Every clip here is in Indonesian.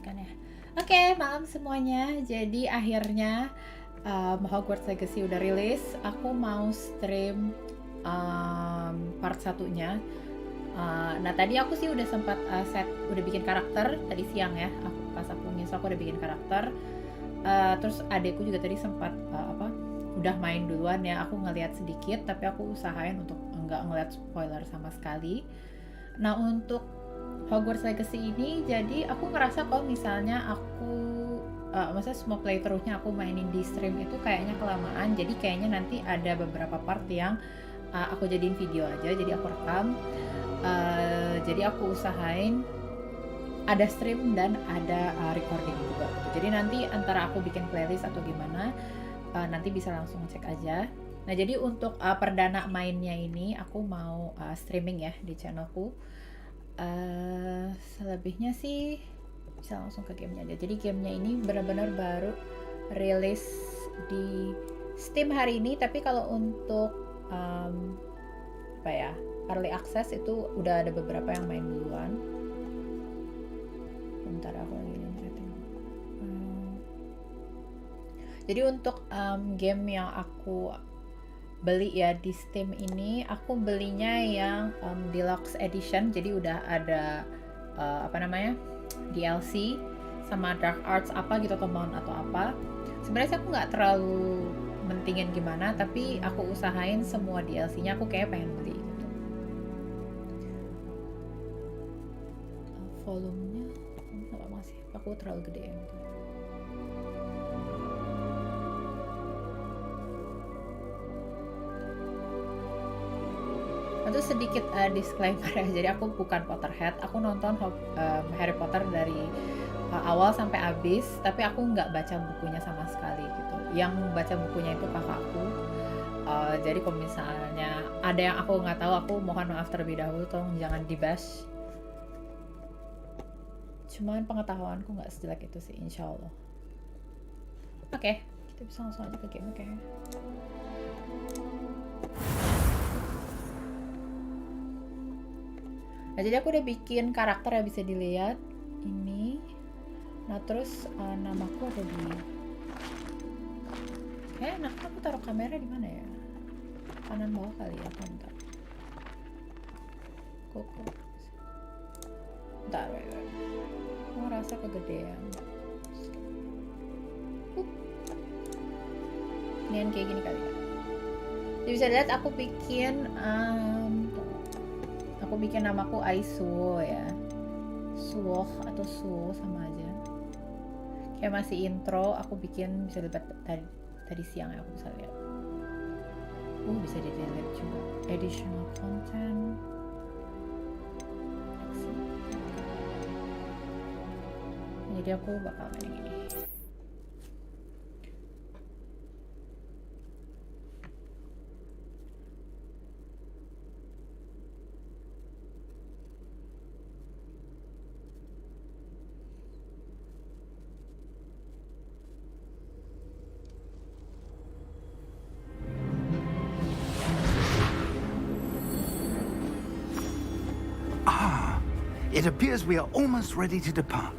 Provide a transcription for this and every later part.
kan ya. Oke, malam semuanya. Jadi akhirnya Hogwarts Legacy udah rilis. Aku mau stream part satunya. Nah tadi aku sih udah sempat udah bikin karakter tadi siang ya. Pas aku nyesel aku udah bikin karakter. Terus adekku juga tadi sempat udah main duluan ya. Aku ngeliat sedikit, tapi aku usahain untuk nggak ngeliat spoiler sama sekali. Nah untuk Hogwarts Legacy ini, jadi aku ngerasa kalau misalnya aku maksudnya semua playthroughnya aku mainin di stream itu kayaknya kelamaan. Jadi kayaknya nanti ada beberapa part yang aku jadiin video aja, jadi aku rekam. Jadi aku usahain ada stream dan ada recording juga gitu. Jadi nanti antara aku bikin playlist atau gimana, nanti bisa langsung cek aja. Nah jadi untuk perdana mainnya ini aku mau streaming ya di channelku. Selebihnya sih bisa langsung ke gamenya aja. Jadi gamenya ini benar-benar baru rilis di Steam hari ini, tapi kalau untuk early access itu udah ada beberapa yang main duluan. Bentar aku lagi chatting. Jadi untuk game yang aku beli ya di Steam ini, aku belinya yang deluxe edition, jadi udah ada DLC sama dark arts apa gitu, atau mount atau apa. Sebenarnya sih aku nggak terlalu mentingin gimana, tapi aku usahain semua DLC-nya aku kayak pengen beli gitu. Volumenya apa masih? Aku terlalu gede gitu. Itu sedikit disclaimer ya, jadi aku bukan Potterhead, aku nonton Harry Potter dari awal sampai habis, tapi aku nggak baca bukunya sama sekali gitu. Yang baca bukunya itu kakakku. Jadi kalau misalnya ada yang aku nggak tahu, aku mohon maaf terlebih dahulu, tolong jangan dibash. Cuman pengetahuanku nggak sejelek itu sih, insya Allah. Oke, kita bisa langsung aja ke game kayaknya. Nah jadi aku udah bikin karakter ya, bisa dilihat ini. Nah terus namaku ada di aku taruh kamera di mana ya? Kanan bawah kali ya, bentar. Koko. Bentar, aku ngerasa kegedean. Ini yang kayak gini kali ya. Jadi bisa lihat aku bikin namaku Aisuo ya, Suoh atau Suo sama aja. Kayak masih intro, aku bikin, bisa lihat tadi siang ya, aku bisa lihat. Bisa di delete juga. Additional content. Jadi aku bakal main ini. It appears we are almost ready to depart.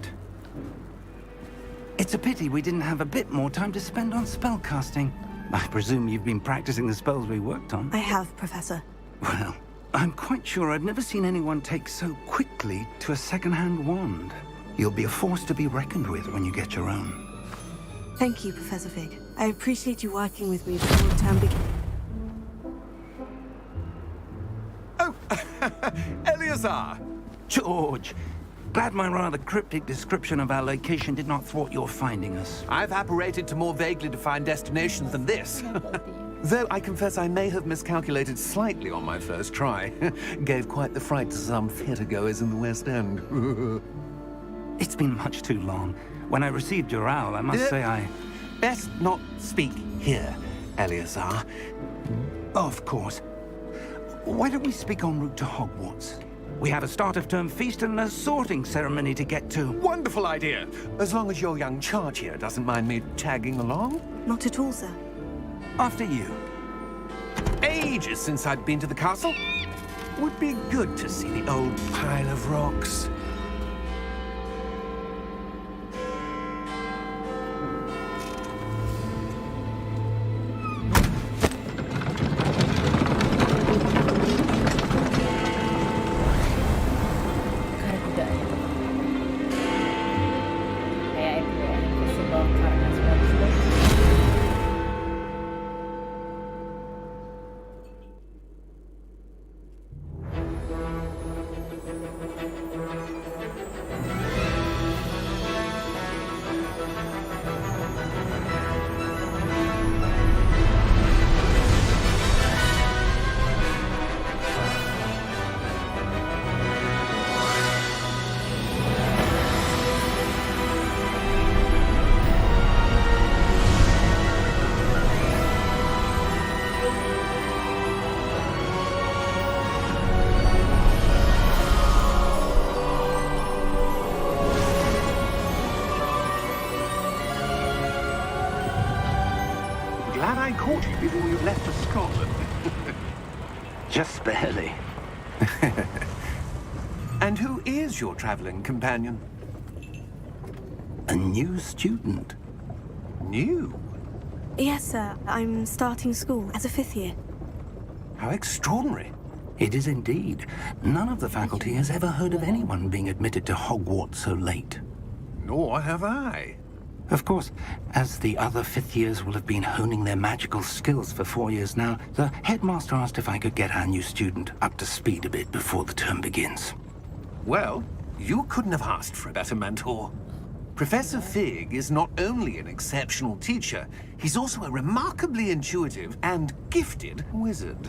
It's a pity we didn't have a bit more time to spend on spellcasting. I presume you've been practicing the spells we worked on. I have, Professor. Well, I'm quite sure I've never seen anyone take so quickly to a second-hand wand. You'll be a force to be reckoned with when you get your own. Thank you, Professor Fig. I appreciate you working with me before the term begins. Oh, Eleazar! George, glad my rather cryptic description of our location did not thwart your finding us. I've apparated to more vaguely defined destinations than this. Though I confess I may have miscalculated slightly on my first try. Gave quite the fright to some theatre-goers in the West End. It's been much too long. When I received your owl, I must say I... Best not speak here, Eleazar. Of course. Why don't we speak en route to Hogwarts? We have a start-of-term feast and a sorting ceremony to get to. Wonderful idea! As long as your young charge here doesn't mind me tagging along. Not at all, sir. After you. Ages since I'd been to the castle. Would be good to see the old pile of rocks. glad I caught you before you left for Scotland. Just barely. And who is your traveling companion? A new student. New? Yes, sir. I'm starting school as a 5th year. How extraordinary. It is indeed. None of the faculty has ever heard of anyone being admitted to Hogwarts so late. Nor have I. Of course, as the other 5th years will have been honing their magical skills for 4 years now, the headmaster asked if I could get our new student up to speed a bit before the term begins. Well, you couldn't have asked for a better mentor. Professor Fig is not only an exceptional teacher, he's also a remarkably intuitive and gifted wizard.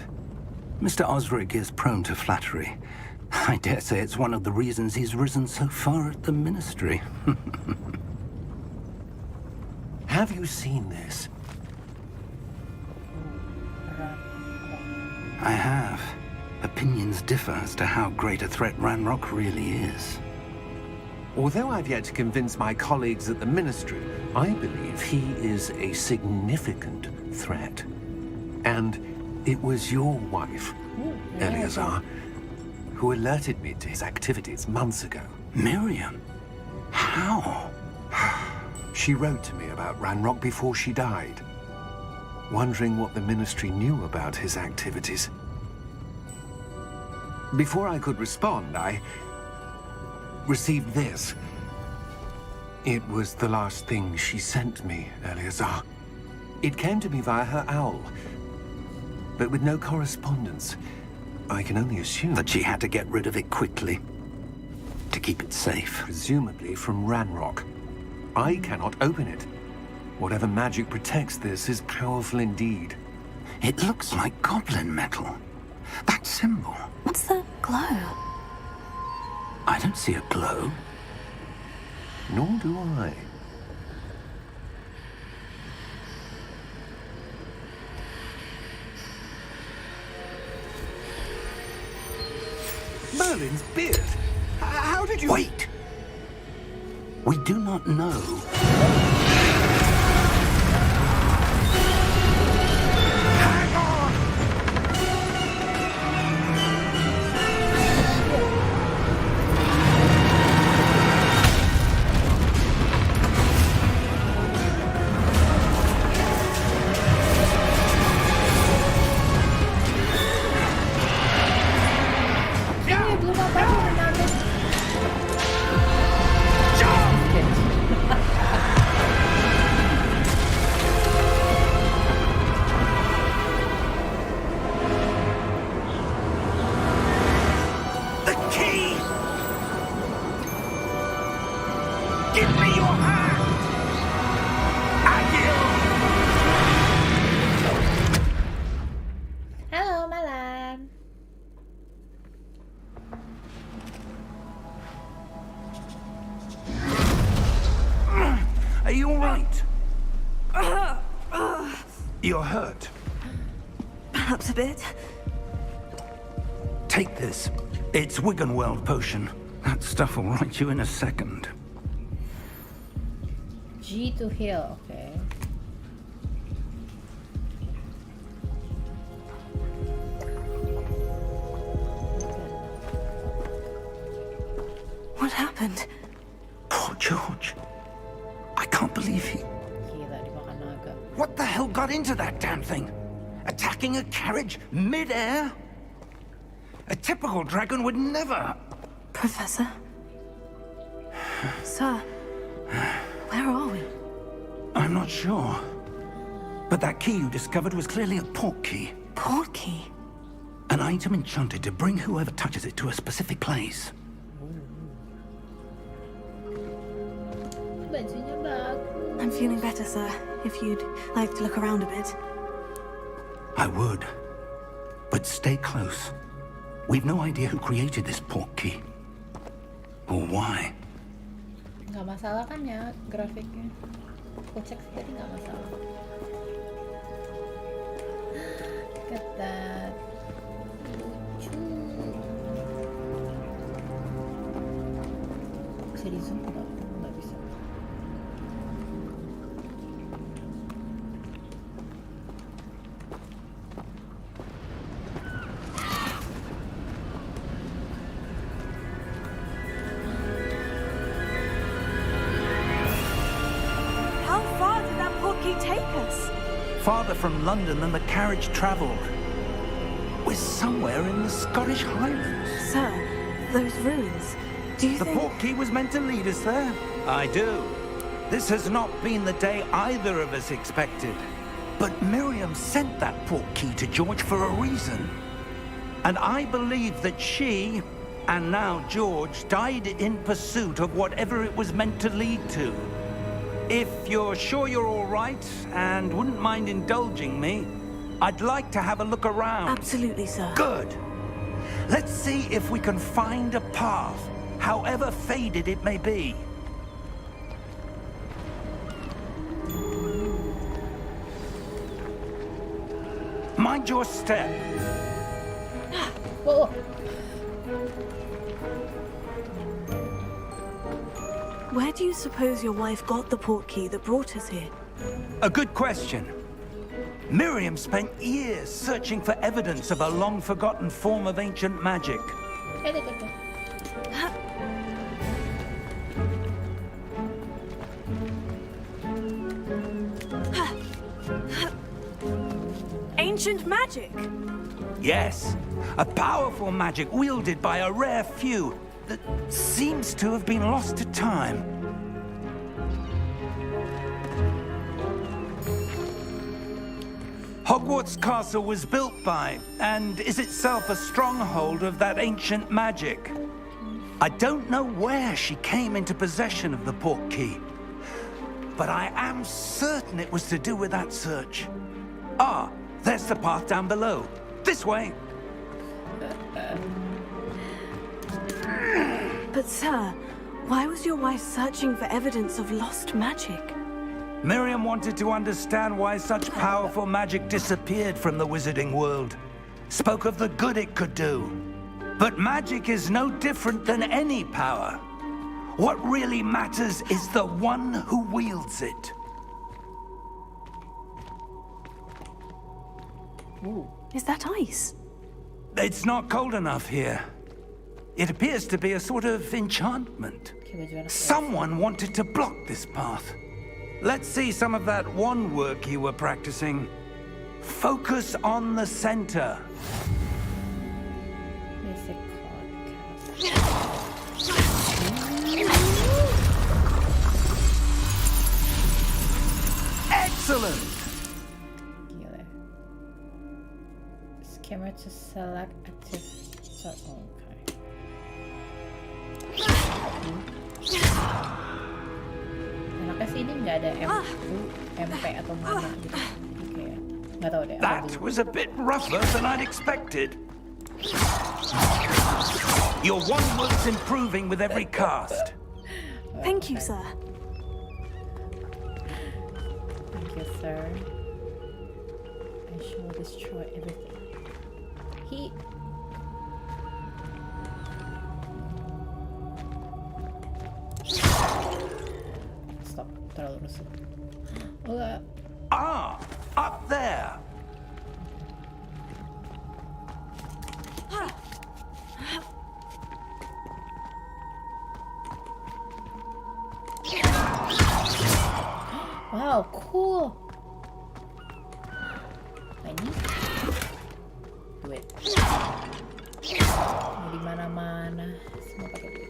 Mr. Osric is prone to flattery. I dare say it's one of the reasons he's risen so far at the ministry. Have you seen this? I have. Opinions differ as to how great a threat Ranrock really is. Although I've yet to convince my colleagues at the Ministry, I believe he is a significant threat. And it was your wife, Eleazar, who alerted me to his activities months ago. Miriam? How? She wrote to me about Ranrock before she died, wondering what the Ministry knew about his activities. Before I could respond, I received this. It was the last thing she sent me, Eleazar. It came to me via her owl, but with no correspondence. I can only assume That she had to get rid of it quickly, to keep it safe. presumably from Ranrock. I cannot open it. Whatever magic protects this is powerful indeed. It looks like goblin metal. That symbol. What's the glow? I don't see a glow. Nor do I. Merlin's beard. How did you... Wait! We do not know. Hang on! Belum apa-apa menambah. The key! Give me your hand! Agil! Halo, malam. Are you all right? You're hurt. Perhaps a bit. Take this. It's Wiggenweld potion. That stuff will right you in a second. G to heal, okay. What happened? Poor George. I can't believe he... Gila, dimakan naga. What the hell got into that damn thing? Attacking a carriage mid-air? A typical dragon would never... Professor? Sir? Where are we? I'm not sure. But that key you discovered was clearly a port key. Port key? An item enchanted to bring whoever touches it to a specific place. Bajunya bagus. I'm feeling better, sir. If you'd like to look around a bit. I would. But stay close. We've no idea who created this port key. Or why. Nggak masalah kan ya grafiknya? Aku cek tadi nggak masalah. Ketat. Lucu. Bisa di zoom nggak? Nggak bisa. farther from London than the carriage travelled. We're somewhere in the Scottish Highlands. Sir, those ruins. Do you The think... portkey was meant to lead us there? I do. This has not been the day either of us expected. But Miriam sent that portkey to George for a reason. And I believe that she, and now George, died in pursuit of whatever it was meant to lead to. If you're sure you're all right, and wouldn't mind indulging me, I'd like to have a look around. Absolutely, sir. Good. Let's see if we can find a path, however faded it may be. Mind your step. Whoa. Where do you suppose your wife got the portkey that brought us here? A good question. Miriam spent years searching for evidence of a long-forgotten form of ancient magic. Ancient magic? Yes, a powerful magic wielded by a rare few that seems to have been lost to time. Hogwarts Castle was built by, and is itself a stronghold of that ancient magic. I don't know where she came into possession of the portkey, but I am certain it was to do with that search. Ah, there's the path down below. This way. But sir, why was your wife searching for evidence of lost magic? Miriam wanted to understand why such powerful magic disappeared from the wizarding world. Spoke of the good it could do. But magic is no different than any power. What really matters is the one who wields it. Ooh. Is that ice? It's not cold enough here. It appears to be a sort of enchantment. Someone wanted to block this path. Let's see some of that wand work you were practicing. Focus on the center. Basic Excellent! Gila. Use camera to select active. So, okay. Enaknya sih ini nggak ada MP atau mana gitu. Oke, nggak tahu deh. That was a bit rougher than I'd expected. Your wand work's improving with every cast. Thank you, sir. Thank you, sir. I shall destroy everything. Stop. Terlalu rusuk. Enggak. Ah, up there. Wow, cool. Nah, ini duit. Mau di mana-mana, semua pakai duit.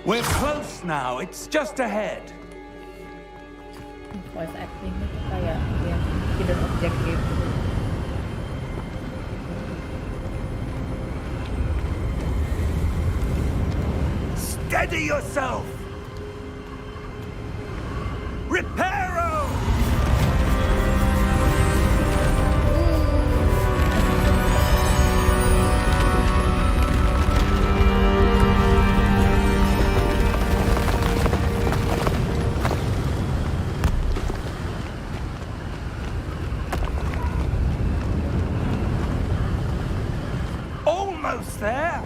We're close now. It's just ahead. Voice acting itu kayak yang hidden objective. Steady yourself. Reparo! Almost there.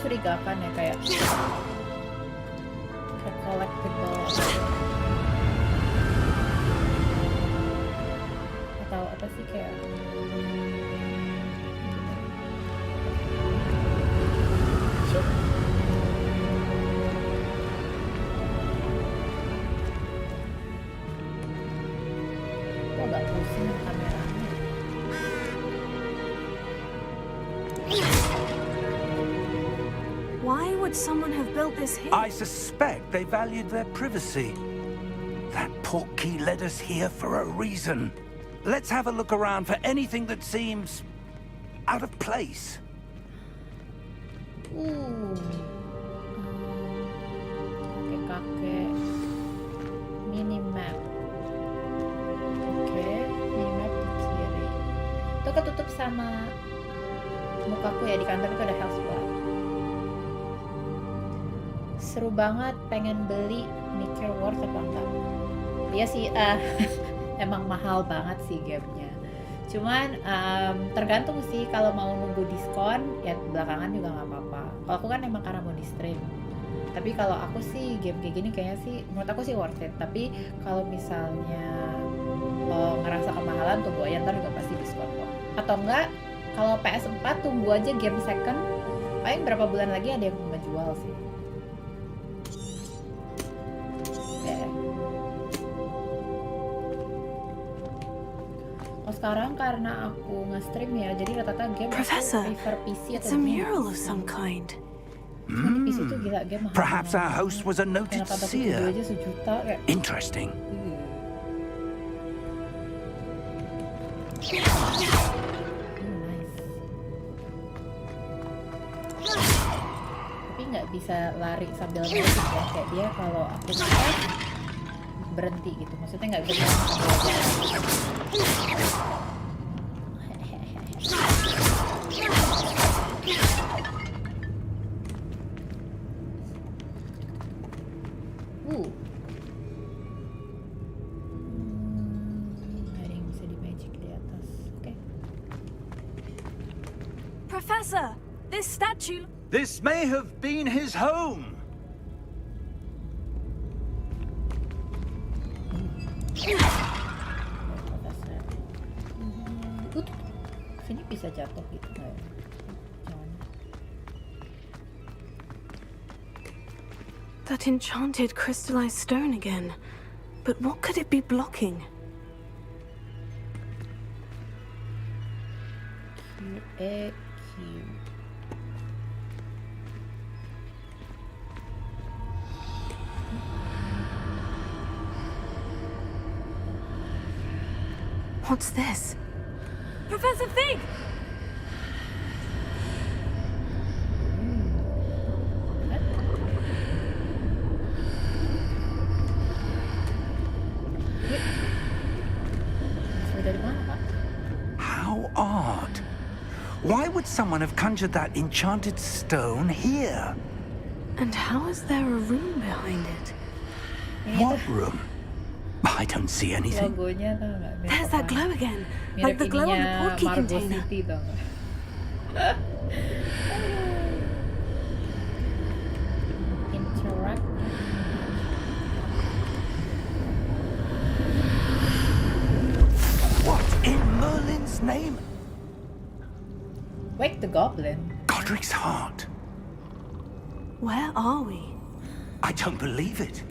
mencurigakan ya, kayak collectible atau apa sih, kayak kok agak pusing kameranya. Why would someone have built this here? I suspect they valued their privacy. That portkey led us here for a reason. Let's have a look around for anything that seems out of place. Kakek-kakek minimap. Oke, minimap di kiri. Itu ketutup sama mukaku ya, di kantor itu ada health bar. Seru banget, pengen beli, mikir worth apa enggak. Iya sih, emang mahal banget sih gamenya. Cuman tergantung sih, kalau mau nunggu diskon ya belakangan juga nggak apa-apa. Kalau aku kan emang karena mau di stream. Tapi kalau aku sih game kayak gini kayaknya sih menurut aku sih worth it. Tapi kalau misalnya ngerasa kemahalan, tunggu aja, ntar juga pasti diskon kok. Atau enggak, kalau PS4 tunggu aja game second, paling berapa bulan lagi ada yang menjual sih. Sekarang karena aku nge-stream ya, jadi rata-rata game Professor, aku prefer PC it's atau a mural of some kind. Di PC tuh gila, game mahal. Perhaps our host was a noted Kenapa seer. aja sejuta kayak. Interesting. Nice. Tapi nggak bisa lari sambil musik ya, kayak dia kalau aku nge-stream berhenti gitu, maksudnya nggak bisa ada yang bisa di magic di atas. Oke. Professor, this statue. This may have been his home. Sini bisa jatuh gitu nggak ya? Jangan. That enchanted crystallized stone again. But what could it be blocking? QEQ. What's this? Professor Fig! How odd. Why would someone have conjured that enchanted stone here? And how is there a room behind it? What room? I don't see anything. Logonya tau nggak? Mirip There's that apa? glow again. Mirip Like the glow on the ininya portkey Marble container. City tau nggak? Interact. What in Merlin's name? Wake the Goblin. Godric's heart. Where are we? I don't believe it.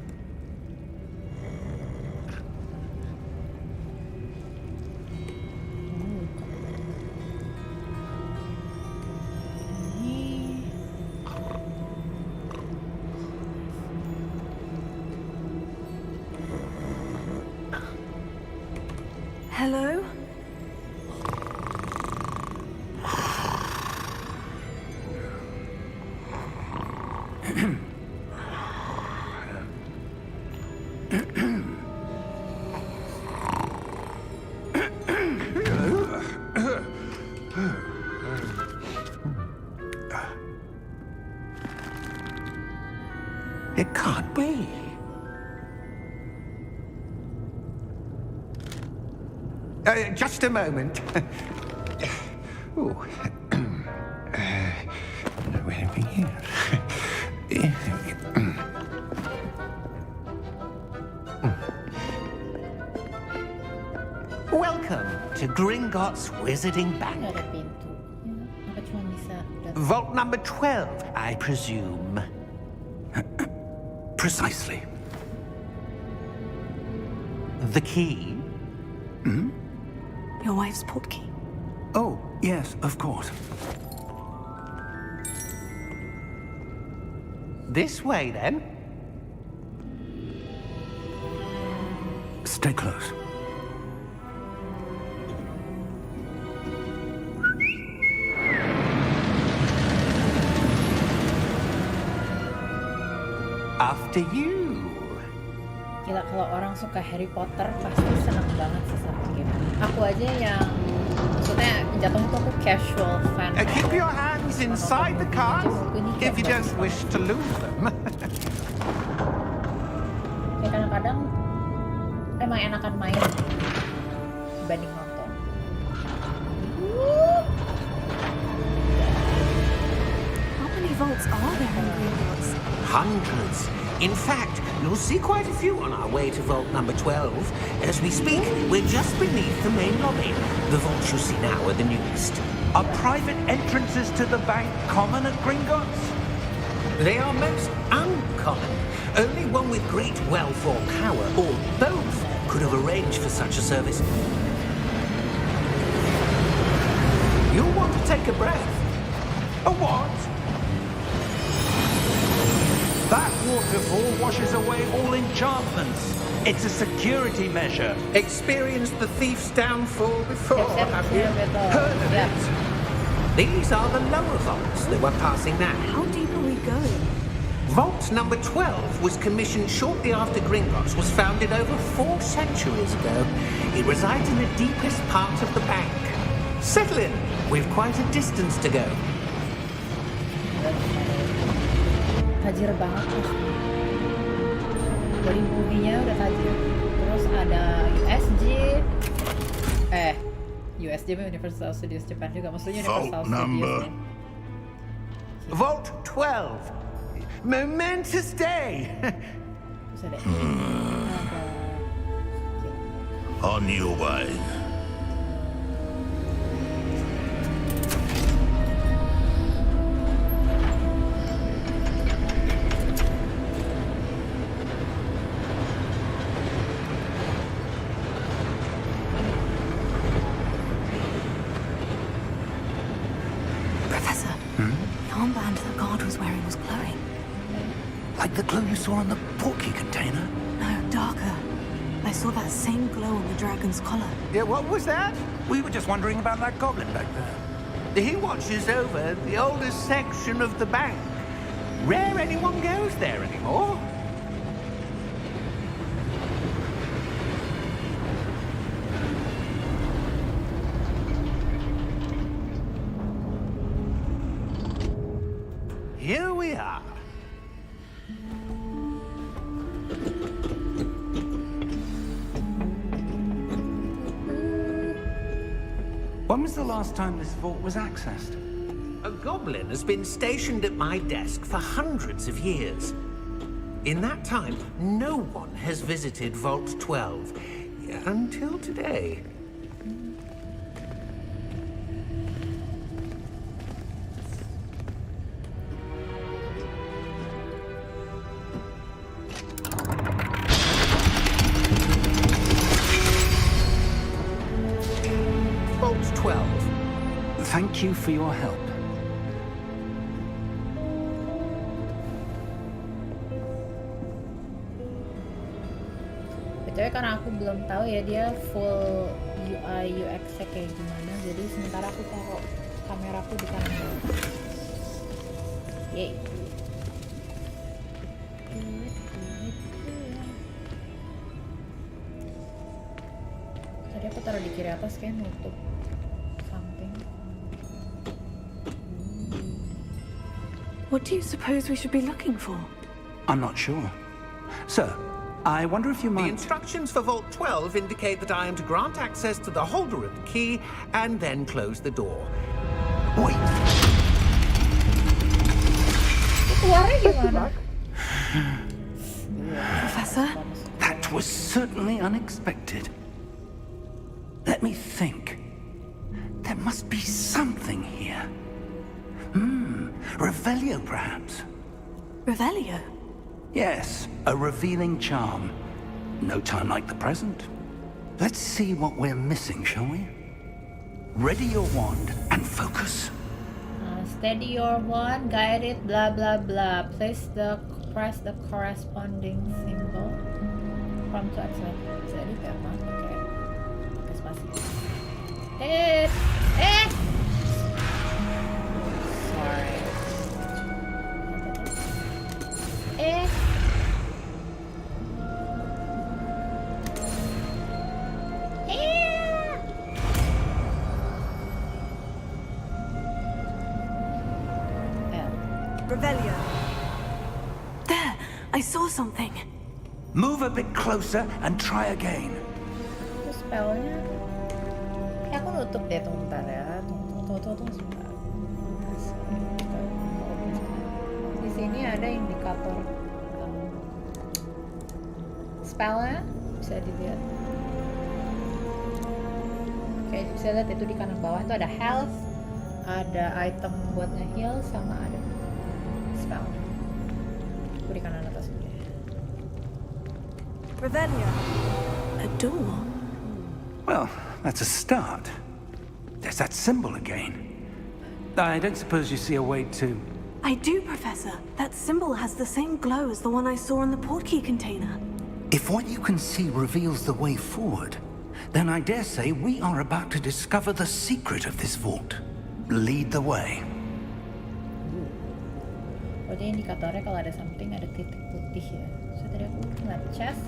Hello? It can't be. Just a moment. Oh. Where are we here? Gringotts Wizarding Bank. Nggak ada pintu. Ya, apa cuma bisa datang? Vault number 12, I presume. Precisely. The key? Your wife's portkey. Oh, yes, of course. This way, then. Stay close. After you. Gila, kalau orang suka Harry Potter pasti seneng banget sih sama game. Aku aja yang maksudnya jatuh itu aku casual fan. Keep your hands inside the cars if you don't wish to lose them. Ya kadang-kadang emang enakan main dibanding nonton. How many vaults are there in Gringotts? Hundreds. In fact, you'll see quite a few on our way to vault number 12. As we speak, we're just beneath the main lobby. The vaults you see now are the newest. Are private entrances to the bank common at Gringotts? They are most uncommon. Only one with great wealth or power, or both, could have arranged for such a service. You'll want to take a breath. A what? That waterfall washes away all enchantments. It's a security measure. Experienced the thief's downfall before, have you? Heard of it? These are the lower vaults that we're passing now. How deep are we going? Vault number 12 was commissioned shortly after Gringotts was founded over 4 centuries ago. It resides in the deepest part of the bank. Settle in. We've quite a distance to go. Tajir banget tuh. Dari movie-nya udah tajir. Terus ada USJ Universal Studios Japan juga, maksudnya Universal Studios. Vault 12. Momentous day. Terus ada On your way. Professor, the armband the guard was wearing was glowing. Like the glow you saw on the portkey container? No, darker. I saw that same glow on the dragon's collar. Yeah, what was that? We were just wondering about that goblin back there. He watches over the oldest section of the bank. Rare anyone goes there anymore. Here we are. When was the last time this vault was accessed? A goblin has been stationed at my desk for hundreds of years. In that time, no one has visited Vault 12 until today. Vault 12. Thank you for your help. Betul, karena aku belum tahu ya dia full UI UX-nya kayak gimana, jadi sementara aku taruh kameraku di kanan. Yeay. Tadi aku taruh di kiri atas kayak nutup something. What do you suppose we should be looking for? I'm not sure. Sir, I wonder if you The might... instructions for Vault 12 indicate that I am to grant access to the holder of the key and then close the door. Wait! Keluarnya gimana? Professor? That was certainly unexpected. Let me think. There must be something here. Revelio, perhaps? Revelio? Yes, a revealing charm. No time like the present. Let's see what we're missing, shall we? Ready your wand and focus. Steady your wand, guide it, blah blah blah. Press the corresponding symbol. From to accept. Bisa di perma, oke. Spasi. Sorry. Revelio. There, I saw something. Move a bit closer and try again. Itu spellnya. Aku nutup deh, tunggu bentar ya. Tunggu sebentar. Di sini ada indikator spellnya, bisa dilihat. Oke, bisa lihat itu di kanan bawah itu ada health, ada item buat nge-heal, sama ada spell. Itu di kanan atas ini. Revelio. A door. Well, that's a start. There's that symbol again. I don't suppose you see a way to... I do, Professor. That symbol has the same glow as the one I saw in the portkey container. If what you can see reveals the way forward, then I dare say we are about to discover the secret of this vault. Lead the way. Pokoknya indikatornya kalau ada something ada titik putih ya. So tadi aku ngeliat chest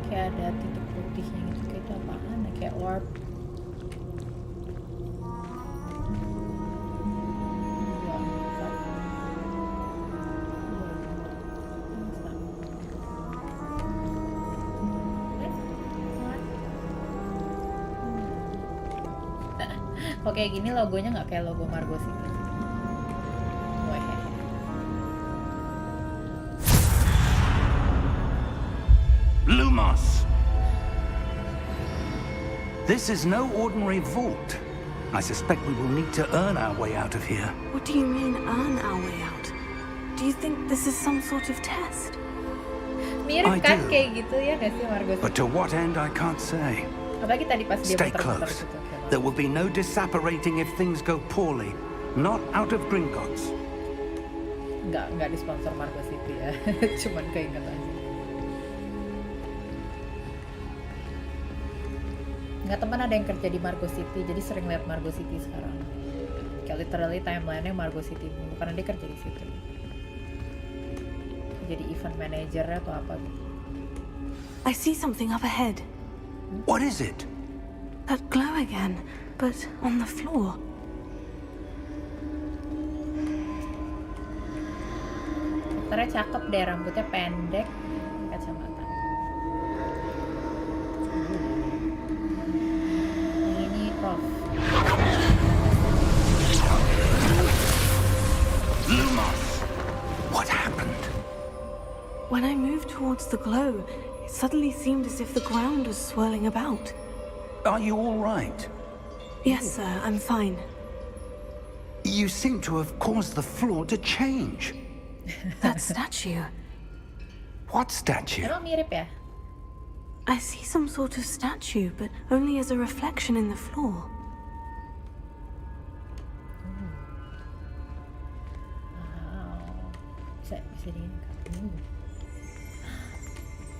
kayak ada titik putihnya gitu, kayak itu apaan? Kayak orb. Kok kayak gini logonya nggak kayak logo Margo City. Lumos! This is no ordinary vault. I suspect we will need to earn our way out of here. What do you mean, earn our way out? Do you think this is some sort of test? Mirip kan kayak gitu ya nggak sih Margo City? But to what end, I can't say. Apalagi tadi pas dia Stay muter-muter close. gitu. There will be no disapparating if things go poorly. Not out of Gringotts. Nggak disponsor Margo City ya. Cuman keinget aja. Nggak, teman ada yang kerja di Margo City, jadi sering lihat Margo City sekarang. Kayak literally timeline-nya Margo City dulu, karena dia kerja di situ. Jadi event manager atau apa gitu. I see something up ahead. What is it? That glow again, but on the floor. Dokternya cakep deh, rambutnya pendek, kacamata. Ini prof. Lumos! What happened? When I moved towards the glow, it suddenly seemed as if the ground was swirling about. Are you all right? Yes, sir, I'm fine. You seem to have caused the floor to change. That statue. What statue? Emang mirip ya? I see some sort of statue, but only as a reflection in the floor. Wow. Bisa di ini kan?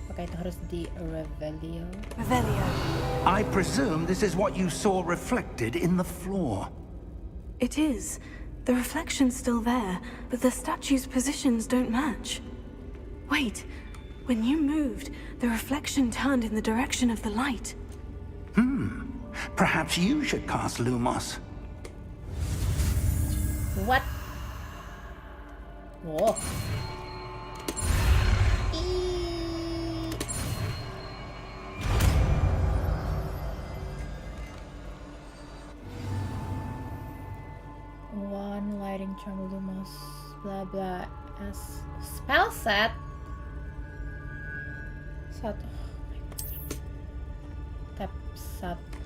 Apakah itu harus di Revelio? Revelio. I presume this is what you saw reflected in the floor. It is. The reflection's still there, but the statue's positions don't match. Wait. When you moved, the reflection turned in the direction of the light. Perhaps you should cast Lumos. What? Whoa. One lighting charm Lumos, blah blah, as spell set. Satu. Oh my God. Tap satu.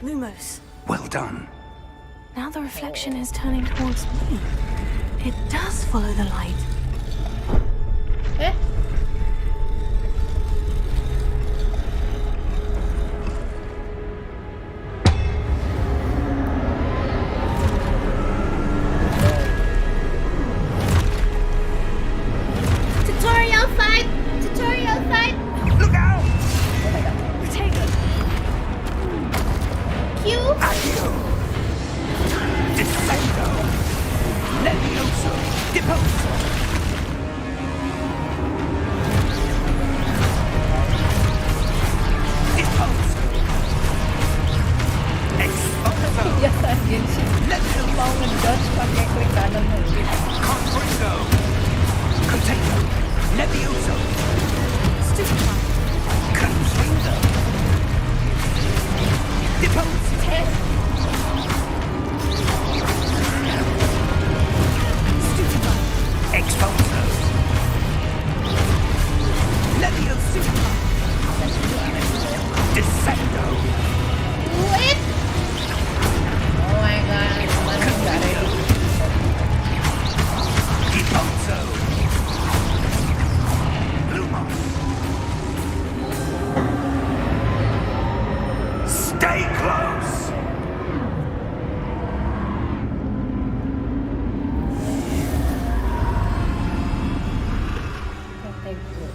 Lumos. Well done. Now the reflection is turning towards me. It does follow the light. Eh? Tutorial fight! Tutorial fight! Look out! Take it. Q! Accio! Descendo! Levioso! Deposo! Deposo! Exposo! Biasa Genshin mau ngedodge pakai klik kanan lagi. Confringo! Potato! Levioso! Stupefy. Confringo! Deposo! Stupefy. Exposo! Levioso! Descendo! Wait! Oh my god, mana nggak ready. Deposo! Lumos! Stay close! Protego.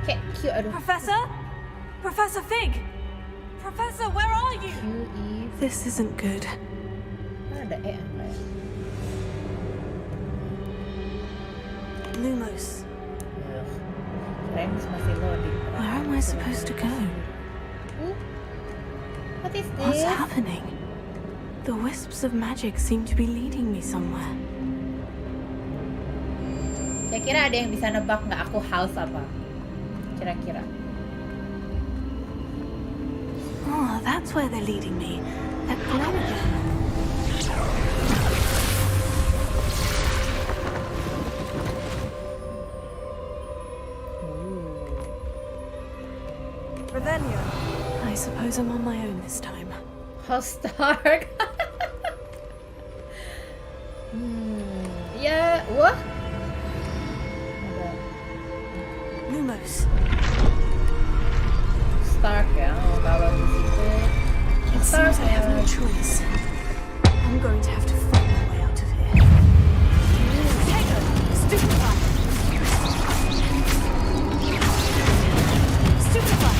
Kayak Q, aduh. Professor? Professor Fig? Professor, where are you? QE. This isn't good. Mana ada E apa ya? Lumos, Frames masih loading. where am I supposed to go? What is What's this? happening? The wisps of magic seem to be leading me somewhere. Kira-kira ada yang bisa nebak nggak aku house apa? Kira-kira. Oh, that's where they're leading me. That glow again. Revelio. I suppose I'm on my own this time. House Stark. Ya, wah. Ada Lumos. Stark ya. Oh, kalau di situ. It Stark seems I have no ya. choice. I'm going to have to fight my way out of here. Take it! Stupefy! Stupefy!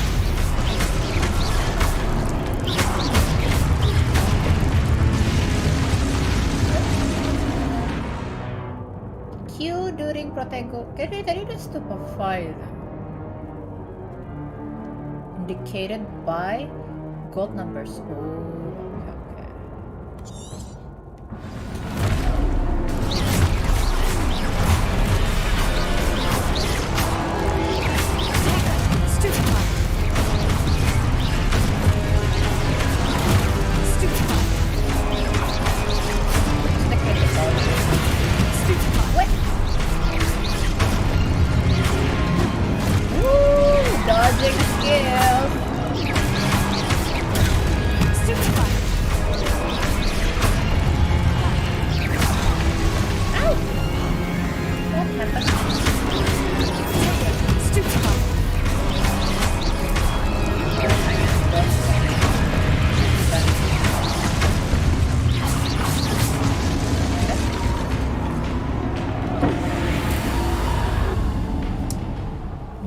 Q during Protego. Kayaknya tadi udah stupefied. Indicated by gold numbers. Oh, okay. Stupefy! Stupefy! Kita critical. Stupefy! What? Woo! Dodging skills. Stupefy! Ow! What happened? Stupefy!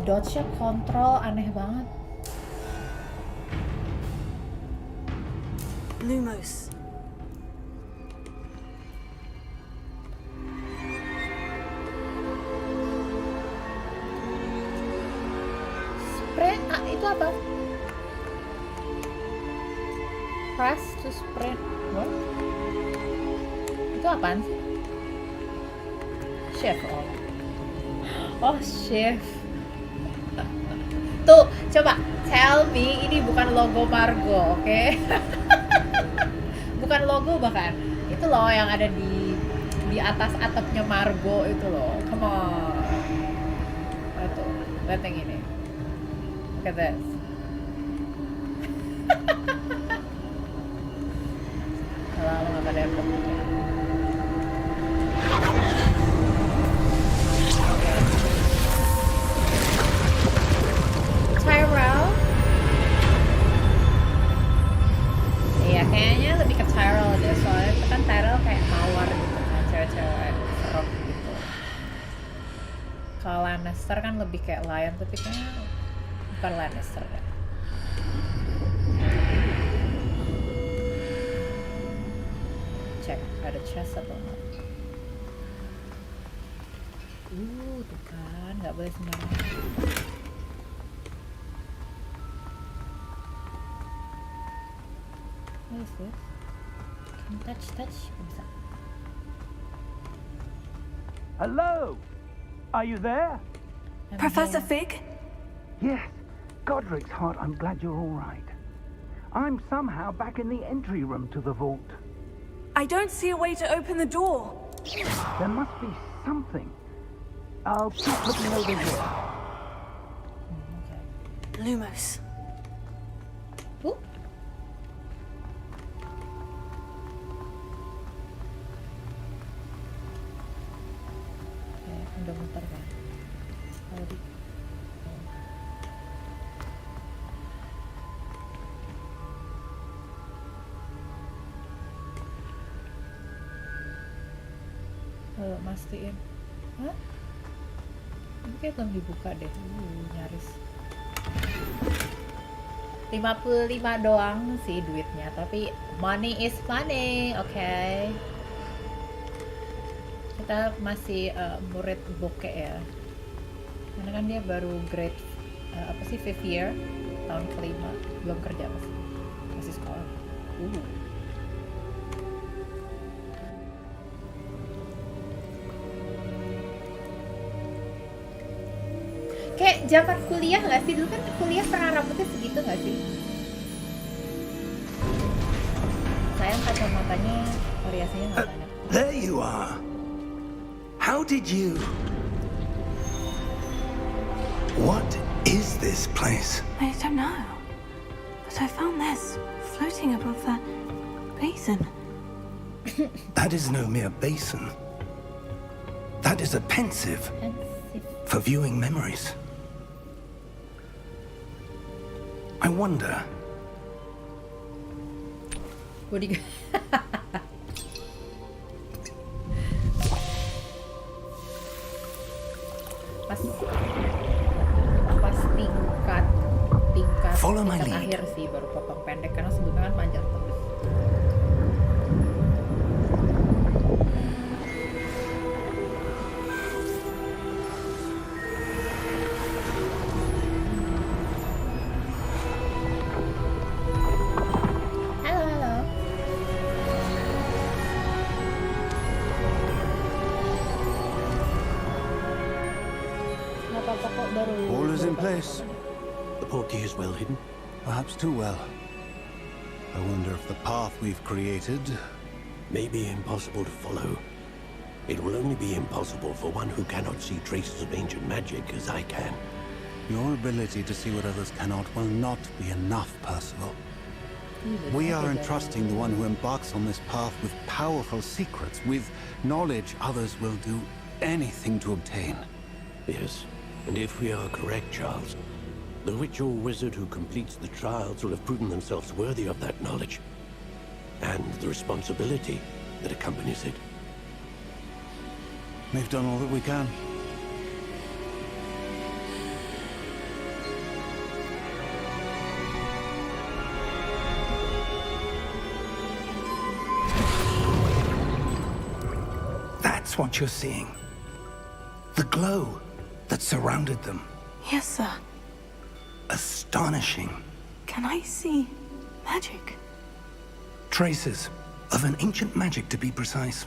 Dodge-nya kontrol aneh banget. Lumos. Sprint, itu apa? Press to sprint. What? Itu apaan sih? Shift. Oh, shift. Tuh, coba tell me ini bukan logo Margo, oke? Bukan logo bahkan. Itu loh yang ada di atas atapnya Margo itu loh. Come on. Itu, lihat yang ini. Look at this. ada yang pentingnya. Tyrell? Iya, kayaknya lebih ke Tyrell deh, soalnya itu kan Tyrell kayak mawar gitu kan, cewek-cewek serem gitu. Kalau Lannister kan lebih kayak lion, tapi kayaknya bukan Lannister deh. Cek, ada chest atau enggak? Tuh kan, nggak boleh sembarangan. What is this? Can touch? Bisa. Hello? Are you there? Professor Fig? Yes. Godric's heart, I'm glad you're all right. I'm somehow back in the entry room to the vault. I don't see a way to open the door. There must be something. I'll keep looking over here. Lumos. Ooh. Udah muter kan? Kalau di mastiin. Hah? Ini kayak belum dibuka deh. Nyaris. 55 doang sih duitnya, tapi money is money, oke. Kita masih murid bokeh ya. Karena kan dia baru grade apa sih 5th year, tahun kelima, belum kerja masih sekolah. Kayak zaman kuliah nggak sih? Dulu kan kuliah pernah rambutnya segitu nggak sih? Sayang kacamatanya variasinya nggak banyak. There you are. How did you... What is this place? I don't know. But I found this floating above that basin. That is no mere basin. That is a pensive for viewing memories. I wonder... What do you... pas tingkat Follow my lead. akhir sih baru potong pendek karena sebelumnya kan panjang terus. All is in place. The portkey is well hidden. Perhaps too well. I wonder if the path we've created may be impossible to follow. It will only be impossible for one who cannot see traces of ancient magic as I can. Your ability to see what others cannot will not be enough, Percival. We are entrusting the one who embarks on this path with powerful secrets, with knowledge others will do anything to obtain. Yes, and if we are correct, Charles, the witch or wizard who completes the trials will have proven themselves worthy of that knowledge, and the responsibility that accompanies it. We've done all that we can. That's what you're seeing. The glow that surrounded them. Yes, sir. Astonishing. Can I see magic? Traces of an ancient magic, to be precise.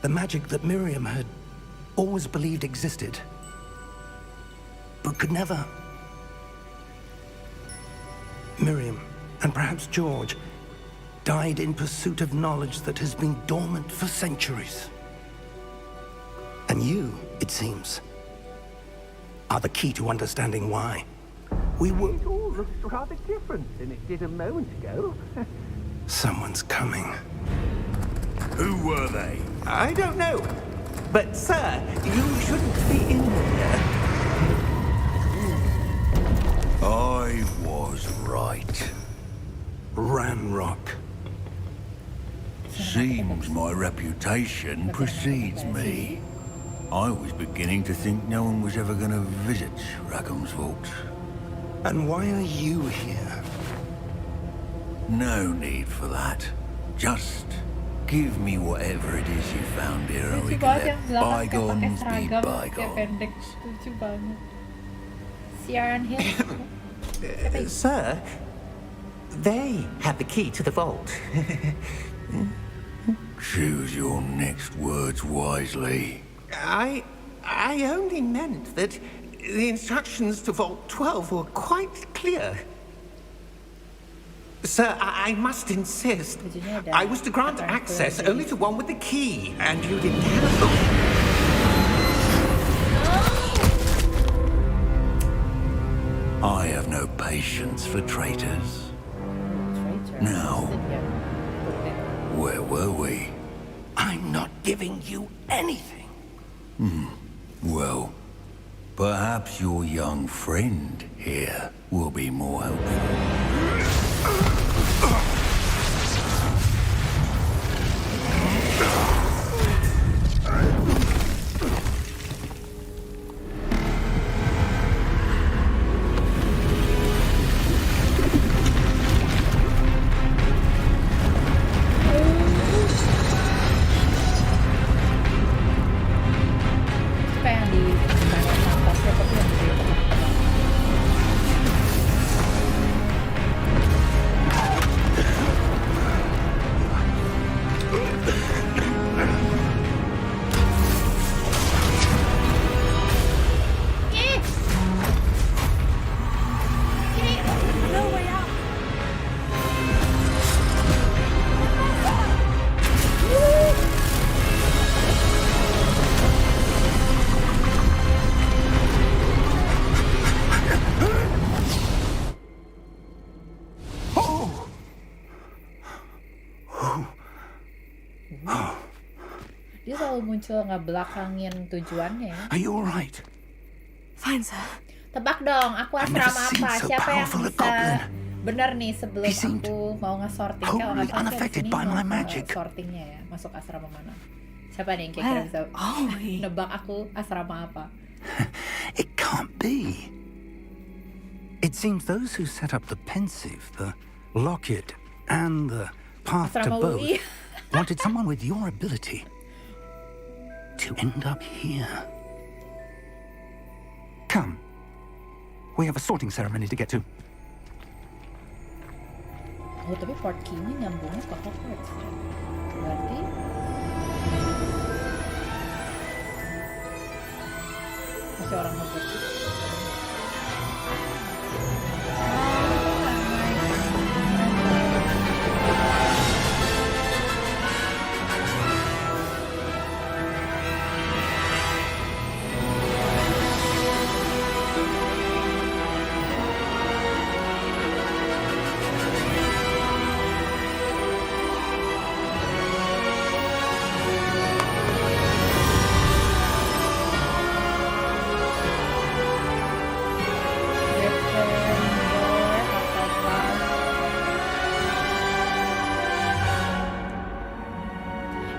The magic that Miriam had always believed existed, but could never. Miriam, and perhaps George, died in pursuit of knowledge that has been dormant for centuries. And you, it seems, are the key to understanding why. We were... It all looks rather different than it did a moment ago. Someone's coming. Who were they? I don't know. But, sir, you shouldn't be in here. I was right. Ranrock. Seems my reputation precedes me. I was beginning to think no one was ever going to visit Rackham's vault. And why are you here? No need for that. Just give me whatever it is you found here and we Lucu can banget yang let belakang kayak pakai bygones be seragam kayak bygones. pendek. Lucu banget. Seiren here. Sir, they have the key to the vault. Choose your next words wisely. I only meant that the instructions to Vault 12 were quite clear. Sir, I must insist. I was to grant access only to one with the key, and you didn't have them. I have no patience for traitors. Now, where were we? I'm not giving you anything. Well, perhaps your young friend here will be more helpful. Kayak yang di bagian atasnya tapi yang di tengah-tengah. Dia selalu muncul ngebelakangin tujuannya ya. Are you all right? Fine, sir. Tebak dong, aku I've never asrama seen apa? so Siapa yang powerful a bisa goblin. bener nih sebelum He seemed aku mau nge-sorting kalau wholly nggak salah sih unaffected di by sini my mau magic. sortingnya ya, masuk asrama mana? Siapa nih yang kira-kira bisa nebak aku asrama apa? It can't be. It seems those who set up the pensive, the locket, and the path to Asrama both UI. wanted someone with your ability to end up here. Come. We have a sorting ceremony to get to. Oh, tapi port key-nya nyambungnya ke Hogwarts ya. Berarti masih orang Hogwarts.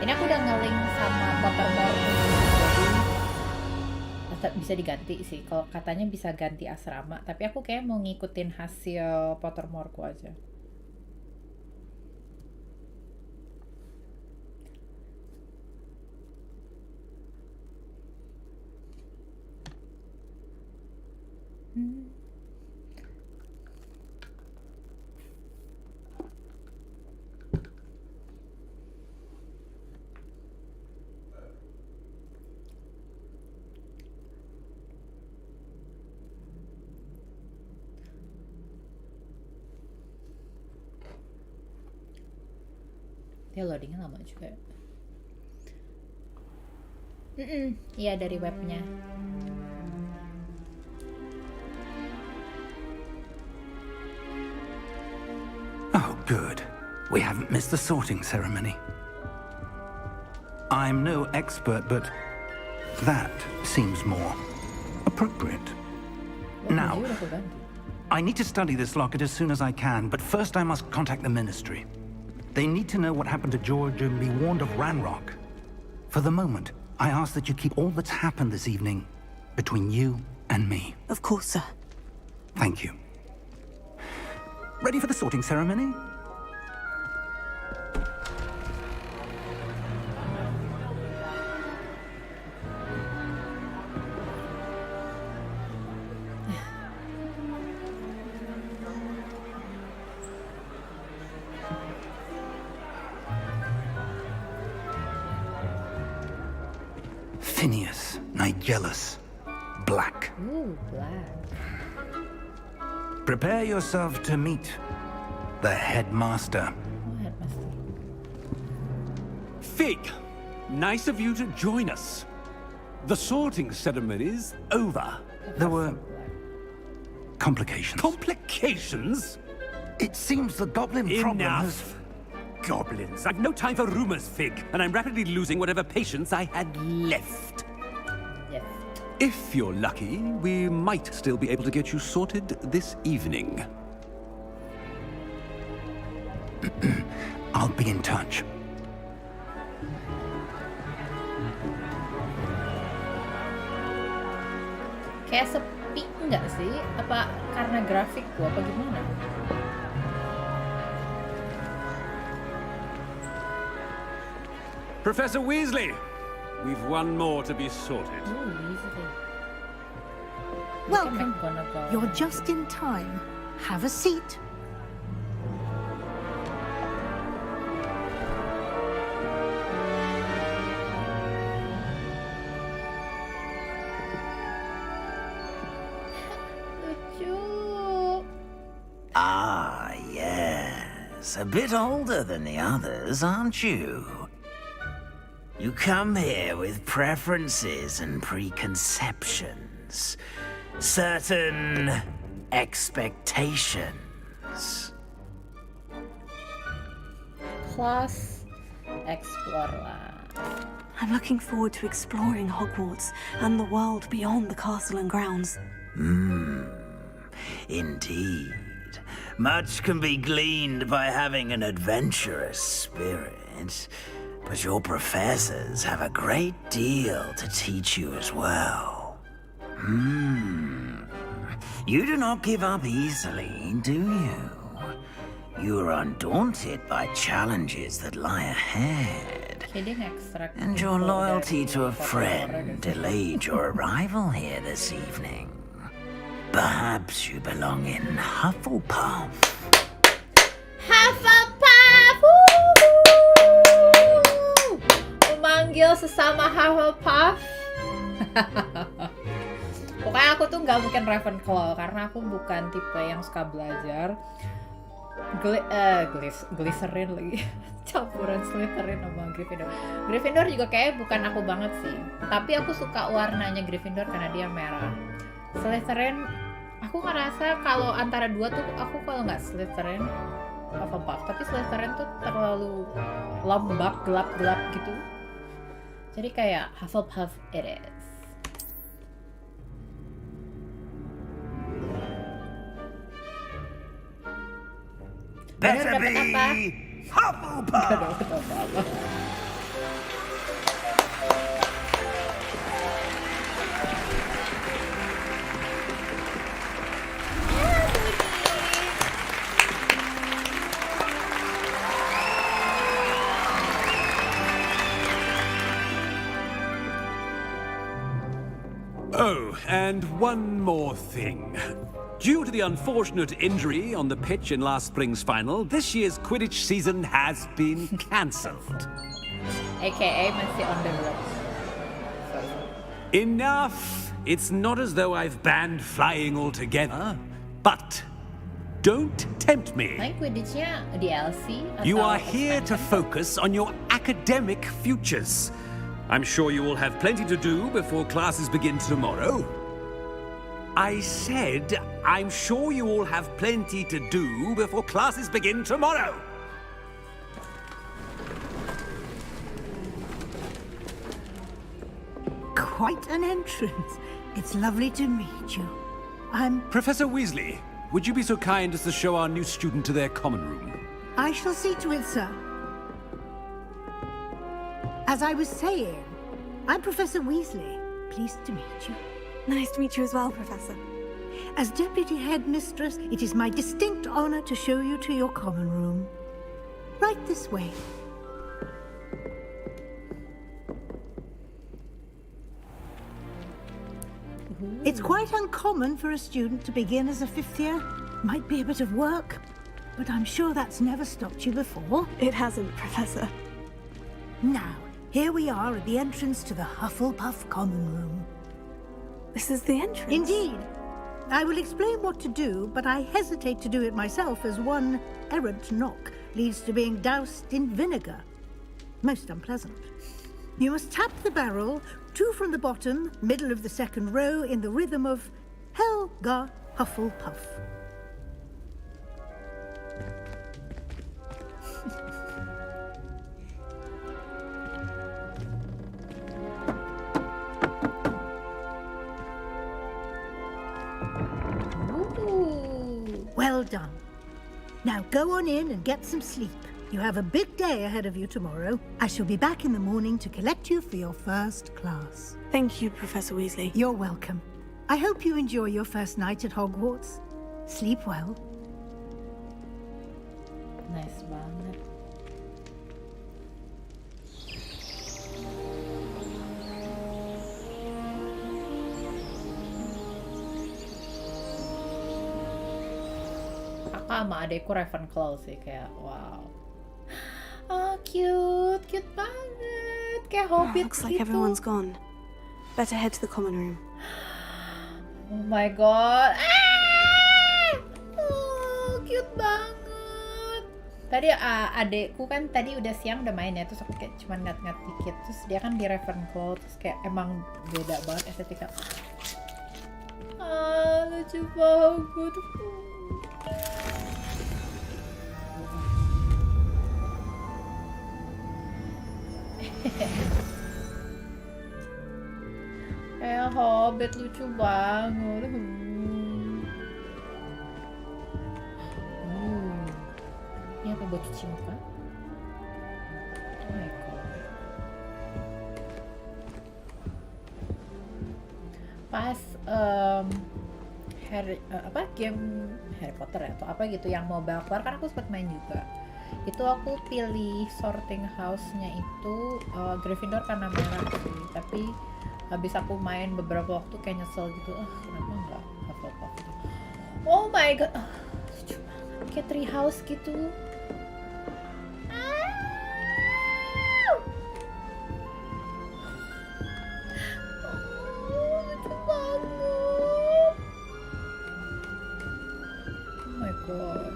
Ini aku udah nge-link sama Pottermore, jadi bisa diganti sih. Kalau katanya bisa ganti asrama, tapi aku kayak mau ngikutin hasil Pottermore-ku aja. Dia loadingnya lama juga. Iya dari webnya. Oh, good. We haven't missed the sorting ceremony. I'm no expert, but that seems more appropriate. Now, I need to study this locket as soon as I can, but first I must contact the Ministry. They need to know what happened to George and be warned of Ranrock. For the moment, I ask that you keep all that's happened this evening between you and me. Of course, sir. Thank you. Ready for the sorting ceremony? Phineas, Nigellus, Black. Ooh, black. Prepare yourself to meet the headmaster. Headmaster. Fig, nice of you to join us. The sorting ceremony's over. There were complications. Complications? It seems the goblin problem has... Enough. Goblins. I've no time for rumors, Fig, and I'm rapidly losing whatever patience I had left. Yes. If you're lucky, we might still be able to get you sorted this evening. I'll be in touch. Kayak sepi nggak sih? Apa karena grafikku apa gimana? Professor Weasley, we've one more to be sorted. Ooh, easy. Welcome. Gonna go. You're just in time. Have a seat. Lucu. Ah, yes. A bit older than the others, aren't you? You come here with preferences and preconceptions. Certain expectations. Class explore lah. I'm looking forward to exploring Hogwarts and the world beyond the castle and grounds. Indeed. Much can be gleaned by having an adventurous spirit, but your professors have a great deal to teach you as well. You do not give up easily, do you? You are undaunted by challenges that lie ahead. Kidding extract. And your loyalty to a friend delayed your arrival here this evening. Perhaps you belong in Hufflepuff. Hufflepuff! Woo! Memanggil sesama Hufflepuff. Pokoknya aku tuh nggak mungkin Ravenclaw karena aku bukan tipe yang suka belajar. Glycerin lagi. Campuran Slytherin sama Gryffindor. Gryffindor juga kayaknya bukan aku banget sih. Tapi aku suka warnanya Gryffindor karena dia merah. Slytherin, aku ngerasa kalau antara dua tuh aku kalau nggak Slytherin, Hufflepuff. Tapi Slytherin tuh terlalu lembab, gelap-gelap gitu. Jadi kayak Hufflepuff it is. Better dapat apa? be Hufflepuff. Gak dapat apa-apa. Oh, and one more thing. Due to the unfortunate injury on the pitch in last spring's final, this year's Quidditch season has been cancelled. AKA masih on the ropes. Enough! It's not as though I've banned flying altogether, but don't tempt me. Naik Quidditch-nya DLC atau You are here to expansion? focus on your academic futures. I'm sure you will have plenty to do before classes begin tomorrow. I said, I'm sure you all have plenty to do before classes begin tomorrow. quite an entrance. It's lovely to meet you. Professor Weasley, would you be so kind as to show our new student to their common room? I shall see to it, sir. As I was saying, I'm Professor Weasley. Pleased to meet you. Nice to meet you as well, Professor. As Deputy Headmistress, it is my distinct honor to show you to your common room. Right this way. It's quite uncommon for a student to begin as a 5th year. Might be a bit of work, but I'm sure that's never stopped you before. It hasn't, Professor. Now, here we are at the entrance to the Hufflepuff common room. This is the entrance? Indeed. I will explain what to do, but I hesitate to do it myself as one errant knock leads to being doused in vinegar. Most unpleasant. You must tap the barrel, 2 from the bottom, middle of the 2nd row, in the rhythm of Helga Hufflepuff. Well done. Now go on in and get some sleep. You have a big day ahead of you tomorrow. I shall be back in the morning to collect you for your first class. Thank you, Professor Weasley. You're welcome. I hope you enjoy your first night at Hogwarts. Sleep well. Nice banget. Kakak sama adekku Ravenclaw sih, kayak wow. Oh, cute banget, kayak hobbit Looks gitu. like everyone's gone. Better head to the common room. Oh my god. Oh, cute banget. Tadi adekku kan tadi udah siang udah main ya, terus aku kayak cuma ngat-ngat dikit, terus dia kan di Ravenclaw, terus kayak emang beda banget estetika. Lucu banget. Kayak hobbit, lucu banget. Ini apa buat cuci muka? Oh my god. Pas game Harry Potter ya atau apa gitu yang mobile keluar, kan aku sempat main juga. Itu aku pilih sorting house-nya itu Gryffindor karena merah sih, tapi habis aku main beberapa waktu kayak nyesel gitu, kenapa enggak Hufflepuff gitu. Oh my god, lucu banget, kayak tree house gitu. Lucu banget. Oh my god.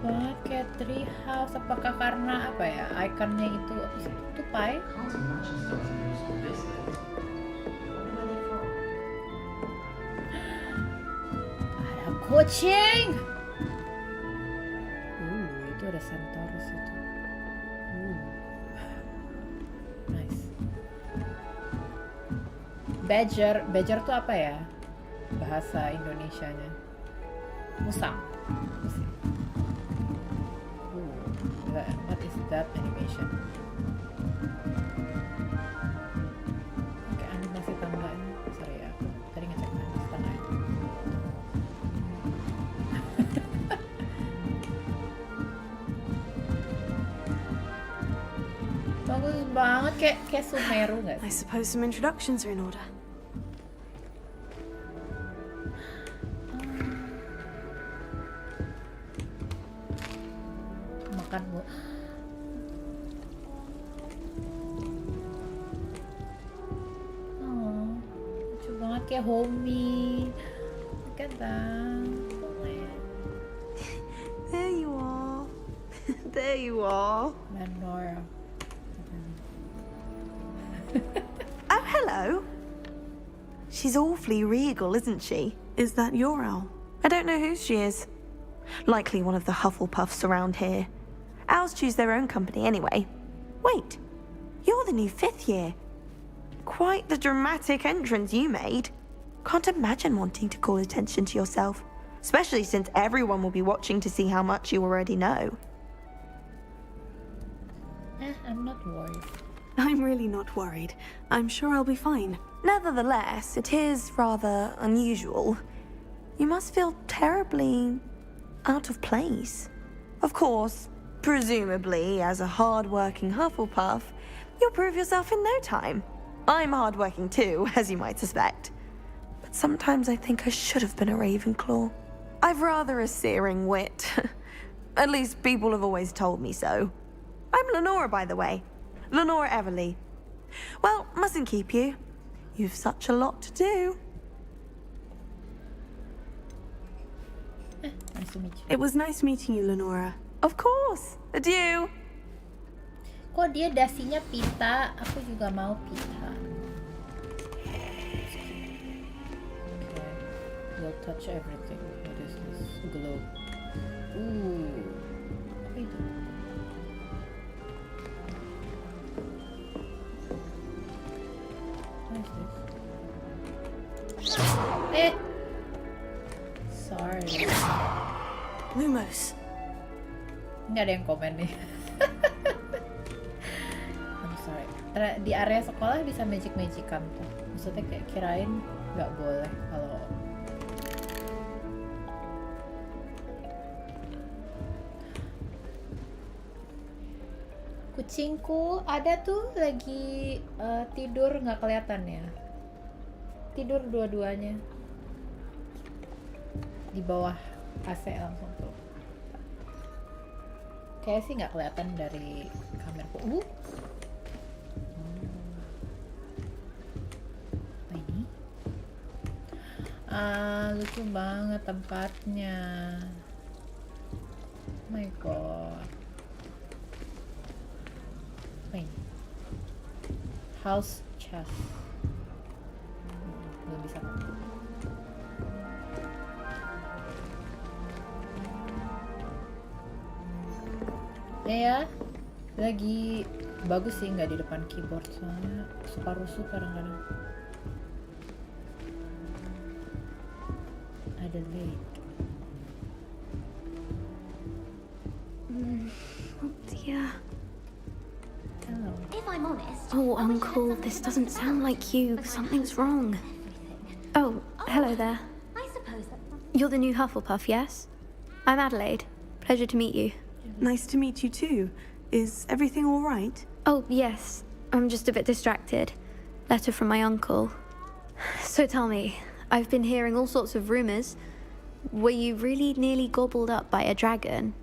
Banget kayak tree house. Apakah karena apa ya, ikonnya itu apa sih, tupai? Ada kucing. Itu ada Centaurus itu. Nice. Badger tuh apa ya bahasa Indonesianya? Musang. What is that animation? Oke, animasi tangganya. Sorry ya, aku tadi ngecek animasi tangganya. Bagus banget, kayak Sumeru nggak sih? I suppose some introductions are in order. Lucu banget kayak homey. Look at that. There you are. There you are. Manor. Oh, hello. She's awfully regal, isn't she? Is that your owl? I don't know whose she is. Likely one of the Hufflepuffs around here. Owls choose their own company anyway. Wait, you're the new 5th year. Quite the dramatic entrance you made. Can't imagine wanting to call attention to yourself, especially since everyone will be watching to see how much you already know. I'm not worried. I'm really not worried. I'm sure I'll be fine. Nevertheless, it is rather unusual. You must feel terribly out of place. Of course, presumably, as a hard-working Hufflepuff, you'll prove yourself in no time. I'm hard-working too, as you might suspect. But sometimes I think I should have been a Ravenclaw. I've rather a searing wit. At least people have always told me so. I'm Lenora, by the way. Lenora Everly. Well, mustn't keep you. You've such a lot to do. Nice to meet you. It was nice meeting you, Lenora. Of course. Adieu. Kok dia dasinya pita? Aku juga mau pita. Okay. We'll touch everything. What is this? Globe. Ooh. Apa itu? What is this? Sorry. Lumos. Nggak ada yang komen nih. I'm sorry. Di area sekolah bisa magic-magician tuh. Maksudnya kayak kirain nggak boleh kalau kucingku ada tuh lagi tidur nggak kelihatan ya. Tidur dua-duanya di bawah AC langsung tuh. Kayak sih nggak kelihatan dari kameraku. Apa ini? Lucu banget tempatnya. Oh my god. Apa ini? House chest. Belum bisa. Ya, lagi bagus sih nggak di depan keyboard soalnya suka rusuh kadang-kadang. Ada late. Oh dear. Hello. If I'm honest. Oh, Uncle, this doesn't sound like you. Something's wrong. Oh, hello there. I suppose that. You're the new Hufflepuff, yes? I'm Adelaide. Pleasure to meet you. Nice to meet you too. Is everything all right? Oh, yes. I'm just a bit distracted. Letter from my uncle. So tell me, I've been hearing all sorts of rumors. Were you really nearly gobbled up by a dragon?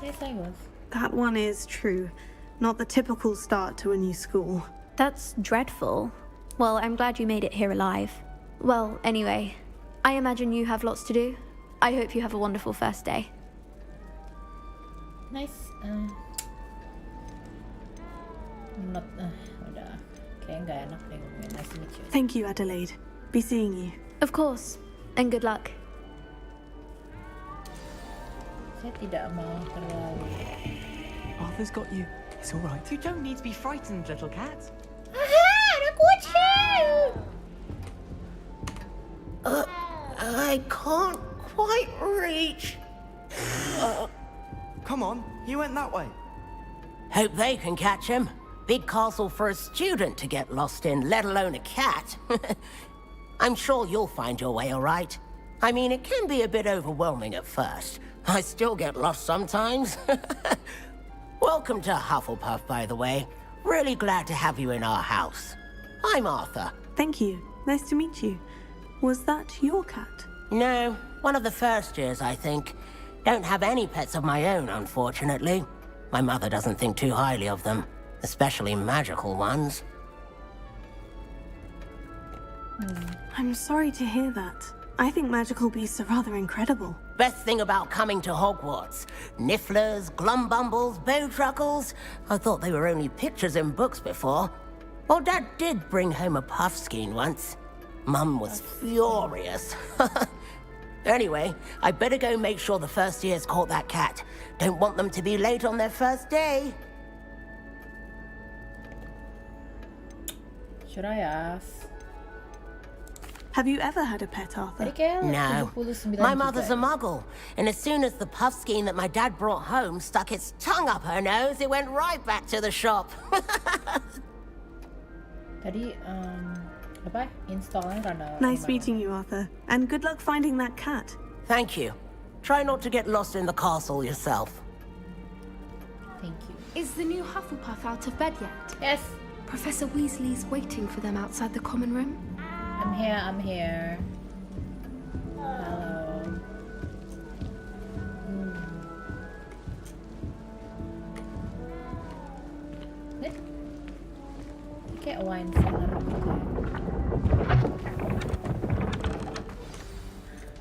Yes, I was. That one is true. Not the typical start to a new school. That's dreadful. Well, I'm glad you made it here alive. Well, anyway, I imagine you have lots to do. I hope you have a wonderful first day. Nice. Not. Udah. Kayak nggak enak deh ngomongin. Nice to meet you. Thank you, Adelaide. Be seeing you. Of course. And good luck. Saya tidak mau terlalu. Arthur's got you. It's all right. You don't need to be frightened, little cat. Aha! Ada kucing! I can't quite reach. Come on, you went that way. Hope they can catch him. Big castle for a student to get lost in, let alone a cat. I'm sure you'll find your way all right. I mean, it can be a bit overwhelming at first. I still get lost sometimes. Welcome to Hufflepuff, by the way. Really glad to have you in our house. I'm Arthur. Thank you. Nice to meet you. Was that your cat? No, one of the first years, I think. Don't have any pets of my own, unfortunately. My mother doesn't think too highly of them, especially magical ones. I'm sorry to hear that. I think magical beasts are rather incredible. Best thing about coming to Hogwarts. Nifflers, glumbumbles, bowtruckles. I thought they were only pictures in books before. Well, Dad did bring home a puffskein once. Mum was furious. Anyway, I better go make sure the first years caught that cat. Don't want them to be late on their first day. Should I ask? Have you ever had a pet, Arthur? No. My mother's a muggle, and as soon as the puffskein that my dad brought home stuck its tongue up her nose, it went right back to the shop. Tadi, apa? Installnya rada. Nice meeting you, Arthur. And good luck finding that cat. Thank you. Try not to get lost in the castle yourself. Thank you. Is the new Hufflepuff out of bed yet? Yes. Professor Weasley's waiting for them outside the common room. I'm here. Hello. Kayak wine cellar gitu.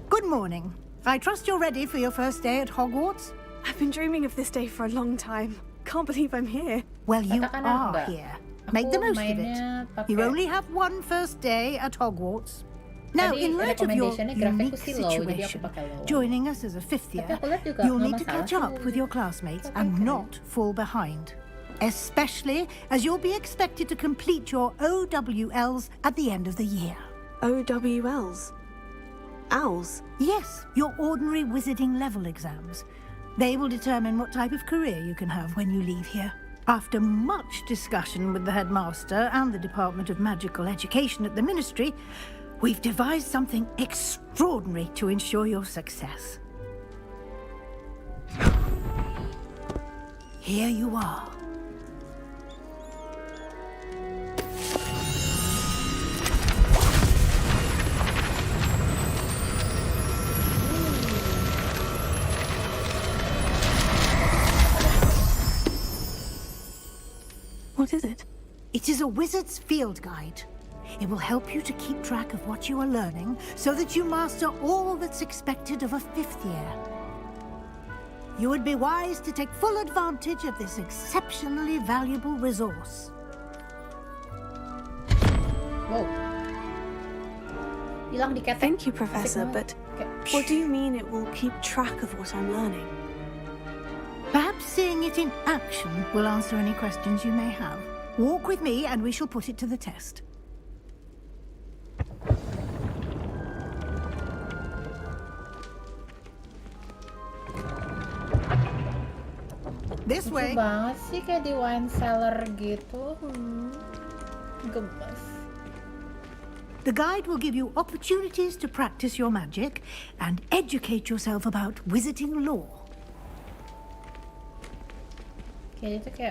Good morning. I trust you're ready for your first day at Hogwarts? I've been dreaming of this day for a long time. Can't believe I'm here. Well, you are here. Make the most of it. You only have one first day at Hogwarts. Now, in light of your unique situation, joining us as a fifth year, you'll need to catch up with your classmates and not fall behind. Especially as you'll be expected to complete your OWLs at the end of the year. OWLs? Owls? Yes, your ordinary wizarding level exams. They will determine what type of career you can have when you leave here. After much discussion with the headmaster and the Department of Magical Education at the Ministry, we've devised something extraordinary to ensure your success. Here you are. What is it? It is a wizard's field guide. It will help you to keep track of what you are learning so that you master all that's expected of a fifth year. You would be wise to take full advantage of this exceptionally valuable resource. Whoa. Thank you, Professor, but what do you mean it will keep track of what I'm learning? Perhaps seeing it in action will answer any questions you may have. Walk with me and we shall put it to the test. This way. Lucu banget sih kayak di wine cellar gitu. Gemes. The guide will give you opportunities to practice your magic and educate yourself about wizarding lore.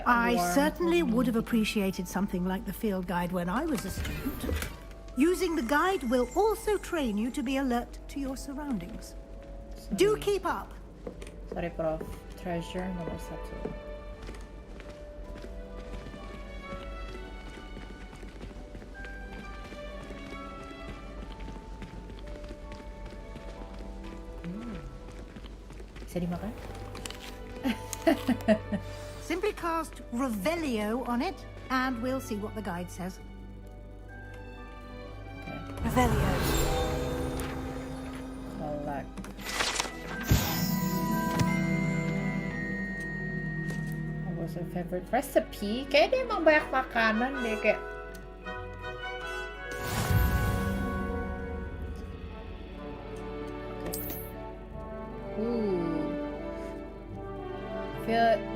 I certainly would have appreciated something like the field guide when I was a student. Using the guide will also train you to be alert to your surroundings. Do keep up. Sorry, Prof. Treasure nomor 1. Bisa dimakan? Simply cast Revelio on it, and we'll see what the guide says. Okay. Revelio. Collect. What was your favorite recipe? Kayaknya dia emang banyak makanan deh kayak.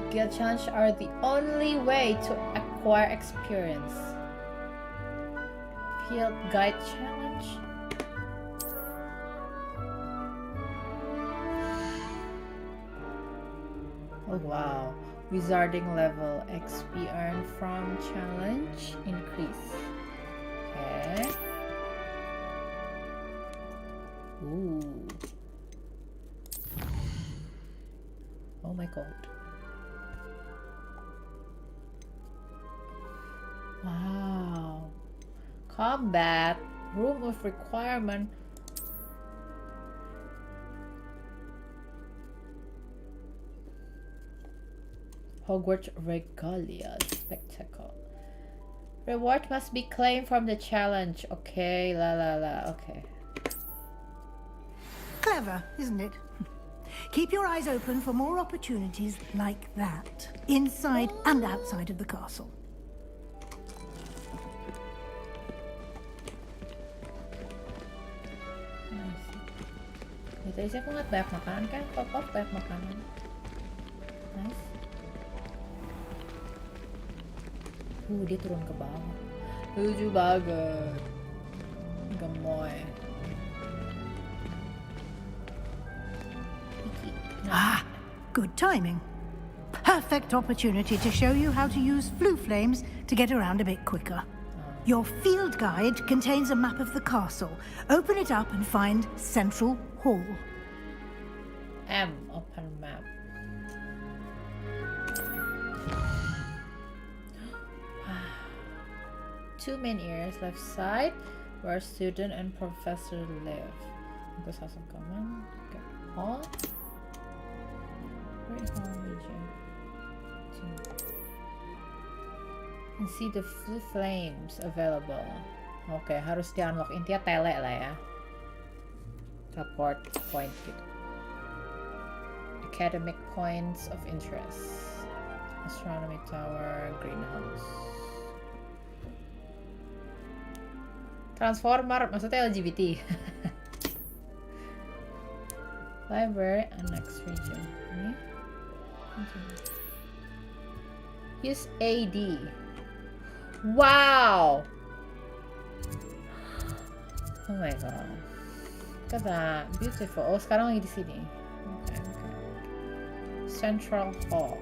Guild challenge are the only way to acquire experience. Field guide challenge. Oh wow. Wizarding level. XP earned from challenge increase. Okay. Ooh. Oh my god. Wow. Combat. Room of requirement. Hogwarts Regalia Spectacle. Reward must be claimed from the challenge. Okay, okay. Clever, isn't it? Keep your eyes open for more opportunities like that, inside and outside of the castle. Tadi sih aku ngeliat banyak makanan kan, pop banyak makanan. Nice. Dia turun ke bawah. Lucu banget. Gemoy. Good timing. Perfect opportunity to show you how to use flue flames to get around a bit quicker. Your field guide contains a map of the castle. Open it up and find Central Hall. Open map. Two main areas, left side, where student and professor live. This has some common. Okay. Hall. Great hall region. And see the flue flames available. Okay, harus di unlock. Intinya tele lah ya. Support point gitu. Academic points of interest. Astronomy tower, greenhouse. Transformer, maksudnya LGBT. Library, next region. Ini. Use AD. Wow! Oh my god. Look at that. Beautiful. Oh, sekarang lagi di sini. Okay. Central Hall.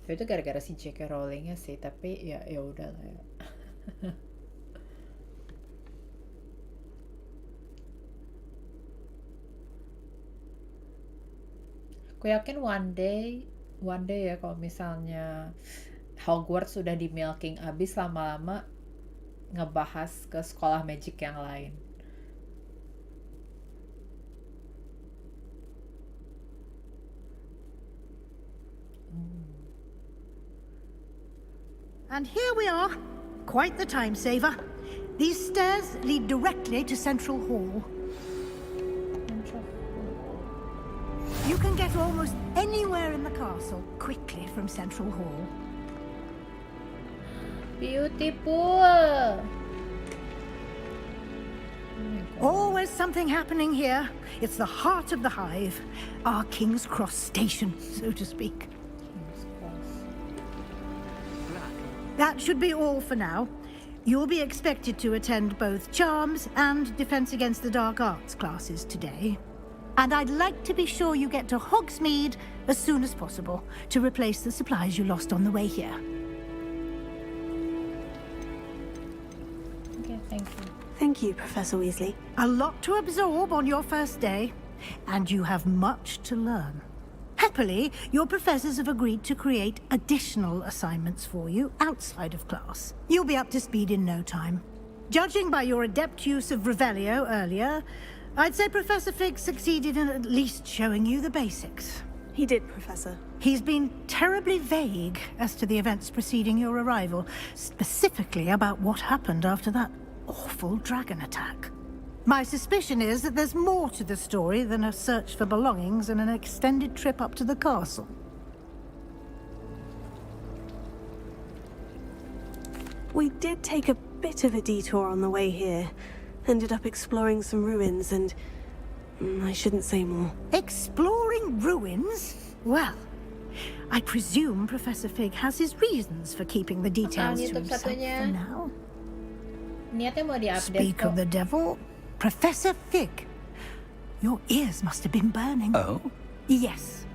Itu gara-gara si J.K. Rowling-nya sih, tapi ya udah lah ya. Aku yakin one day ya kalau misalnya Hogwarts sudah di milking abis, lama-lama ngebahas ke sekolah magic yang lain. And here we are. Quite the time saver. These stairs lead directly to Central Hall. You can get almost anywhere in the castle quickly from Central Hall. Beautiful! Always something happening here. It's the heart of the hive. Our King's Cross station, so to speak. That should be all for now. You'll be expected to attend both Charms and Defense Against the Dark Arts classes today. And I'd like to be sure you get to Hogsmeade as soon as possible to replace the supplies you lost on the way here. Okay, thank you. Thank you, Professor Weasley. A lot to absorb on your first day, and you have much to learn. Happily, your professors have agreed to create additional assignments for you outside of class. You'll be up to speed in no time. Judging by your adept use of Revelio earlier, I'd say Professor Fig succeeded in at least showing you the basics. He did, Professor. He's been terribly vague as to the events preceding your arrival, specifically about what happened after that awful dragon attack. My suspicion is that there's more to the story than a search for belongings and an extended trip up to the castle. We did take a bit of a detour on the way here. Ended up exploring some ruins and... I shouldn't say more. Exploring ruins? Well, I presume Professor Fig has his reasons for keeping the details to himself for now. Speak of the devil, Professor Fig. Your ears must have been burning. Oh? Yes.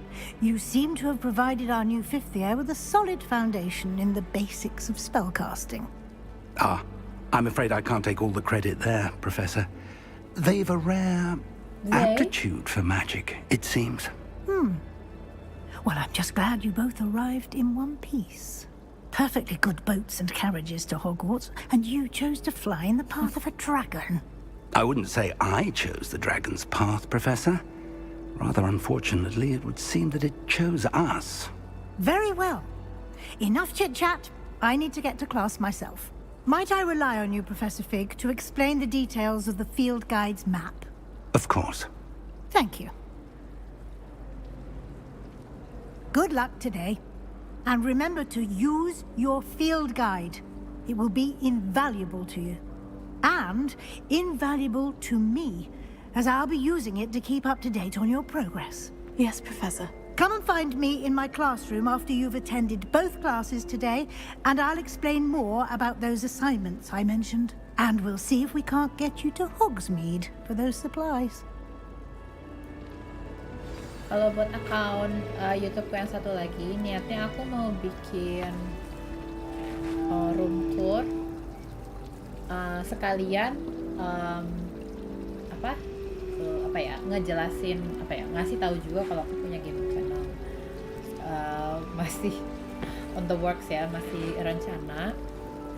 You seem to have provided our new fifth year with a solid foundation in the basics of spellcasting. I'm afraid I can't take all the credit there, Professor. They've a rare aptitude for magic, it seems. Well, I'm just glad you both arrived in one piece. Perfectly good boats and carriages to Hogwarts, and you chose to fly in the path of a dragon. I wouldn't say I chose the dragon's path, Professor. Rather unfortunately, it would seem that it chose us. Very well. Enough chit-chat. I need to get to class myself. Might I rely on you, Professor Fig, to explain the details of the field guide's map? Of course. Thank you. Good luck today. And remember to use your field guide. It will be invaluable to you. And invaluable to me, as I'll be using it to keep up to date on your progress. Yes, Professor. Come and find me in my classroom after you've attended both classes today, and I'll explain more about those assignments I mentioned. And we'll see if we can't get you to Hogsmeade for those supplies. Kalau buat account YouTube yang satu lagi, niatnya aku mau bikin room tour sekalian ngejelasin ngasih tahu juga kalau aku punya game channel. Masih on the works ya, masih rencana.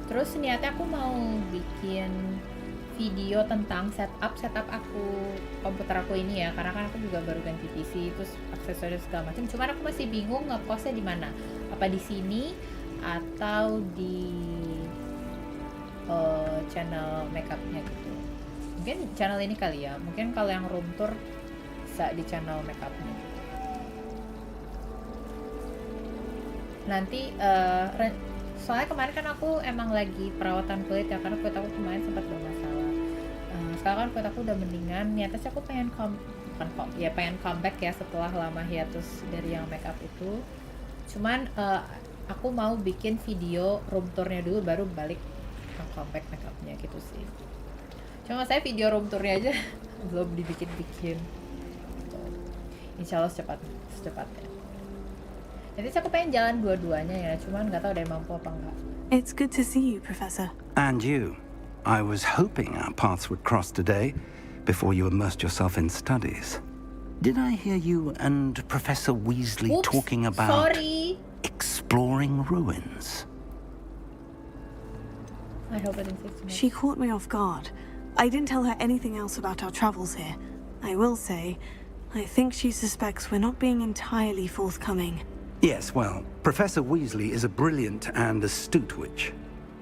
Terus niatnya aku mau bikin video tentang setup aku komputer aku ini ya, karena kan aku juga baru ganti PC, terus aksesoris segala macam. Cuman aku masih bingung ngepostnya di mana, apa di sini atau di channel makeupnya gitu. Mungkin channel ini kali ya, mungkin kalau yang room tour bisa di channel makeupnya. Nanti soalnya kemarin kan aku emang lagi perawatan kulit ya, karena kulit aku kemarin sempat bermasalah. Sekarang kan kulit aku udah mendingan. Niatnya sih aku pengen pengen comeback ya setelah lama hiatus dari yang makeup itu. Cuman aku mau bikin video room tournya dulu, baru balik ke comeback makeupnya gitu sih. Cuma saya video room tournya aja belum dibikin-bikin. Insya Allah secepatnya. Nanti aku pengen jalan dua-duanya ya, cuman nggak tahu deh mampu apa enggak. It's good to see you, Professor. And you. I was hoping our paths would cross today, before you immersed yourself in studies. Did I hear you and Professor Weasley talking about exploring ruins? I hope I didn't say too much. She caught me off guard. I didn't tell her anything else about our travels here. I will say, I think she suspects we're not being entirely forthcoming. Yes, well, Professor Weasley is a brilliant and astute witch.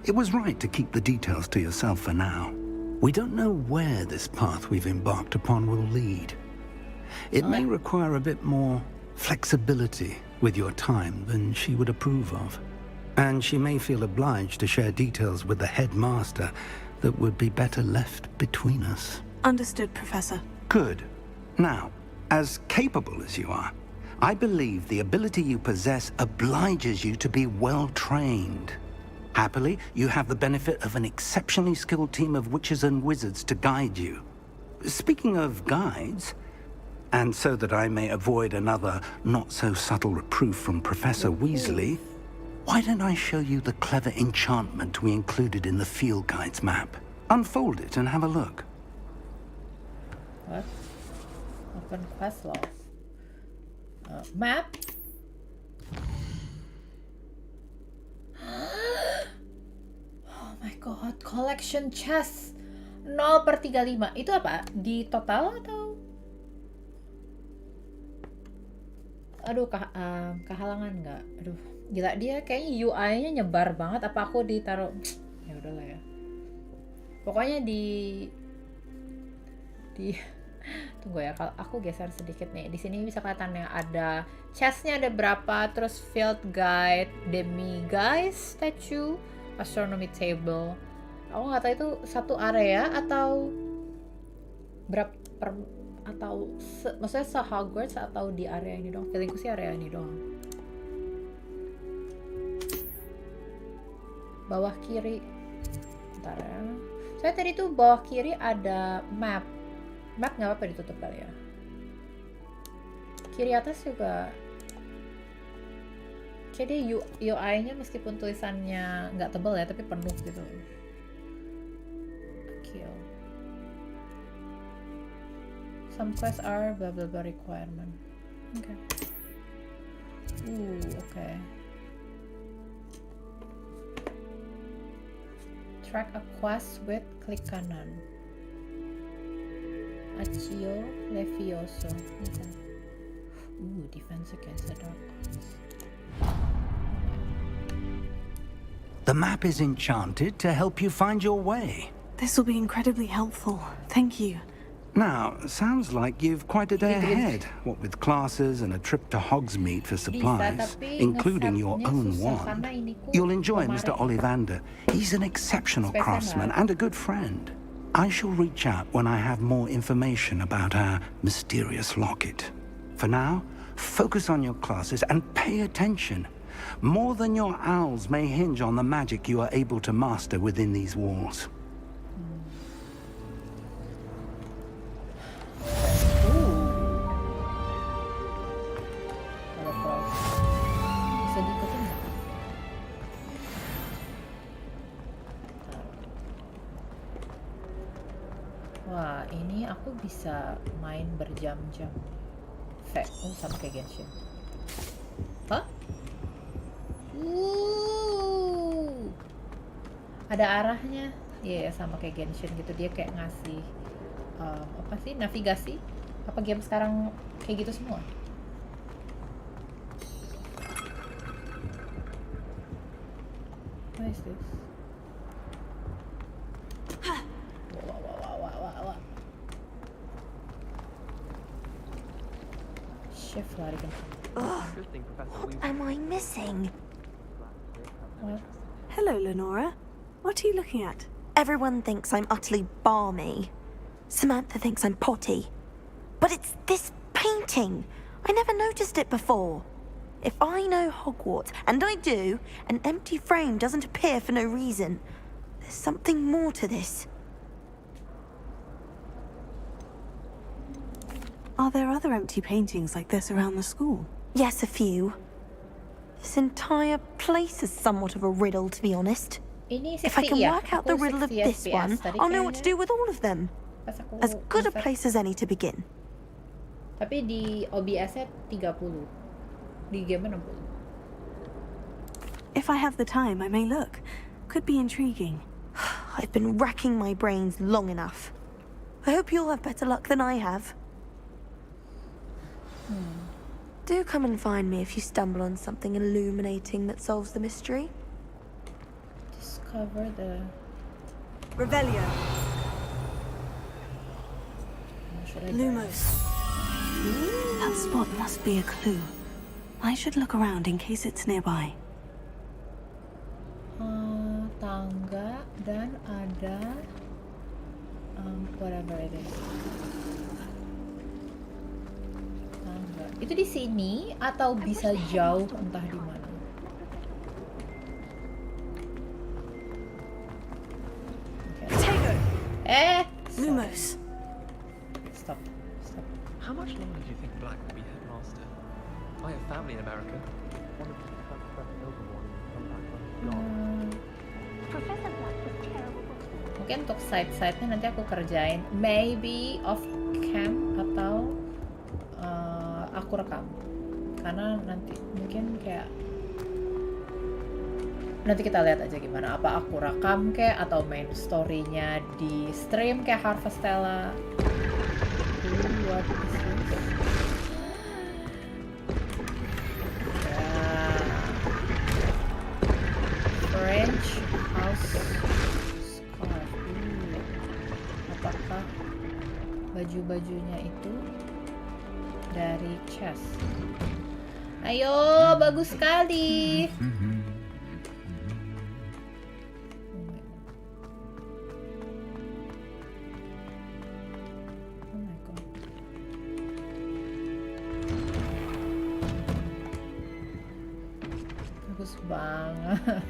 It was right to keep the details to yourself for now. We don't know where this path we've embarked upon will lead. It may require a bit more flexibility with your time than she would approve of. And she may feel obliged to share details with the headmaster that would be better left between us. Understood, Professor. Good. Now, as capable as you are, I believe the ability you possess obliges you to be well-trained. Happily, you have the benefit of an exceptionally skilled team of witches and wizards to guide you. Speaking of guides, and so that I may avoid another not-so-subtle reproof from Professor Weasley, why don't I show you the clever enchantment we included in the field guide's map? Unfold it and have a look. What? Open quest log. Map? Oh my god, collection chest 0/35. Itu apa? Di total atau? Aduh, kehalangan nggak? Aduh, gila dia kayaknya UI-nya nyebar banget. Apa aku ditaruh? Ya udahlah ya. Pokoknya di tunggu ya, kalau aku geser sedikit nih. Di sini bisa kelihatan ya, ada chestnya ada berapa, terus field guide, demi guys, statue, astronomy table. Aku nggak tahu itu satu area atau berapa atau maksudnya se-Hogwarts atau di area ini dong. Feelingku sih area ini doang. Bawah kiri. Bentar ya. Saya tadi tuh bawah kiri ada map. Map nggak apa-apa ditutup kali ya. Kiri atas juga. Jadi UI-nya meskipun tulisannya nggak tebal ya, tapi penuh gitu. Kill. Some quests are blah blah blah requirement. Okay. Okay. Track a quest with klik kanan. Accio Levioso. Defense against the dark arts. The map is enchanted to help you find your way. This will be incredibly helpful. Thank you. Now, sounds like you've quite a day ahead, what with classes and a trip to Hogsmeade for supplies, including your own wand. You'll enjoy Mr. Ollivander. He's an exceptional craftsman and a good friend. I shall reach out when I have more information about our mysterious locket. For now, focus on your classes and pay attention. More than your owls may hinge on the magic you are able to master within these walls. Wah, ini aku bisa main berjam-jam. Oh, sama kayak Genshin. Hah? Ada arahnya. Iya, sama kayak Genshin gitu. Dia kayak ngasih apa sih, navigasi. Apa game sekarang kayak gitu semua? What is this? Shift lari kan. What am I missing? What? Hello, Lenora. What are you looking at? Everyone thinks I'm utterly balmy. Samantha thinks I'm potty. But it's this painting. I never noticed it before. If I know Hogwarts, and I do, an empty frame doesn't appear for no reason. There's something more to this. Are there other empty paintings like this around the school? Yes, a few. This entire place is somewhat of a riddle, to be honest. If I can work out the riddle of this one, I'll know what to do with all of them. As good a place as any to begin. Tapi di OBS-nya 30. Di game 60. If I have the time, I may look. Could be intriguing. I've been racking my brains long enough. I hope you'll have better luck than I have. Do come and find me if you stumble on something illuminating that solves the mystery. Discover the... Revelio. Lumos. That spot must be a clue. I should look around in case it's nearby. Tangga dan ada whatever it is. Tangga. Itu di sini atau bisa jauh entah di mana? Okay. Lumos. Stop. How much longer do you think Black will be headmaster? I have family in America. One of them Professor Black was terrible. Mungkin untuk side-side-nya nanti aku kerjain. Maybe off cam atau aku rekam. Karena nanti mungkin kayak nanti kita lihat aja gimana. Apa aku rekam kayak atau main story-nya di stream kayak Harvestella. What is this? French house scarf. Apakah baju-bajunya itu dari chest? Ayo, bagus sekali. Bagus banget.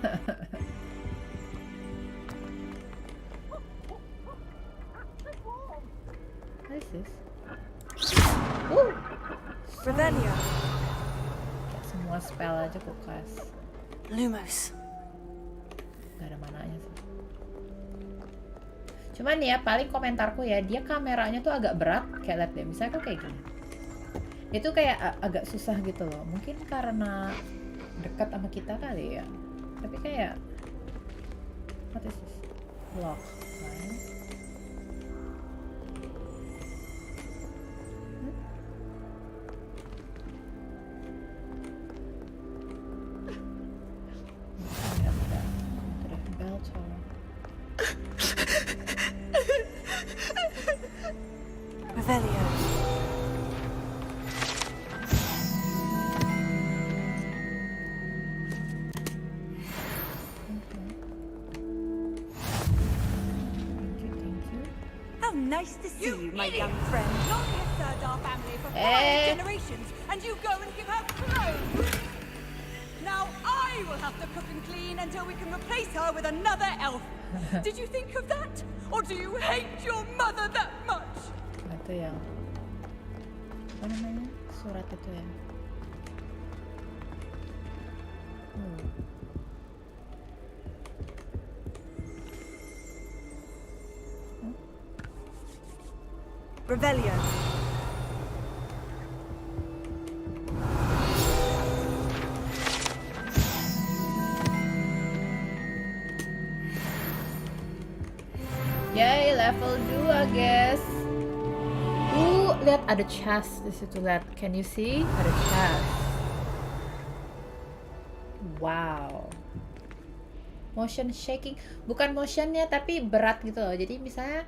What is this? Revelio. Semua spell aja aku kasih. Lumos. Gak ada mananya sih. Cuman ya paling komentarku ya, dia kameranya tuh agak berat. Kayak liat deh, misalnya aku kayak gini. Dia tuh kayak agak susah gitu loh. Mungkin karena dekat sama kita kali ya. Tapi kayak what is this? Lock. Revelio. How nice to see you, my young friend. Long has served our family for 5 generations, and you go and give her clothes. Now I will have to cook and clean until we can replace her with another elf. Did you think of that? Or do you hate your mother that much? Itu yang apa namanya? Surat itu ya. Revelio. Yay, level 2 guys. Lihat ada chest di situ, lihat. Can you see? Ada chest. Wow. Motion shaking, bukan motionnya tapi berat gitu loh. Jadi misalnya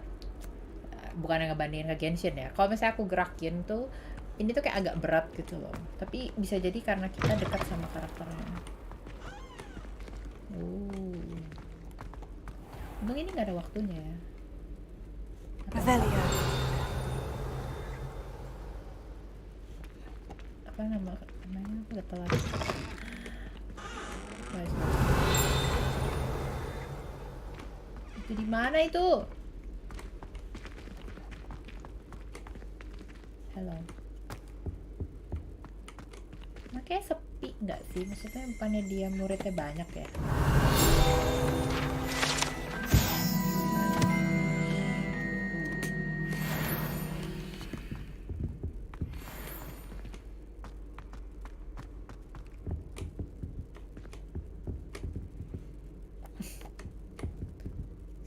bukan yang ngebandingin ke Genshin ya. Kalau misalnya aku gerakin tuh, ini tuh kayak agak berat gitu loh. Tapi bisa jadi karena kita dekat sama karakternya. Untung ini nggak ada waktunya ya. Revelio. Apa namanya? Aku udah telat. Itu di mana itu? Hello. Makanya sepi nggak sih? Maksudnya bukannya dia muridnya banyak ya?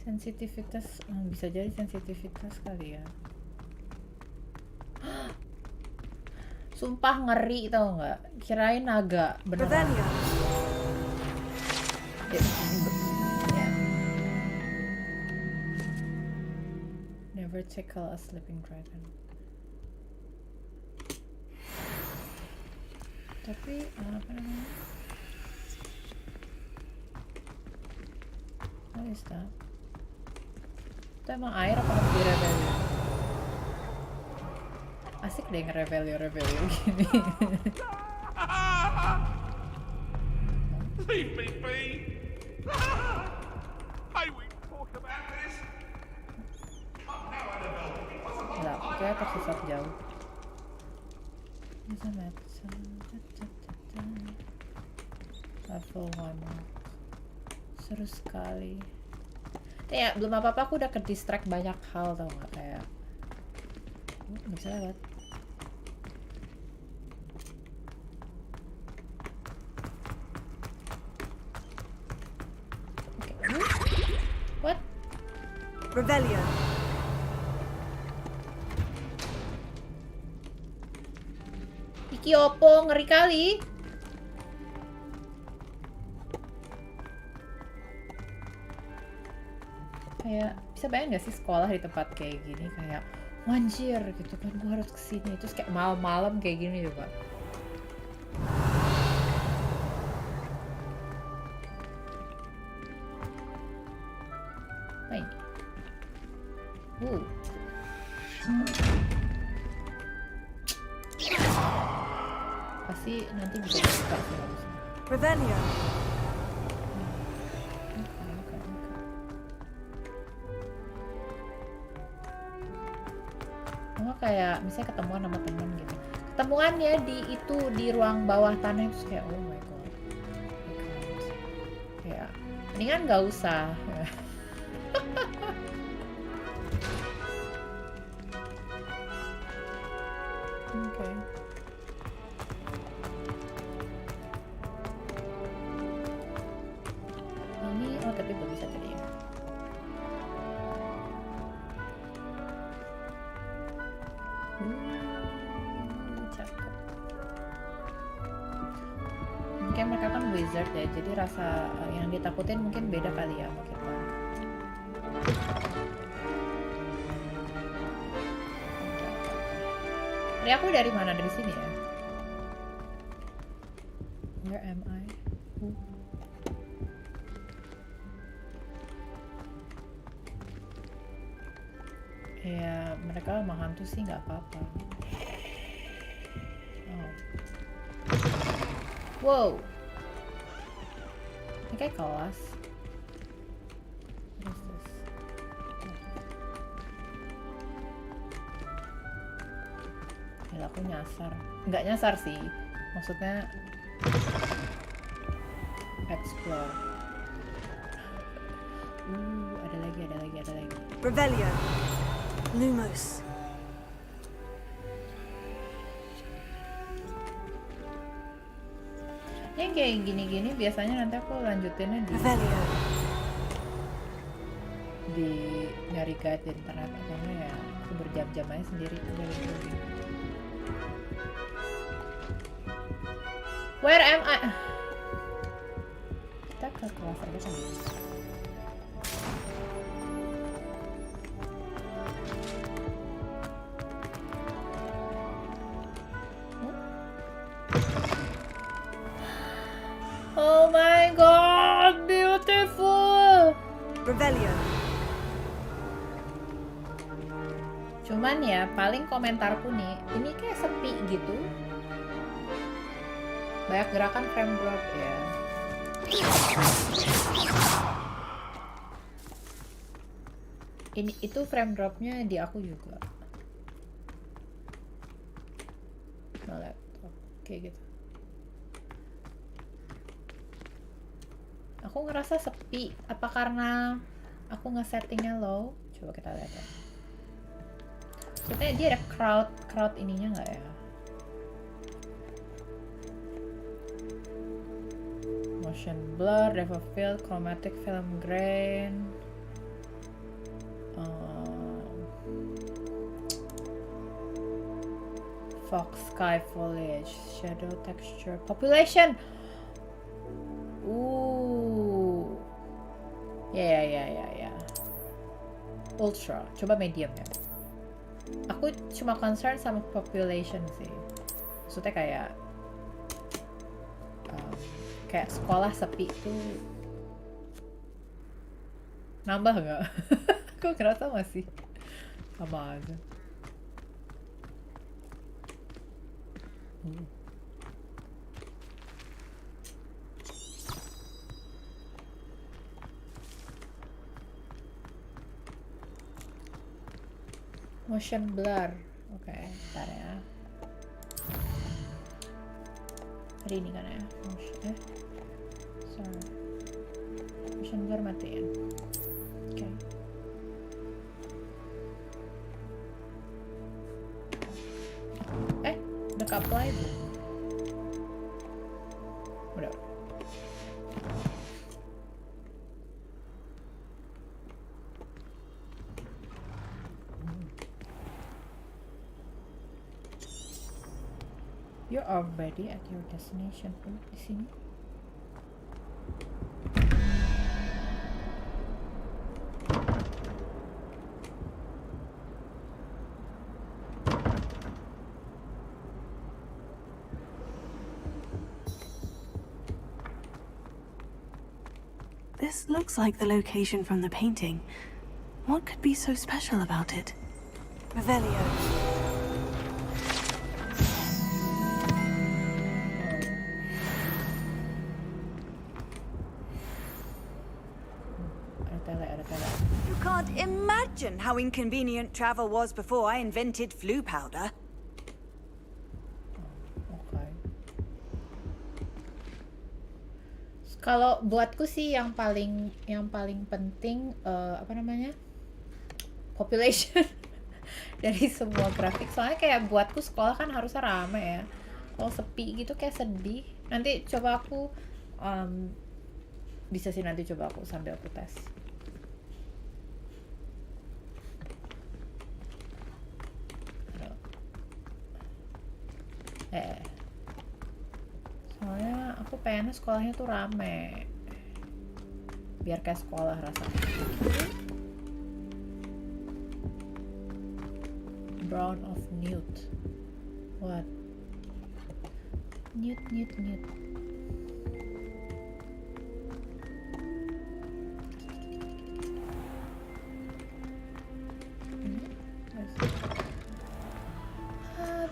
Sensitivitas, bisa jadi sensitivitas kali ya. Sumpah ngeri tau nggak? Kirain naga beneran. Ya. Never tickle a sleeping dragon. Tapi apa namanya? What is that? Itu emang air apa harus di-revelio? Asik deh nge-revelio gini. Leave me be. I will talk about this. Enggak, kayak tersesat jauh. Bisa match. Level 1. Seru sekali. Ya, belum apa-apa aku udah ke distract banyak hal tau gak, kayak nggak bisa lewat. What? Revelio. Iki opo, ngeri kali. Kayak bisa bayang gak sih sekolah di tempat kayak gini, kayak anjir gitu kan, gue harus kesini terus kayak malam-malam kayak gini coba. Main. Pasti nanti bisa buka sih harusnya. Revelio. Kayak misalnya ketemuan sama temen gitu, ketemuannya di ruang bawah tanah itu kayak oh my god, kayak mendingan nggak usah. Oke. Ini tapi belum bisa tadi ya. Cakep. Mungkin mereka kan wizard ya, jadi rasa yang ditakutin mungkin beda kali ya sama kita. Ini aku dari mana? Dari sini ya? Where am I? Ya, mereka sama hantu sih nggak apa-apa. Oh. Wow. Ini kayak kelas. What is this? Gila, aku nyasar. Nggak nyasar sih. Maksudnya explore. Ada lagi. Revelio. Lumos. Yang kayak gini-gini biasanya nanti aku lanjutinnya di nyari guide di internet, karena ya aku berjam-jam aja sendiri. Where am I? Kita ke kelas aja kan. Oh my god, beautiful. Revelio. Cuman ya, paling komentarku nih, ini kayak sepi gitu. Banyak gerakan frame drop ya. Itu frame dropnya di aku juga. No laptop, kayak gitu. Aku ngerasa sepi. Apa karena aku nge-settingnya low? Coba kita lihat ya. Maksudnya dia ada crowd ininya nggak ya? Motion blur, depth of field, chromatic film grain, fox sky foliage, shadow texture, population. Ya. Ultra. Coba medium ya. Aku cuma concern sama population sih. Maksudnya kayak sekolah sepi itu nambah nggak? Aku ngerasa masih sama aja. Motion blur. Oke, bentar ya. Hari ini kan ya. Sorry. Motion blur matiin. Oke. Udah ke-apply belum? Udah. You're already at your destination. Di sini. This looks like the location from the painting. What could be so special about it? Revelio. You can't imagine how inconvenient travel was before I invented flu powder. Kalau buatku sih yang paling penting apa namanya, population dari semua grafik. Soalnya kayak buatku sekolah kan harusnya rame ya. Kalau sepi gitu kayak sedih. Nanti coba aku bisa sih, nanti coba aku sambil aku tes. Soalnya aku pengen sekolahnya tuh rame, biar kayak sekolah rasanya. Brown of nude. What? Mute.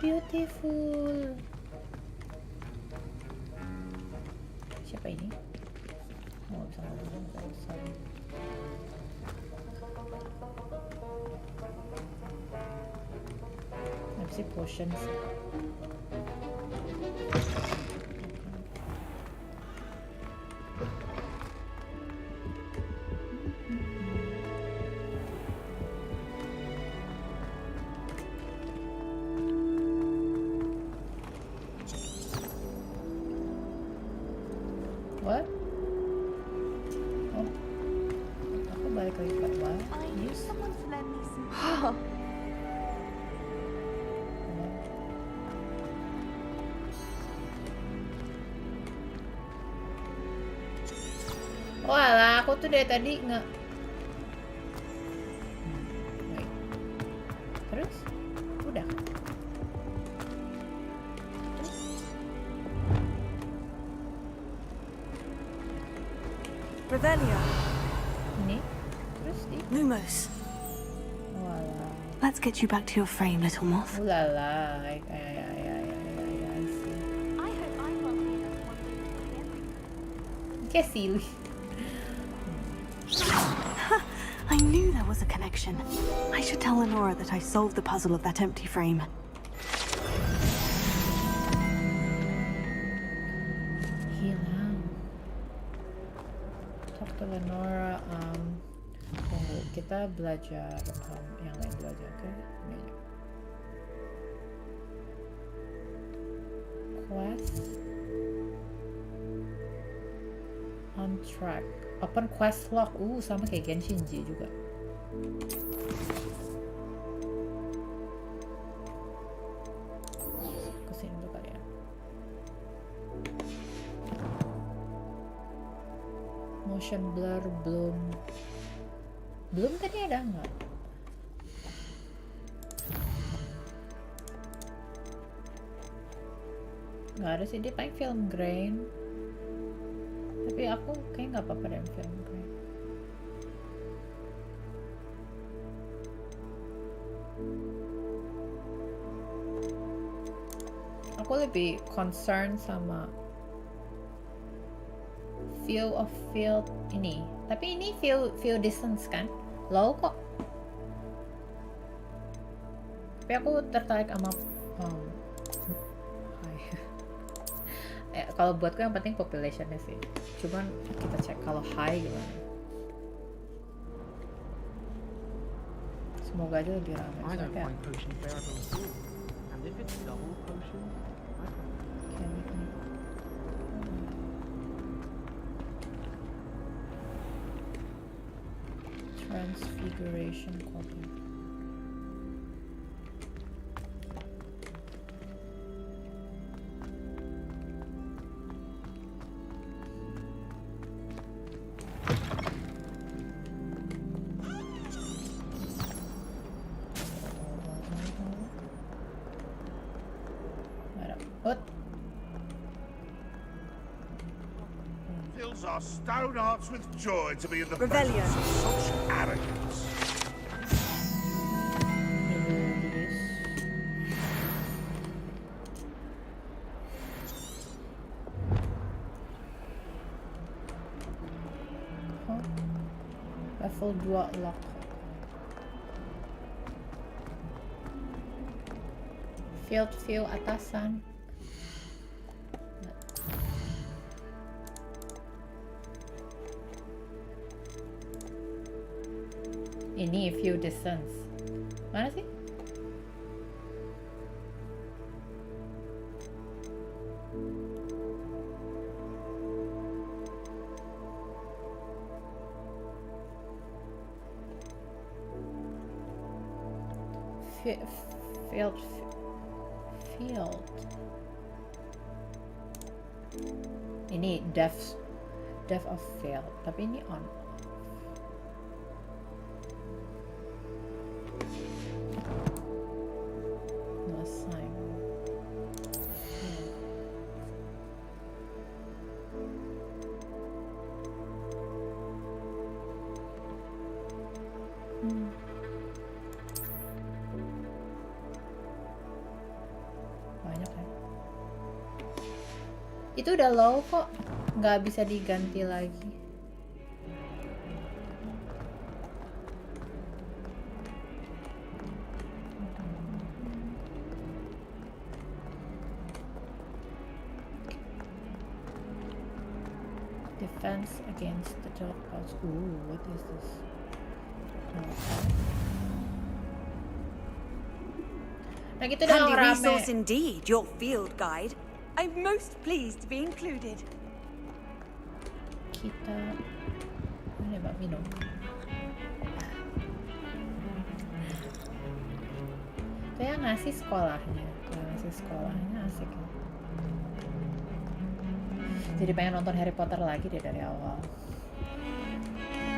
Beautiful. Siapa ini? Oh, bisa ngomong. Sorry. Apa sih potions? What? Oh, aku balik lagi ke apa? Yes. Oh alah, aku tuh dari tadi nggak. Wait. Terus? Udah. Revelia. Ini? Terus di? Lumos. Oh alah. Let's get you back to your frame, little moth. Oh la la. I see. I hope I'm well enough one day. Que silly. I knew there was a connection. I should tell Lenora that I solved the puzzle of that empty frame. Hilang. Talk to Lenora. Tunggu, kita belajar yang lain dulu aja, oke? Ini aja. Quest on track. Open quest log. Sama kayak Genshin juga. Kesini dulu kali ya. Motion blur belum tadi ada nggak? Nggak ada sih, dia paling film grain. Tapi aku kayak nggak apa-apa dengan film grain. Aku lebih concern sama view of field ini. Tapi ini view distance kan? Low kok. Tapi aku tertarik sama kalau buatku yang penting populationnya sih. Cuman kita cek kalau high gimana. Semoga aja lebih ramai. I don't find potion bearable at all. And if it's double potion, I Transfiguration copy. Fills our stone hearts with joy to be in the Revelia. presence of such arrogance. Level 2 lock. Field view atasan. Ini view distance. Mana sih? Field. Ini depth of field, tapi ini on. No sign. Itu udah low kok, nggak bisa diganti lagi. Defense against the teleports. Ooh, what is this? Nah gitu dong, Handy rame. resource indeed, your field guide. I'm most pleased to be included. Kita ini mbak minum. Kayak ngasih sekolahnya, asik ya. Jadi pengen nonton Harry Potter lagi deh dari awal.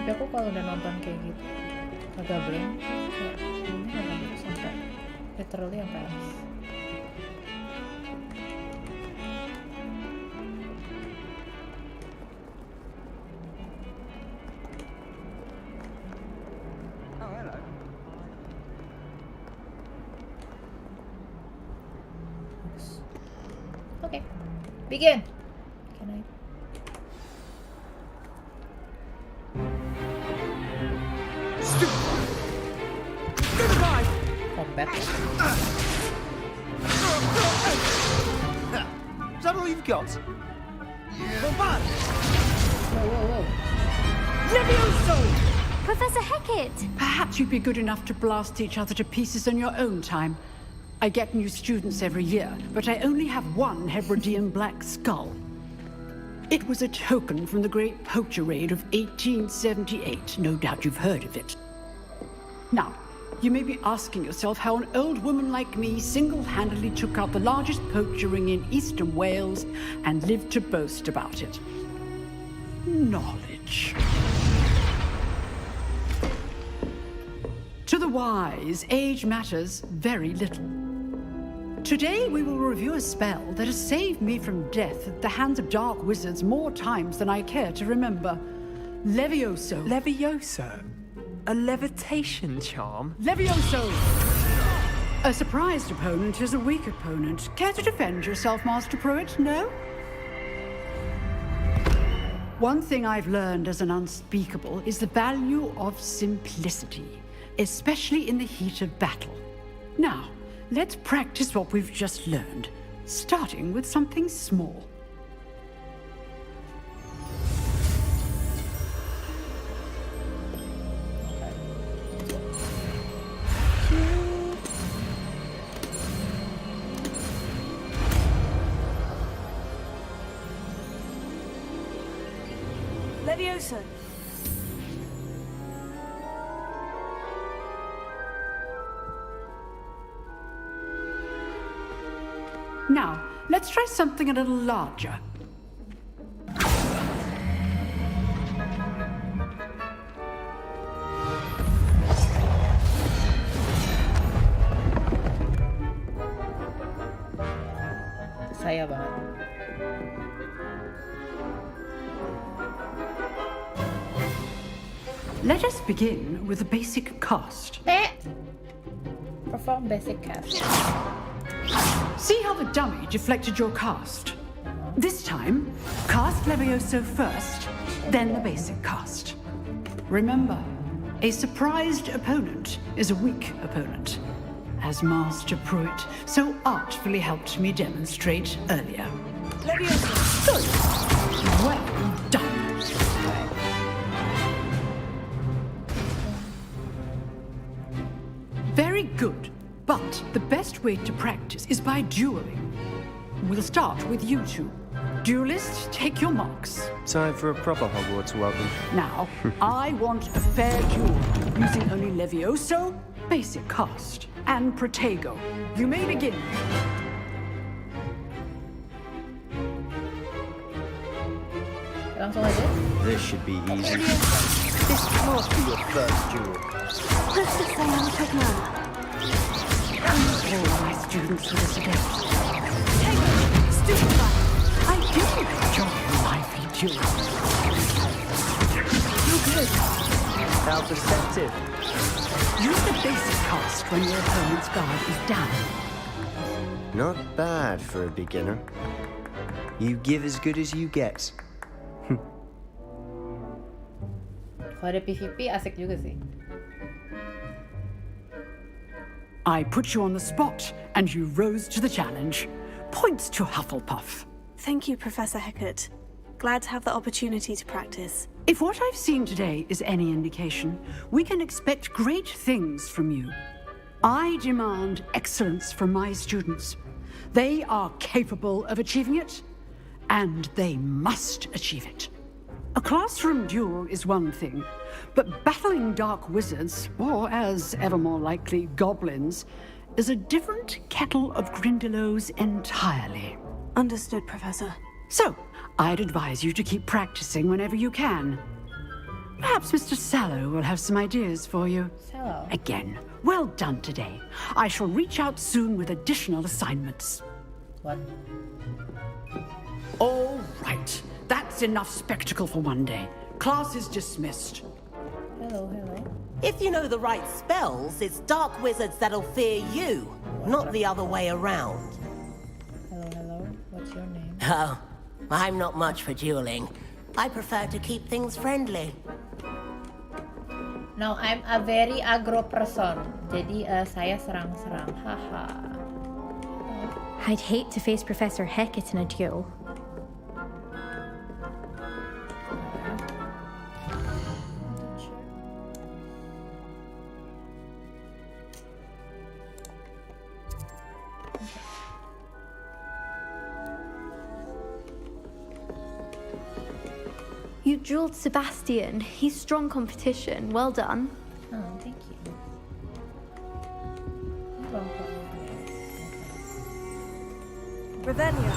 Tapi aku kalau udah nonton kayak gitu agak blank, kayak ini nonton gitu sampai literally sampai habis. Oh, hello. Okay, begin. Can I? Combat. Is that all you've got? Whoa. Levioso! Professor Hecat! Perhaps you'd be good enough to blast each other to pieces in your own time. I get new students every year, but I only have one Hebridean black skull. It was a token from the Great Poacher Raid of 1878. No doubt you've heard of it. Now, you may be asking yourself how an old woman like me single-handedly took out the largest poacher ring in eastern Wales and lived to boast about it. Knowledge. To the wise, age matters very little. Today we will review a spell that has saved me from death at the hands of dark wizards more times than I care to remember. Levioso. Levioso? A levitation charm? Levioso! A surprised opponent is a weak opponent. Care to defend yourself, Master Pruitt? No? One thing I've learned as an unspeakable is the value of simplicity, especially in the heat of battle. Now, let's practice what we've just learned, starting with something small. Levioso. Now, let's try something a little larger. Saya banget. Let us begin with a basic cast. Perform basic cast. See how the dummy deflected your cast? This time, cast Levioso first, then the basic cast. Remember, a surprised opponent is a weak opponent, as Master Pruitt so artfully helped me demonstrate earlier. Levioso. Good. Well done. Very good. But the best way to practice is by dueling. We'll start with you two. Duelists, take your marks. Time for a proper Hogwarts welcome. Now, I want a fair duel, using only Levioso, basic cast, and Protego. You may begin. Langsung aja. This should be easy. This must be your first duel. Let's just say I'm a quick learner. All my students for this event. Stupid. I do enjoy lively duels. You're good. How perceptive. Use the basic cast when your opponent's guard is down. Not bad for a beginner. You give as good as you get. Kalau ada PvP asik juga sih. I put you on the spot, and you rose to the challenge. Points to Hufflepuff. Thank you, Professor Hecat. Glad to have the opportunity to practice. If what I've seen today is any indication, we can expect great things from you. I demand excellence from my students. They are capable of achieving it, and they must achieve it. A classroom duel is one thing, but battling dark wizards, or as ever more likely, goblins, is a different kettle of Grindylows entirely. Understood, Professor. So, I'd advise you to keep practicing whenever you can. Perhaps Mr. Sallow will have some ideas for you. Sallow? Again, well done today. I shall reach out soon with additional assignments. What? All right. That's enough spectacle for one day. Class is dismissed. Hello, hello. If you know the right spells, it's dark wizards that'll fear you, not the other way around. Hello, hello. What's your name? Oh, I'm not much for dueling. I prefer to keep things friendly. No, I'm a very aggro person. Jadi saya serang-serang. Haha. I'd hate to face Professor Hecat in a duel. You dueled Sebastian. He's strong competition. Well done. Oh, thank you. Ravenia.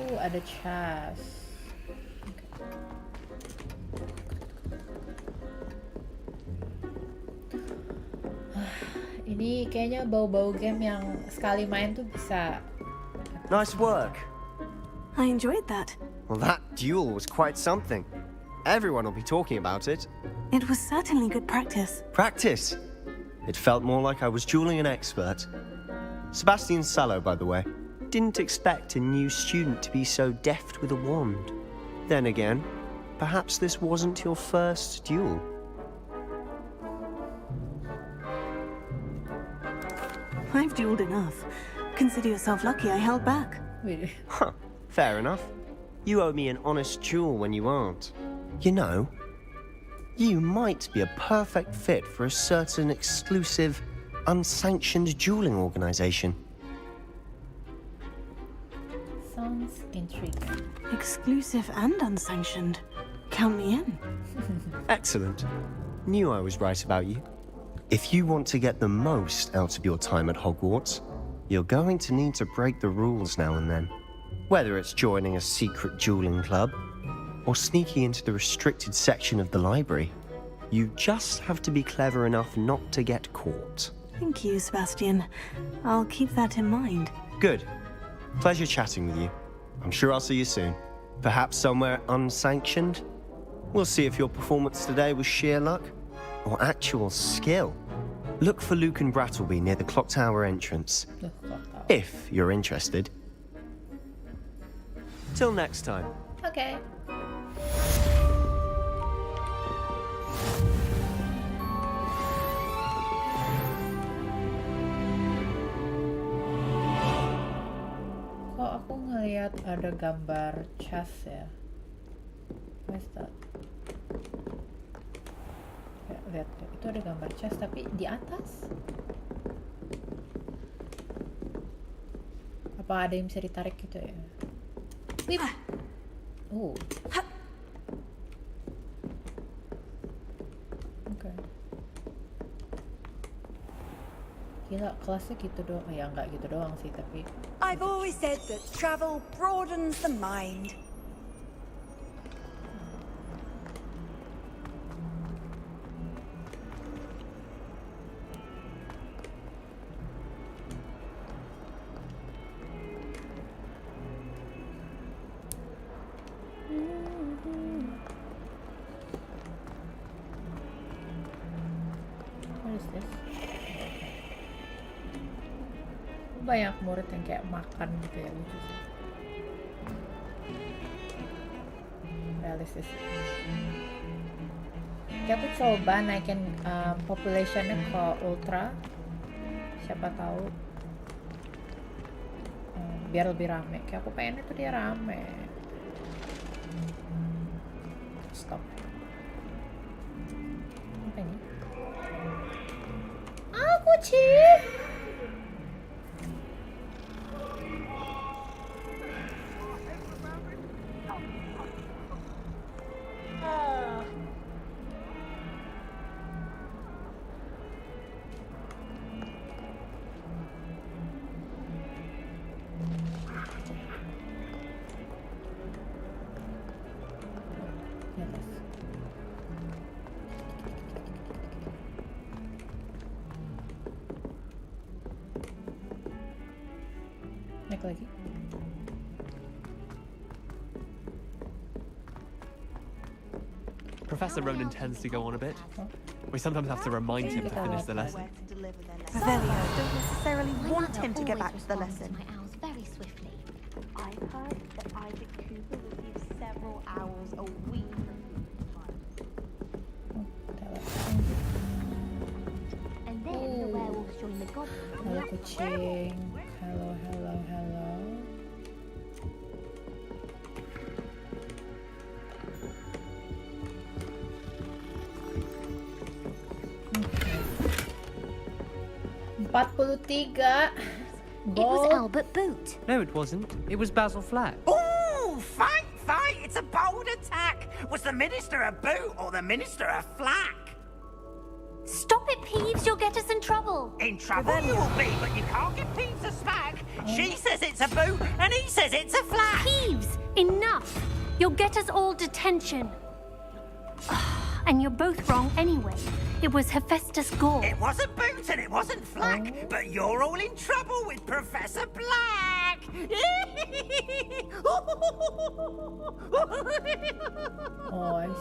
Oh, ada chest. Ini kayaknya bau-bau game yang sekali main tuh bisa. Nice work. I enjoyed that. Well, that duel was quite something. Everyone will be talking about it. It was certainly good practice. Practice? It felt more like I was dueling an expert. Sebastian Sallow, by the way. Didn't expect a new student to be so deft with a wand. Then again, perhaps this wasn't your first duel. I've dueled enough. Consider yourself lucky I held back. Huh, fair enough. You owe me an honest duel when you aren't. You know, you might be a perfect fit for a certain exclusive, unsanctioned dueling organization. Sounds intriguing. Exclusive and unsanctioned. Count me in. Excellent. Knew I was right about you. If you want to get the most out of your time at Hogwarts, you're going to need to break the rules now and then. Whether it's joining a secret dueling club, or sneaking into the restricted section of the library, you just have to be clever enough not to get caught. Thank you, Sebastian. I'll keep that in mind. Good. Pleasure chatting with you. I'm sure I'll see you soon. Perhaps somewhere unsanctioned? We'll see if your performance today was sheer luck, or actual skill. Look for Luke and Brattleby near the clock tower entrance, if you're interested. Till next time. Okay. Kok aku ngelihat ada gambar chest ya? Where's that? Ya, lihat, itu ada gambar chest tapi di atas. Apa ada yang bisa ditarik gitu ya? Wih. Oh. Oke. Gila, kelasnya gitu doang. Ya nggak gitu doang sih, tapi I've always said that travel broadens the mind. banyak murid yang kayak makan gitu ya, lucu sih. is this? Oke, aku coba naikin populationnya ke ultra. Siapa tahu biar lebih rame. Kayak aku pengen itu dia rame. Stop. Apa ini? Ah, kucing. Naik lagi. Professor Ronan tends to go on a bit. We sometimes have to remind him to finish the lesson. Revelio don't necessarily want him to get back to the lesson. Very swiftly. I've heard that Isaac Cooper receives several hours a week. And then the werewolves join the goblins. Halo kucing. Halo, halo, halo. $43. It was Albert Boot. No, it wasn't. It was Basil Flack. Ooh, fight! It's a bold attack! Was the Minister a boot or the Minister a flack? Stop it, Peeves. You'll get us in trouble. In trouble you will be, but you can't get Peeves a smack. She says it's a boot, and he says it's a flack. Peeves, enough. You'll get us all detention. And you're both wrong anyway. It was Hephaestus Gore. It wasn't boot and it wasn't flack, but you're all in trouble with Professor Black. Oh, I see.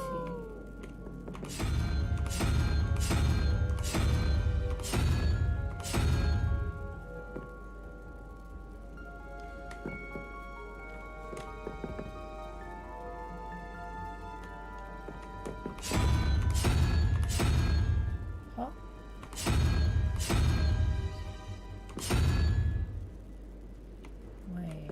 Huh? Wait.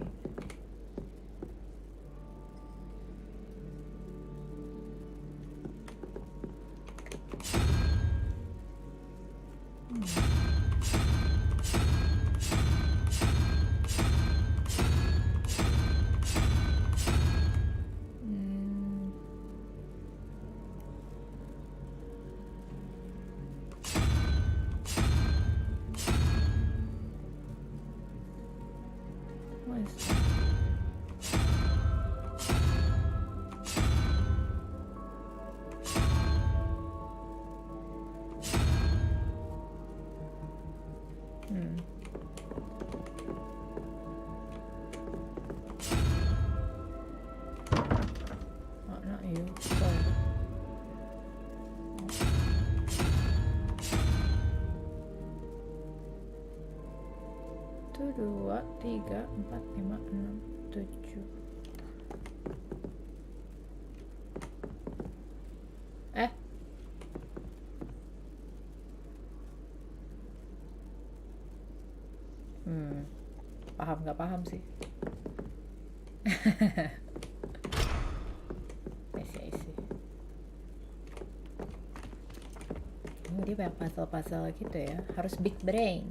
What is that? Oh, not you. Sorry. 1, 2, 3, 4, 5, 6, 7. Paham nggak paham sih. I see. Oh, dia banyak puzzle-puzzle gitu ya. Harus big brain.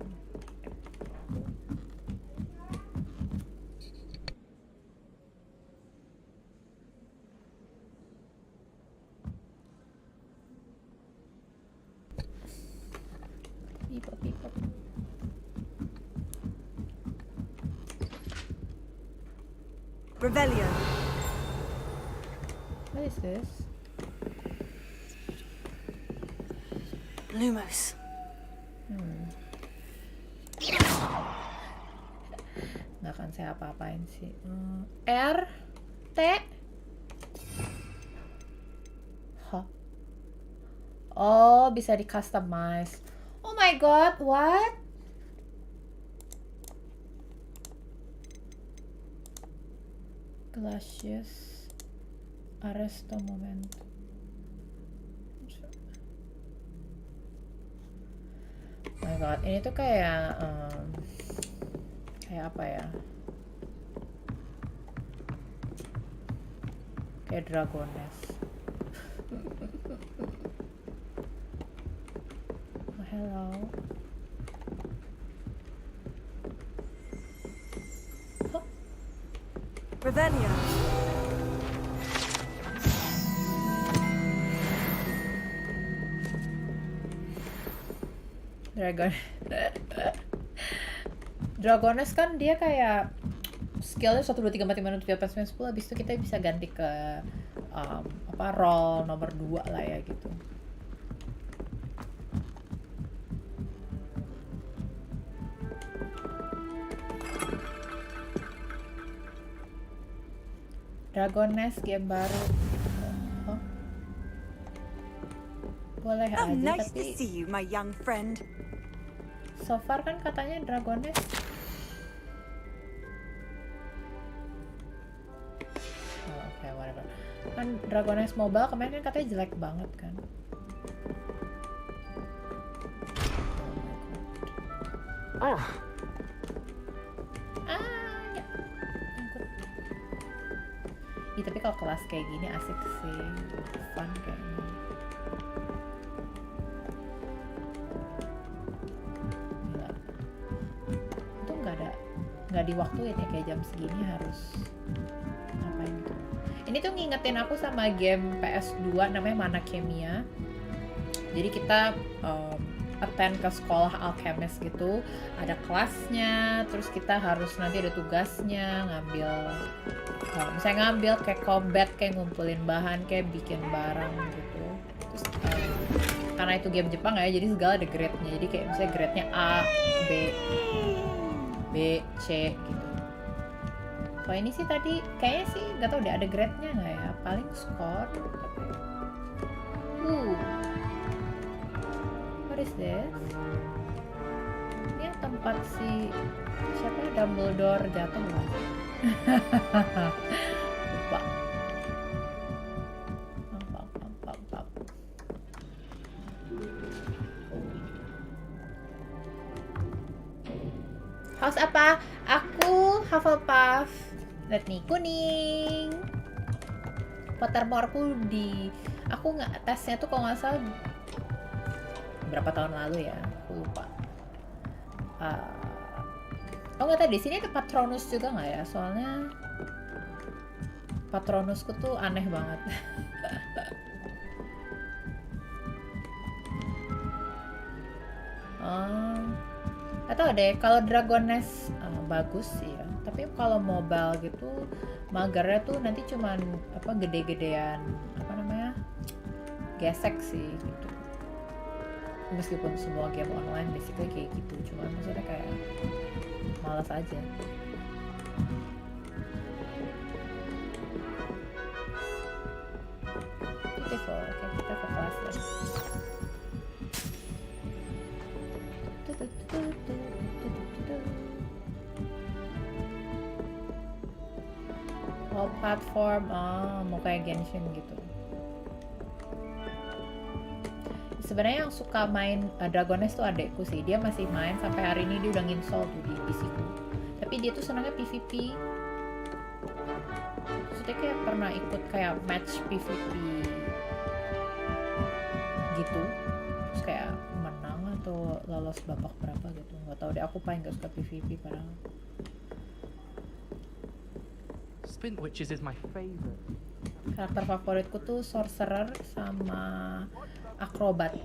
People. Revelio. What is this? Lumos. Nggak akan saya apa-apain sih. R T. Hah? Oh, bisa di customize. Oh my god, what? Glacius. Arresto momento. Oh my god, ini tuh kayak apa ya? Kayak Dragones. Oh, hello. Oh. Revelio. Dragones kan dia kayak skillnya 1, 2, 3, 4, 5, 6, 7, 8, 9, 10. Habis itu kita bisa ganti ke roll nomor 2 lah ya gitu. Dragones game baru. Oh. Boleh aja Nice to tapi see you, my young friend. so far kan katanya Dragones okay, whatever. Kan Dragones Mobile kemarin kan katanya jelek banget kan. Ya. Ih, tapi kalau kelas kayak gini asik sih, fun kayaknya. Gila. Itu nggak diwaktuin ya, kayak jam segini harus ngapain gitu. Ini tuh ngingetin aku sama game PS2 namanya Mana Kimia. Jadi kita attend ke sekolah alchemist gitu, ada kelasnya, terus kita harus nanti ada tugasnya ngambil, misalnya ngambil kayak combat, kayak ngumpulin bahan, kayak bikin barang gitu. Terus karena itu game Jepang ya, jadi segala ada grade-nya. Jadi kayak misalnya grade-nya A, B, C gitu. Kalau ini sih tadi kayaknya sih nggak tahu deh ada grade-nya nggak ya, paling score. What is this? Ini tempat si siapa ya, Dumbledore jatuh lah. Lupa. House apa? Aku Hufflepuff. Lihat nih, kuning. Pottermore-ku di aku nggak tesnya tuh kalau nggak salah berapa tahun lalu ya, aku lupa. Oh nggak tahu di sini ada Patronus juga nggak ya? Soalnya Patronusku tuh aneh banget. Atau deh kalau Dragones bagus sih ya. Tapi kalau mobile gitu magernya tuh nanti cuman apa gede-gedean apa namanya gesek sih gitu. Meskipun semua game online basically kayak gitu, cuma maksudnya kayak malas aja. Beautiful, oke kita ke kelas ya. All platform, mau kayak Genshin gitu. Sebenarnya yang suka main Dragones tuh adekku sih, dia masih main sampai hari ini, dia udah nginstall tuh di PC-ku. Tapi dia tuh senangnya PvP. Terus dia kayak pernah ikut kayak match PvP gitu. Terus kayak menang atau lolos babak berapa gitu, nggak tahu deh. Aku paling gak suka PvP padahal. Spin witches is my favorite. Karakter favoritku tuh sorcerer sama akrobat.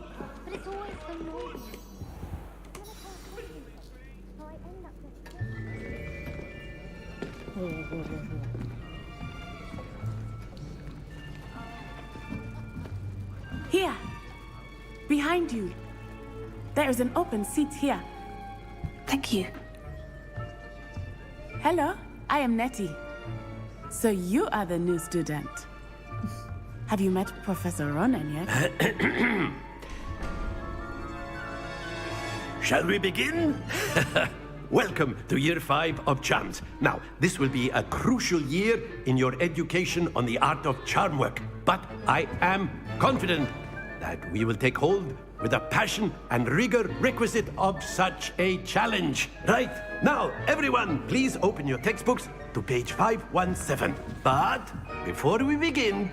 Here, behind you. There is an open seat here. Thank you. Hello, I am Nettie. So you are the new student. Have you met Professor Ronan yet? Shall we begin? welcome to year 5 of charms. Now, this will be a crucial year in your education on the art of charm work. But I am confident that we will take hold with the passion and rigor requisite of such a challenge. Right, now, everyone, please open your textbooks to page 517. But before we begin,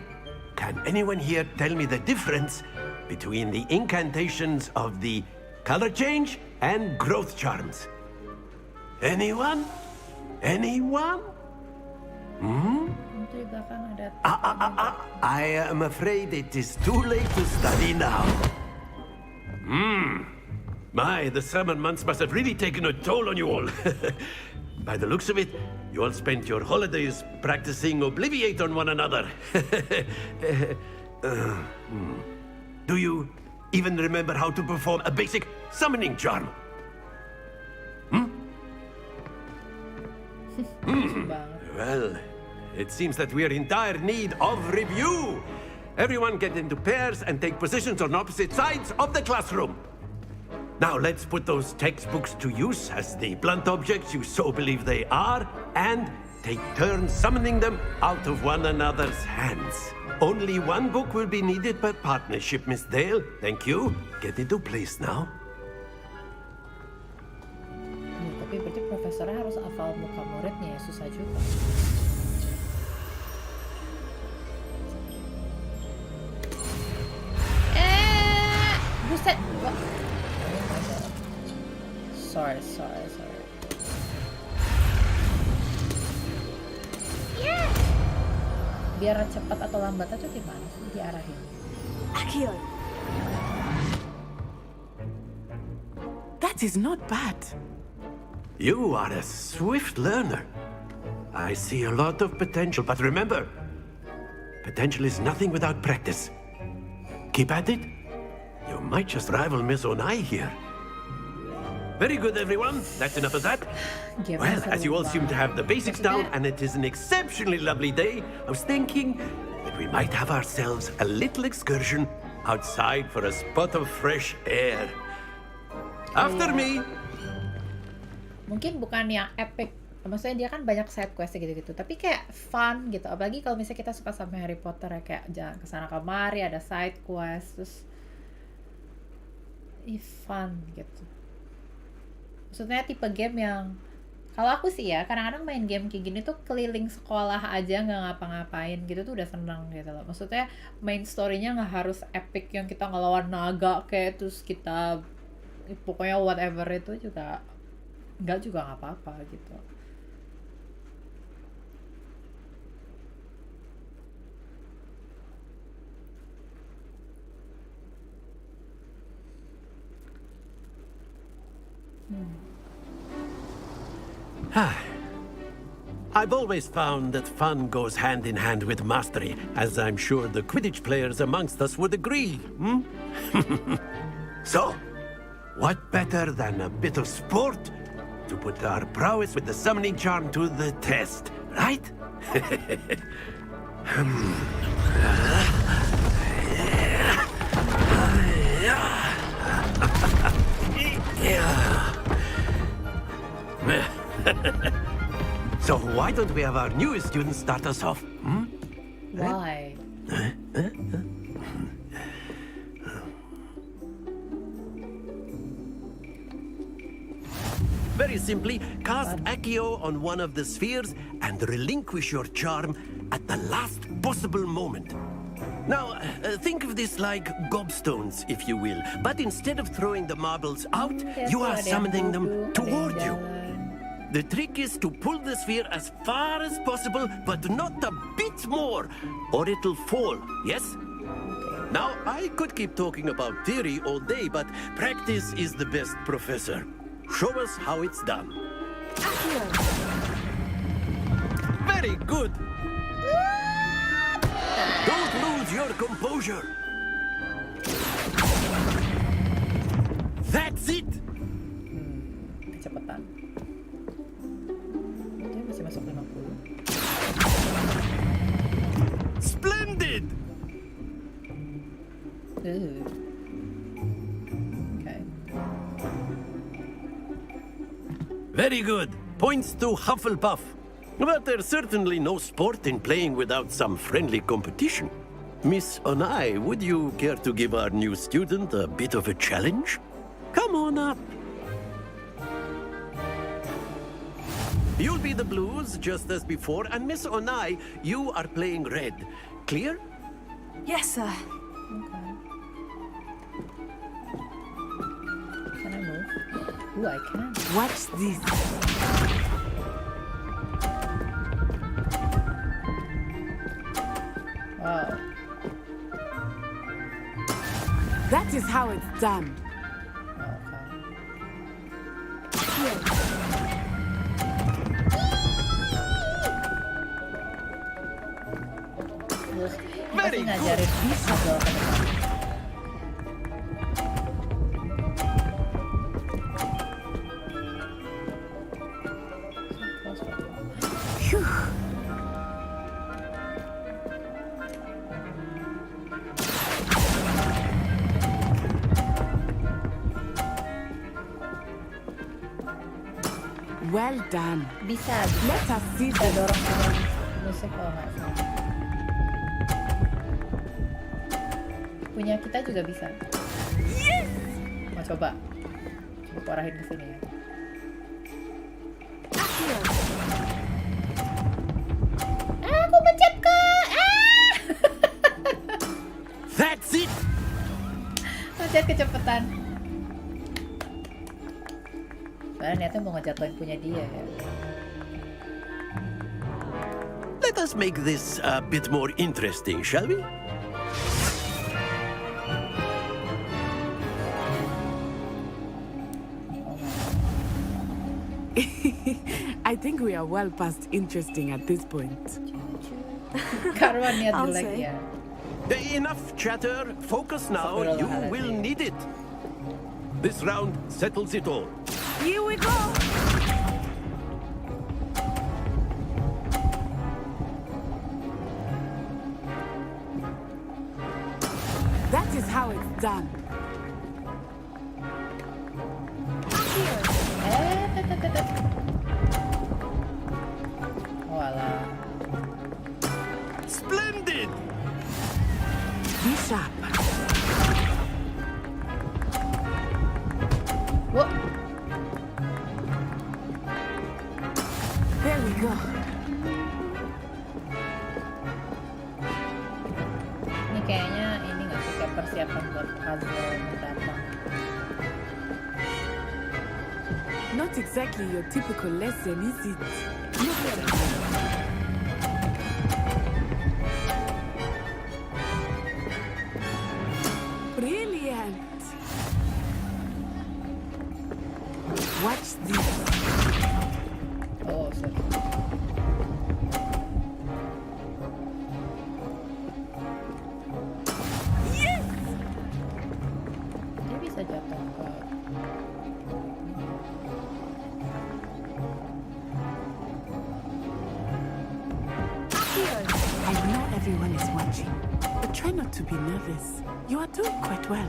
can anyone here tell me the difference between the incantations of the color change and growth charms? Anyone? Anyone? Di belakang ada. I am afraid it is too late to study now. My, the summer months must have really taken a toll on you all. By the looks of it, you all spent your holidays practicing Obliviate on one another. Do you even remember how to perform a basic summoning charm? Well, it seems that we are in dire need of review. Everyone get into pairs and take positions on opposite sides of the classroom. Now let's put those textbooks to use as the blunt objects you so believe they are, and take turns summoning them out of one another's hands. Only one book will be needed per partnership, Miss Dale. Thank you. Get into place now. Tapi berarti profesornya harus hafal muka muridnya ya, susah juga. Buset. Sorry. Yeah. Biar cepat atau lambat aja gimana sih diarahin? Akio. That is not bad. You are a swift learner. I see a lot of potential, but remember, potential is nothing without practice. Keep at it. You might just rival Miss Onai here. Very good, everyone. That's enough of that. Well, as you all seem to have the basics down, and it is an exceptionally lovely day, I was thinking that we might have ourselves a little excursion outside for a spot of fresh air. After me. Mungkin bukan yang epic, maksudnya dia kan banyak side quest gitu-gitu, tapi kayak fun gitu. Apalagi kalau misalnya kita suka sama Harry Potter ya, kayak jalan kesana kemari, ada side quest, terus fun gitu. Maksudnya tipe game yang, kalau aku sih ya, kadang-kadang main game kayak gini tuh keliling sekolah aja nggak ngapa-ngapain gitu tuh udah seneng gitu loh. Maksudnya main story-nya nggak harus epic yang kita ngelawan naga kayak terus kita pokoknya whatever itu juga nggak apa-apa gitu. I've always found that fun goes hand in hand with mastery, as I'm sure the Quidditch players amongst us would agree. So, what better than a bit of sport to put our prowess with the summoning charm to the test, right? So why don't we have our newest student start us off? Why? Very simply, cast Accio on one of the spheres and relinquish your charm at the last possible moment. Now, think of this like gobstones, if you will, but instead of throwing the marbles out, you are summoning them toward you. The trick is to pull the sphere as far as possible, but not a bit more, or it'll fall, yes? Now, I could keep talking about theory all day, but practice is the best professor. Show us how it's done. Very good. Don't lose your composure. That's it. Kecepatan. Dia masih masuk 50. Splendid. Okay. Very good. Points to Hufflepuff. But there's certainly no sport in playing without some friendly competition. Miss Onai, would you care to give our new student a bit of a challenge? Come on up. You'll be the blues, just as before, and Miss Onai, you are playing red. Clear? Yes, sir. Can I move? Ooh, I can. Watch this. Wow. That is how it's done. Pasti ngajarin bisa dong ke depan. Well done. Bisa. Let us see Bisa dorong musik kalau nggak salah. Punya kita juga bisa. Yes. Mau coba? Coba arahin ke sini ya. Aku mencet ke. That's it. Mencet kecepatan. Soalnya niatnya mau ngejatuhin punya dia ya. Let us make this a bit more interesting, shall we? I think we are well past interesting at this point. Karuan niat jelek ya. Enough chatter. Focus now. You will need it. This round settles it all. Here we go. That is how it's done. Walah. Splendid. Be sharp. Whoa. There we go. Ini kayaknya ini nggak sih kayak persiapan buat puzzle mendatang. Not exactly your typical lesson, is it? Brilliant. Watch this. Oh, sorry. Yes. Dia bisa jatuh ke. I know everyone is watching, but try not to be nervous. You are doing quite well.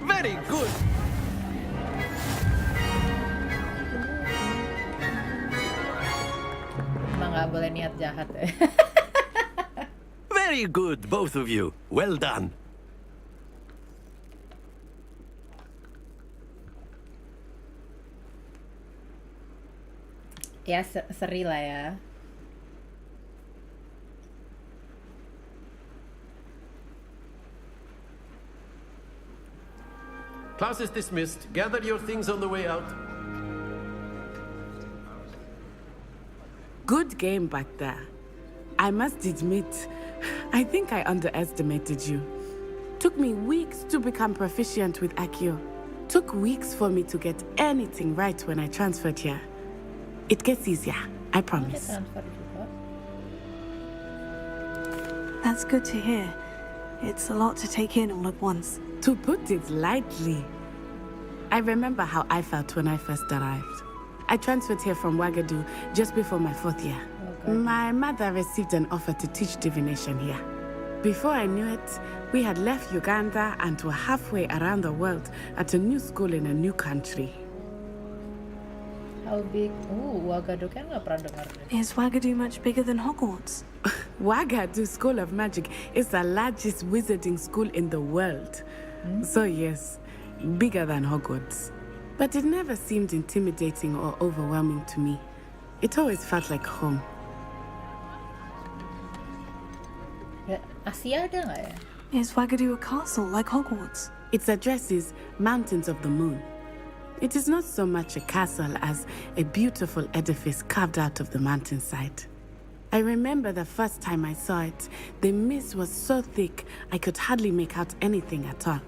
Very good. Emang nggak boleh niat jahat ya. Very good, both of you. Well done. Ya seri lah ya. Class is dismissed. Gather your things on the way out. Good game back there. I must admit, I think I underestimated you. Took me weeks to become proficient with Accio. Took weeks for me to get anything right when I transferred here. It gets easier, I promise. That's good to hear. It's a lot to take in all at once. To put it lightly, I remember how I felt when I first arrived. I transferred here from Ouagadougou just before my 4th year. Okay. My mother received an offer to teach divination here. Before I knew it, we had left Uganda and were halfway around the world at a new school in a new country. How big? Wagadu kan nggak pernah dengar. Is Wagadu much bigger than Hogwarts? Wagadu School of Magic is the largest wizarding school in the world. So yes, bigger than Hogwarts. But it never seemed intimidating or overwhelming to me. It always felt like home. Asia ada nggak ya? Is Wagadu a castle like Hogwarts? Its address is Mountains of the Moon. It is not so much a castle as a beautiful edifice carved out of the mountainside. I remember the first time I saw it, the mist was so thick I could hardly make out anything at all.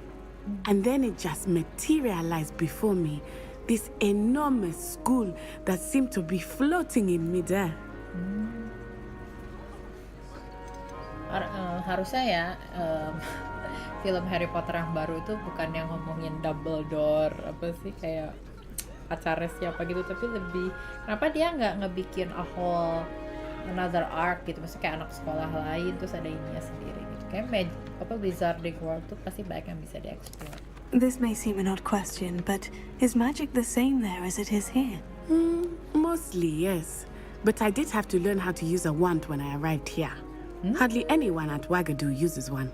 And then it just materialized before me, this enormous school that seemed to be floating in midair. Harusnya ya film Harry Potter yang baru itu bukan yang ngomongin Dumbledore apa sih kayak pacarnya siapa gitu, tapi lebih kenapa dia nggak ngebikin a whole another arc gitu, maksudnya kayak anak sekolah lain terus ada ininya sendiri gitu, kayak Wizarding World tuh pasti banyak yang bisa dieksplor. This may seem an odd question, but is magic the same there as it is here? Mostly yes, but I did have to learn how to use a wand when I arrived here. Hardly anyone at Wagadu uses one.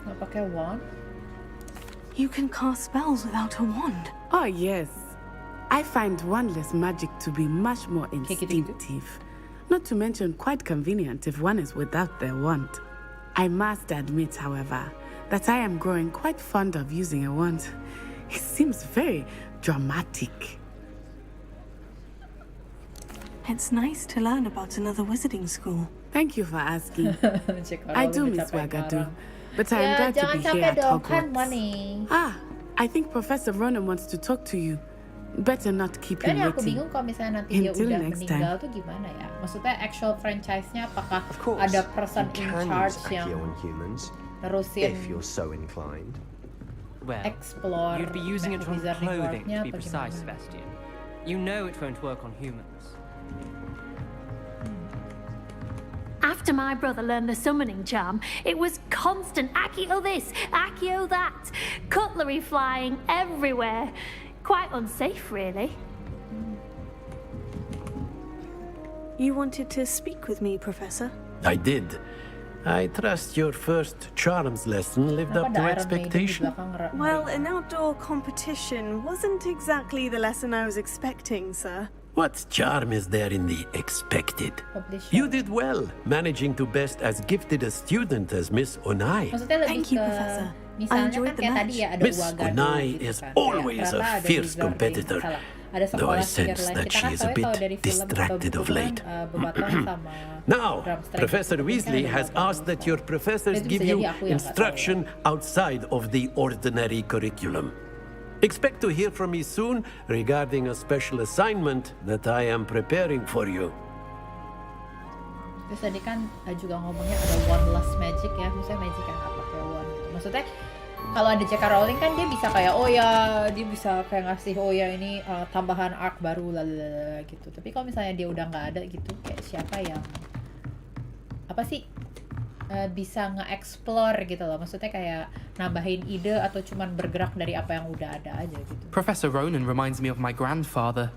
Nggak pakai wand? You can cast spells without a wand. Oh yes. I find wandless magic to be much more instinctive. Not to mention quite convenient if one is without their wand. I must admit, however, that I am growing quite fond of using a wand. It seems very dramatic. It's nice to learn about another wizarding school. Thank you for asking. I do miss Wagadu, but I am glad to be here at Hogwarts. I think Professor Ronan wants to talk to you. Better not keep him Kan aku waiting. bingung kalau misalnya nanti dia udah meninggal tuh gimana ya? Maksudnya actual franchise-nya apakah ada person in charge yang nerusin explore you'd be using it from Wizarding clothing, World-nya to be atau precise, gimana? Sebastian. You know it won't work on humans. After my brother learned the summoning charm, it was constant Accio this, Accio that, cutlery flying everywhere. Quite unsafe, really. You wanted to speak with me, Professor? I did. I trust your first charms lesson lived up to expectation. Well, an outdoor competition wasn't exactly the lesson I was expecting, sir. What charm is there in the expected? You did well, managing to best as gifted a student as Miss Onai. Thank you, Professor. I enjoyed the match. Miss Onai is always a fierce competitor, though I sense that she is a bit distracted of late. Now, Professor Weasley has asked that your professors give you instruction outside of the ordinary curriculum. Expect to hear from me soon regarding a special assignment that I am preparing for you. Terus tadi kan juga ngomongnya ada wandless magic ya, maksudnya magic yang nggak pakai wand gitu. Maksudnya kalau ada J.K. Rowling kan dia bisa kayak dia bisa kayak ngasih ini tambahan arc baru lalala gitu. Tapi kalau misalnya dia udah nggak ada gitu, kayak siapa yang apa sih bisa nge-explore gitu loh, maksudnya kayak nambahin ide atau cuman bergerak dari apa yang udah ada aja gitu. Professor Ronan reminds me of my grandfather.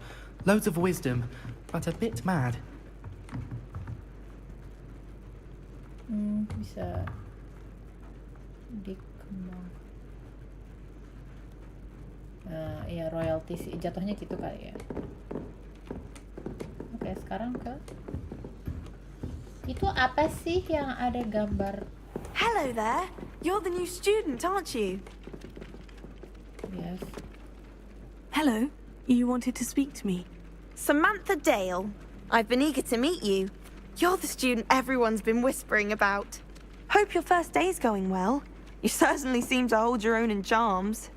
Loads of wisdom, but a bit mad. Bisa dikembang. Ya royalty sih jatuhnya gitu kali ya. Oke, sekarang ke itu apa sih yang ada gambar? Hello there. You're the new student, aren't you? Yes. Hello. You wanted to speak to me? Samantha Dale. I've been eager to meet you. You're the student everyone's been whispering about. Hope your first day's going well. You certainly seem to hold your own in charms.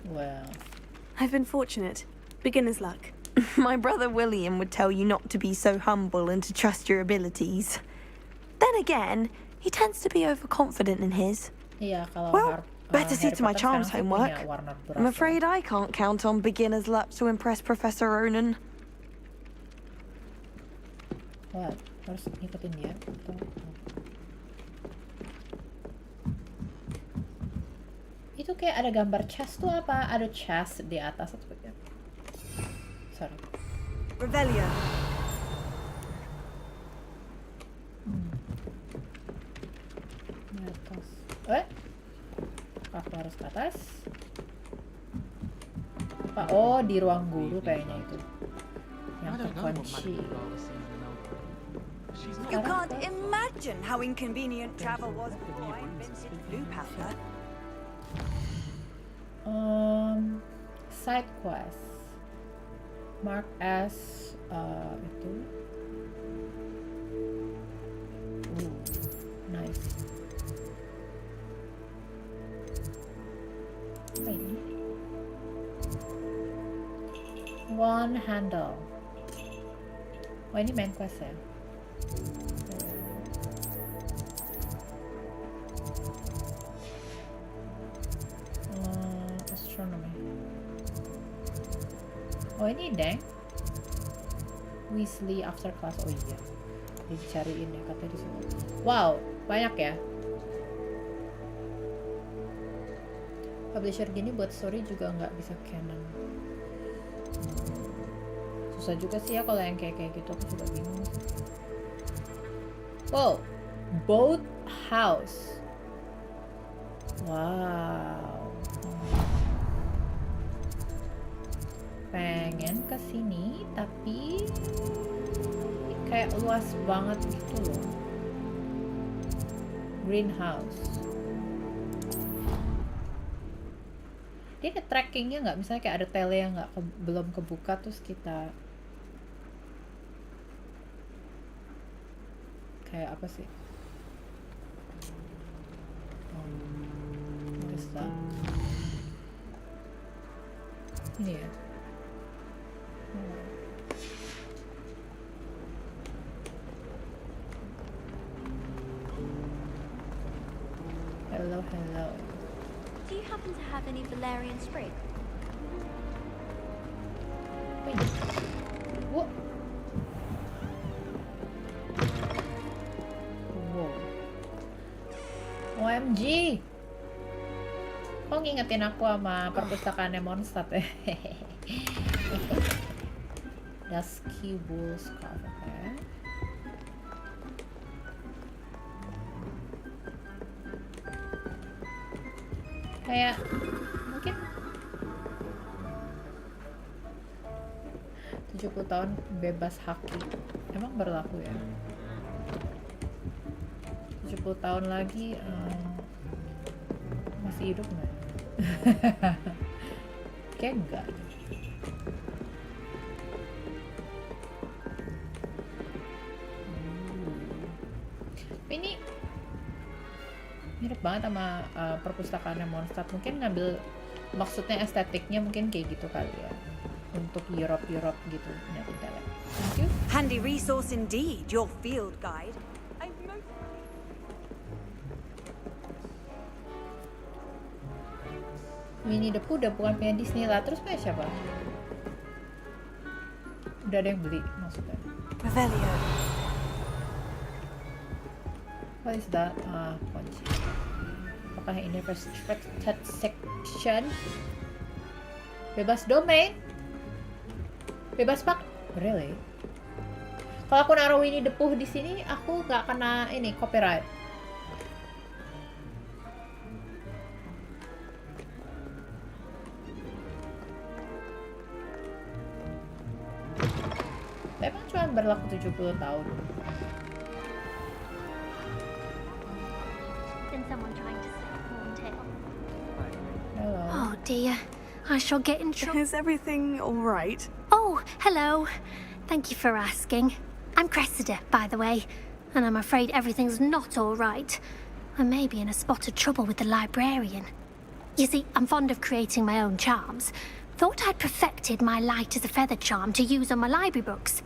Well, I've been fortunate. Beginner's luck. My brother William would tell you not to be so humble and to trust your abilities. Then again, he tends to be overconfident in his. Iya, kalau Well, better see Harry to my Potter charms sekarang tuh homework. punya Warner Bros. I'm afraid I can't count on beginner's luck to impress Professor Ronan. What? Harus ngikutin dia atau... Itu Itu kayak ada gambar chest tuh apa? Ada chest di atas atau bagian? Sorry. Revelio. Di atas. Aku harus ke atas. Apa? Oh, di ruang guru kayaknya itu. Yang terkunci. You can't imagine how inconvenient travel was before I invented blue powder. Side quest. Mark as itu. Nice. Apa ini? One handle. Oh, ini main quest ya? Astronomy. Oh, ini deng. Weasley after class. Oh iya. Dicariin ya katanya di sini. Wow, banyak ya. Publisher gini buat story juga nggak bisa canon. Susah juga sih ya kalau yang kayak gitu, aku juga bingung. Wow, boat house. Wow. Pengen ke sini tapi kayak luas banget gitu loh. Greenhouse. Dia ada trackingnya nggak? Misalnya kayak ada tele yang belum kebuka terus kita kayak apa sih? What is that? Ini ya. Hello, hello. Do you happen to have any valerian sprig? Wait. What? Wow. OMG. Kok ngingetin aku sama perpustakaannya Mondstadt ya? Dusky wool scarf, okay. Kayak mungkin 70 tahun bebas haki. Emang berlaku ya? 70 tahun lagi masih hidup nggak? Kayak enggak. Ini mirip banget sama perpustakaannya Mondstadt. Mungkin ngambil maksudnya estetiknya mungkin kayak gitu kali ya, untuk Europe gitu. Nah, bentar ya. Thank you. Handy resource indeed, your field guide. Winnie the Pooh udah bukan punya Disney lah, terus punya siapa? Udah ada yang beli maksudnya. Revelio. What is that? Kunci. Apakah ini restricted section? Bebas domain? Bebas pak? Really? Kalau aku naruh Winnie the Pooh di sini, aku nggak kena ini copyright. Emang cuma berlaku 70 tahun. Oh dear, I shall get in trouble. Is everything all right? Oh, hello. Thank you for asking. I'm Cressida, by the way, and I'm afraid everything's not all right. I may be in a spot of trouble with the librarian. You see, I'm fond of creating my own charms. Thought I'd perfected my light as a feather charm to use on my library books.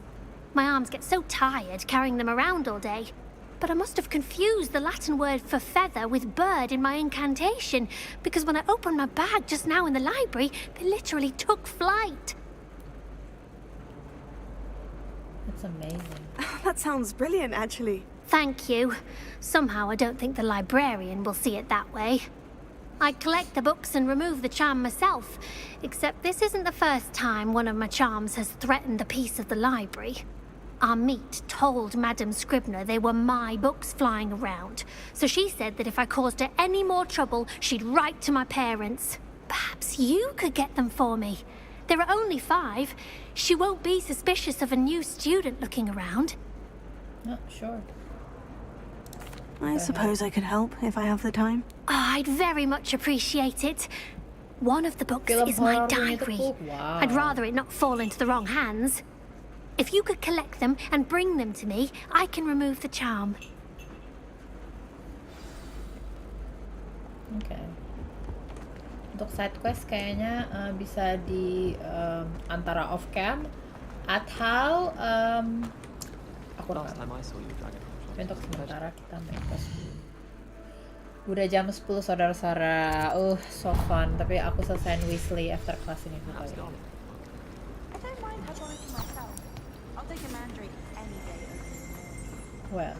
My arms get so tired carrying them around all day. But I must have confused the Latin word for feather with bird in my incantation, because when I opened my bag just now in the library, they literally took flight. That's amazing. That sounds brilliant, actually. Thank you. Somehow I don't think the librarian will see it that way. I'd collect the books and remove the charm myself. Except this isn't the first time one of my charms has threatened the peace of the library. Our meet told Madame Scribner they were my books flying around. So she said that if I caused her any more trouble, she'd write to my parents. Perhaps you could get them for me. There are only 5. She won't be suspicious of a new student looking around. Oh, sure. I suppose I could help if I have the time. Oh, I'd very much appreciate it. One of the books is my diary. Wow. I'd rather it not fall into the wrong hands. If you could collect them and bring them to me, I can remove the charm. Okay. Untuk side quest kayaknya bisa di antara off cam atau aku Last time I saw you, Dragon. untuk sementara kita main quest dulu. Udah jam 10 saudara-saudara. So fun. Tapi aku selesaiin Weasley after class ini dulu. I don't mind Hogwarts myself. I'll take a mandrake any day. Well.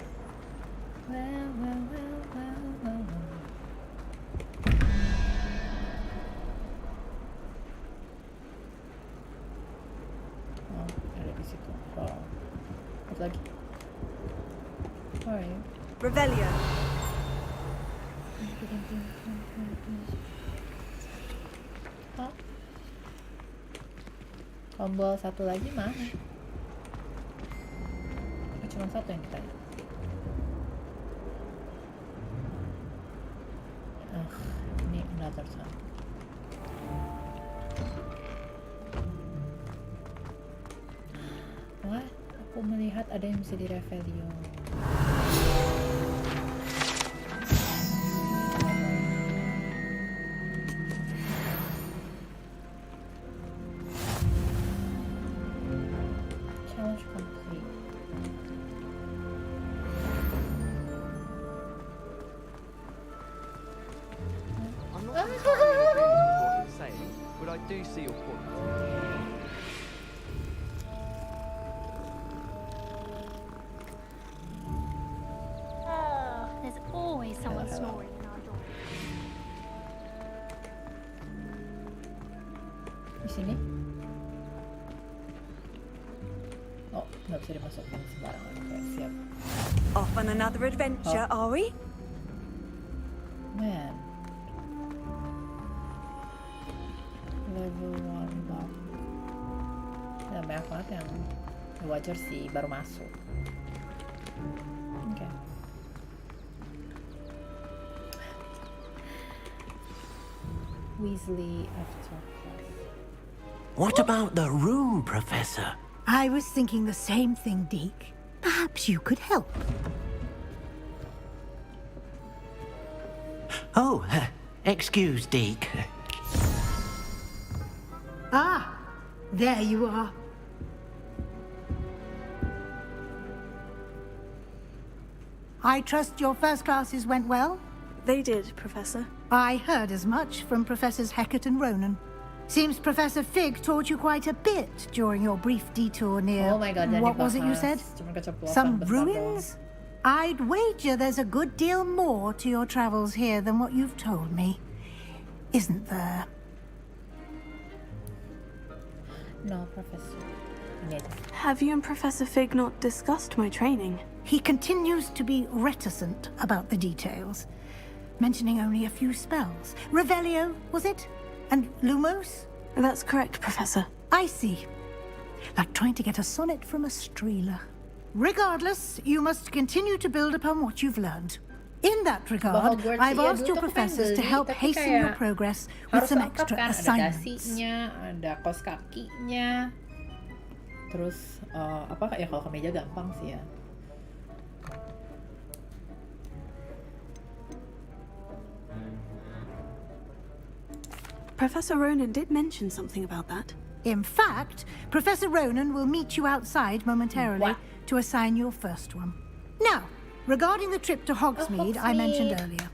Oh, ada di situ. Wow. Apa lagi? Alright. Revelio. Oh. Tombol satu lagi mana? Cuma satu yang kita lihat. Ini another one. What? Aku melihat ada yang bisa di-revelio. Challenge complete. I'm not entirely in agreement with what you're saying, but I do see your point. There's always someone snoring in our door. Di sini? Oh, nggak bisa dimasukin sembarangan. Oke, siap. Off on another adventure, are we? Man. Level 1 lock. Ya, banyak banget yang wajar sih baru masuk. Oke. Weasley after class. What about the room, Professor? I was thinking the same thing, Deke. Perhaps you could help. Oh, excuse, Deke. Ah, there you are. I trust your first classes went well? They did, Professor. I heard as much from Professors Hecat and Ronan. Seems Professor Fig taught you quite a bit during your brief detour near... Oh my god, what was it you said? Some ruins? I'd wager there's a good deal more to your travels here than what you've told me. Isn't there? No, Professor. Have you and Professor Fig not discussed my training? He continues to be reticent about the details, mentioning only a few spells. Revelio, was it? And Lumos? That's correct, Professor. I see. Like trying to get a sonnet from a streeler. Regardless, you must continue to build upon what you've learned. In that regard, I've asked your professors to help hasten your progress with some extra assignments. Ada kos kakinya. Terus apa ya, kalau kemeja gampang sih ya. Professor Ronan did mention something about that. In fact, Professor Ronan will meet you outside momentarily to assign your first one. Now, regarding the trip to Hogsmeade I mentioned earlier,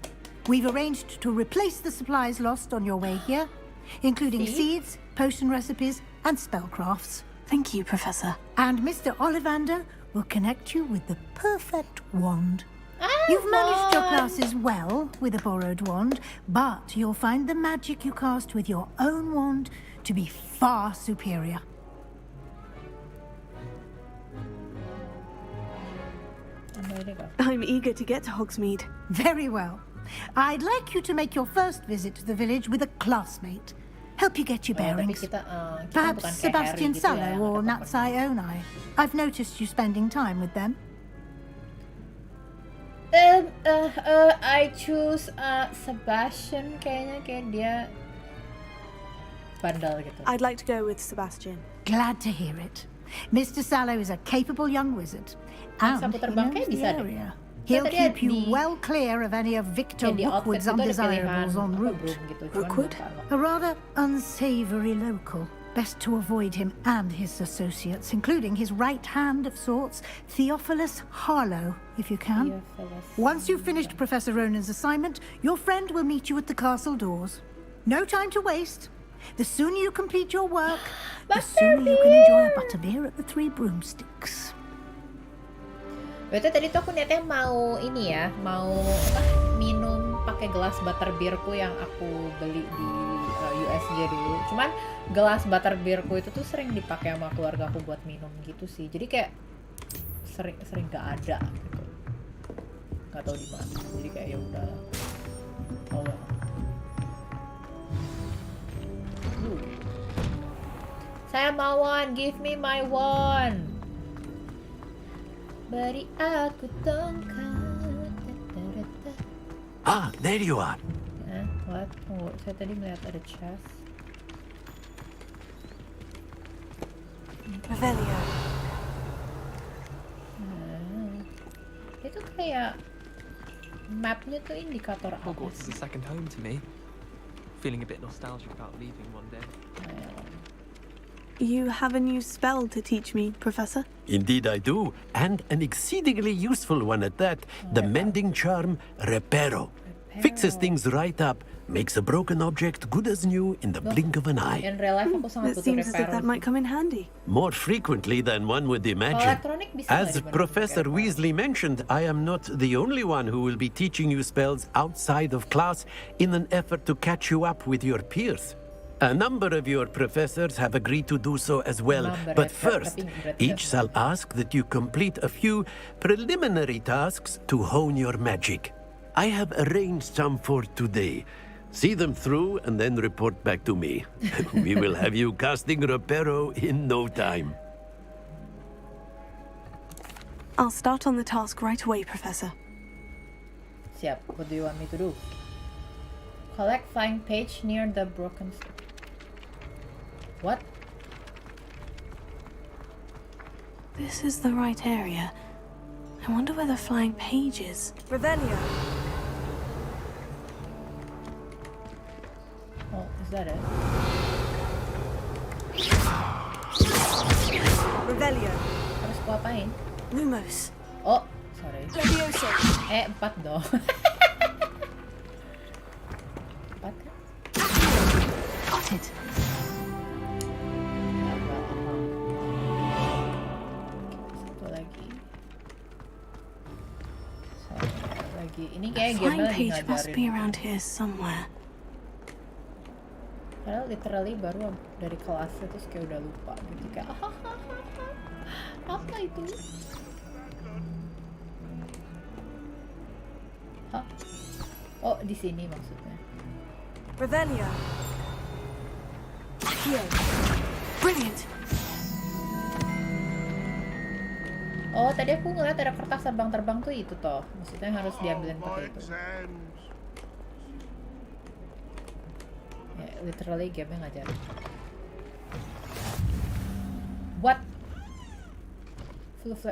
we've arranged to replace the supplies lost on your way here, including seeds, potion recipes, and spellcrafts. Thank you, Professor. And Mr. Ollivander will connect you with the perfect wand. You've managed your classes well with a borrowed wand, but you'll find the magic you cast with your own wand to be far superior. I'm eager to get to Hogsmeade. Very well. I'd like you to make your first visit to the village with a classmate. Help you get your bearings. Perhaps Sebastian Sallow or Natsai Onai. I've noticed you spending time with them. I choose Sebastian, kayaknya kayak dia bandel gitu. I'd like to go with Sebastian. Glad to hear it. Mr. Sallow is a capable young wizard, and he knows the area. He'll keep you well clear of any of Victor Rookwood's undesirables en route. Rookwood? A rather unsavory local. Best to avoid him and his associates, including his right hand of sorts, Theophilus Harlow, if you can. Once you've finished Professor Ronan's assignment, your friend will meet you at the castle doors. No time to waste. The sooner you complete your work, the sooner you can enjoy a butterbeer at the Three Broomsticks. Berarti tadi tuh aku niatnya mau ini ya, mau minum pakai gelas butterbeerku yang aku beli di USJ dulu. Cuman gelas butterbeerku itu tuh sering dipakai sama keluarga aku buat minum gitu sih. Jadi kayak sering gak ada gitu. Gak tahu di mana. Jadi kayak ya udah. Oh. Saya mau one, give me my one. Beri aku tongkat. Ah, there you are. What? Oh, saya tadi melihat ada chest. Revelio. Itu kayak mapnya tuh indikator apa? Hogwarts is a second home to me. Feeling a bit nostalgic about leaving one day. You have a new spell to teach me, Professor? Indeed I do, and an exceedingly useful one at that. The mending charm, Reparo. Fixes things right up, makes a broken object good as new in the blink of an eye. In real life aku sangat It butuh seems as if that Reparo. might come in handy. More frequently than one would imagine. As Professor Weasley mentioned, I am not the only one who will be teaching you spells outside of class in an effort to catch you up with your peers. A number of your professors have agreed to do so as well, but first, each shall ask that you complete a few preliminary tasks to hone your magic. I have arranged some for today. See them through and then report back to me. We will have you casting Reparo in no time. I'll start on the task right away, Professor. Siap. What do you want me to do? Collect flying page near the broken stick. What? This is the right area. I wonder where the flying page is. Revelio. Oh, is that it? Revelio. Harus ku apain? Lumos. Oh, sorry. Levioso. 4 dong. 4 kan? Got it. Ini kayak The flying game lagi page must be ngajarin. around here somewhere. Padahal literally baru dari kelasnya terus kayak udah lupa gitu kayak apa itu? Hah? Oh di sini maksudnya. Revelio. Here. Brilliant. Oh tadi aku ngeliat ada kertas terbang-terbang tuh itu toh. Maksudnya harus diambilin pakai itu. Ya, literally game-nya ngajarin. What? Full of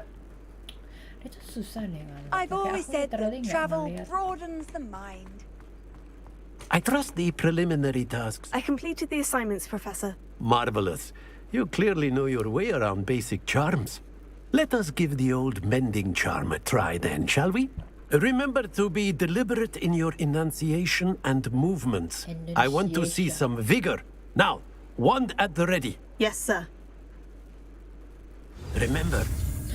itu susah nih kan. I've always said that travel broadens the mind. I trust the preliminary tasks. I completed the assignments, Professor. Marvelous. You clearly know your way around basic charms. Let us give the old mending charm a try then, shall we? Remember to be deliberate in your enunciation and movements. I want to see some vigor. Now, wand at the ready. Yes, sir. Remember,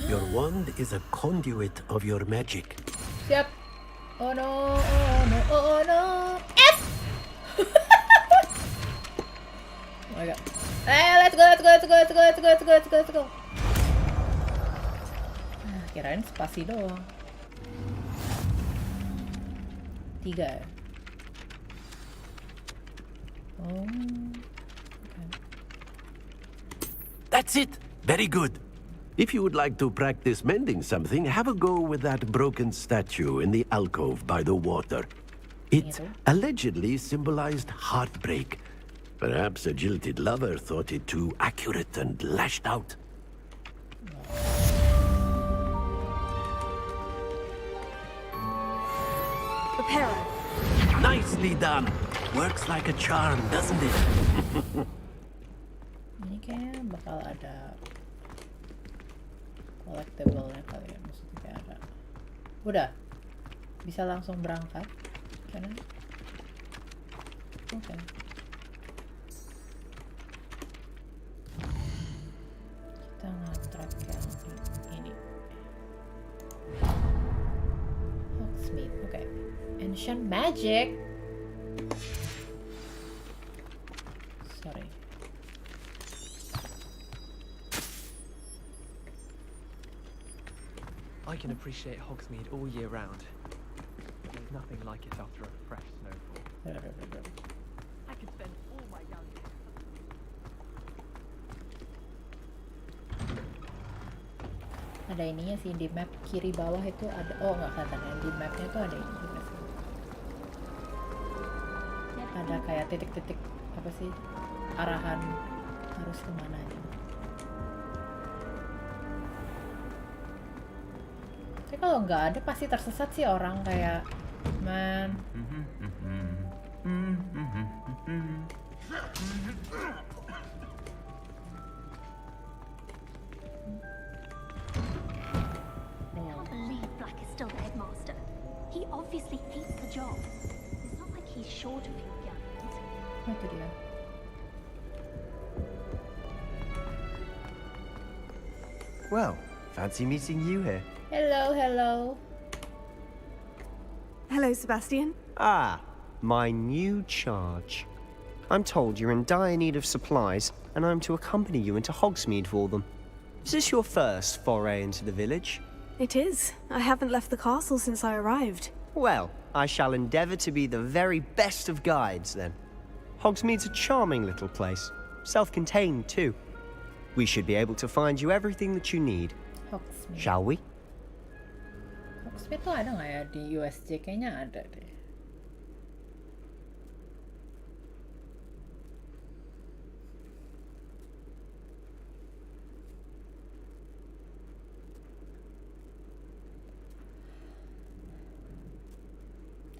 your wand is a conduit of your magic. Siap. Oh no, oh no, oh no. F! Oh my god. Let's go, let's go, let's go, let's go, let's go, let's go, let's go, let's go. Kirain spasi doang. 3 ya? Oh. Okay. That's it. Very good. If you would like to practice mending something, have a go with that broken statue in the alcove by the water. It allegedly symbolized heartbreak. Perhaps a jilted lover thought it too accurate and lashed out. Prepare. Nicely done. Works like a charm, doesn't it? Ini kayaknya bakal ada collectible-nya kali ya, maksudnya kayak ada. Udah, bisa langsung berangkat. Karena, oke. Kita nge-track yang ini. Hogsmeade, oke. Ancient Magic. Sorry. I can appreciate Hogsmeade all year round. There's nothing like it after a fresh snowfall. I could spend all my young years. Ada ininya sih di map kiri bawah itu ada. Oh nggak kelihatan, di mapnya tuh ada ini juga sih. Ada kayak titik-titik apa sih arahan harus kemana aja. Tapi kalau nggak ada pasti tersesat sih orang kayak man. I can't believe Black is still the headmaster. He obviously hates the job. It's not like he's short of you young ones. Itu dia. Well, fancy meeting you here. Hello, hello. Hello, Sebastian. Ah, my new charge. I'm told you're in dire need of supplies, and I'm to accompany you into Hogsmeade for them. Is this your first foray into the village? It is. I haven't left the castle since I arrived. Well, I shall endeavour to be the very best of guides, then. Hogsmeade's a charming little place. Self-contained, too. We should be able to find you everything that you need. Hogsmeade. Shall we? Hogsmeade tuh ada nggak ya di USJ? Kayaknya ada deh.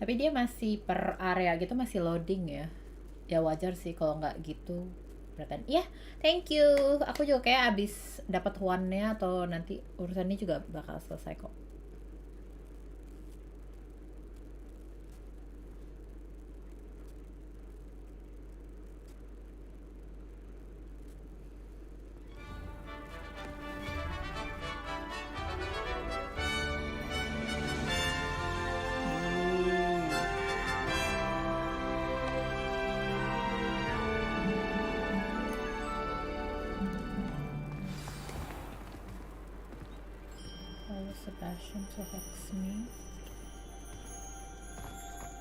Tapi dia masih per area gitu, masih loading ya. Ya wajar sih kalau nggak gitu. Berarti iya, thank you. Aku juga kayak abis dapat one-nya atau nanti urusannya juga bakal selesai kok.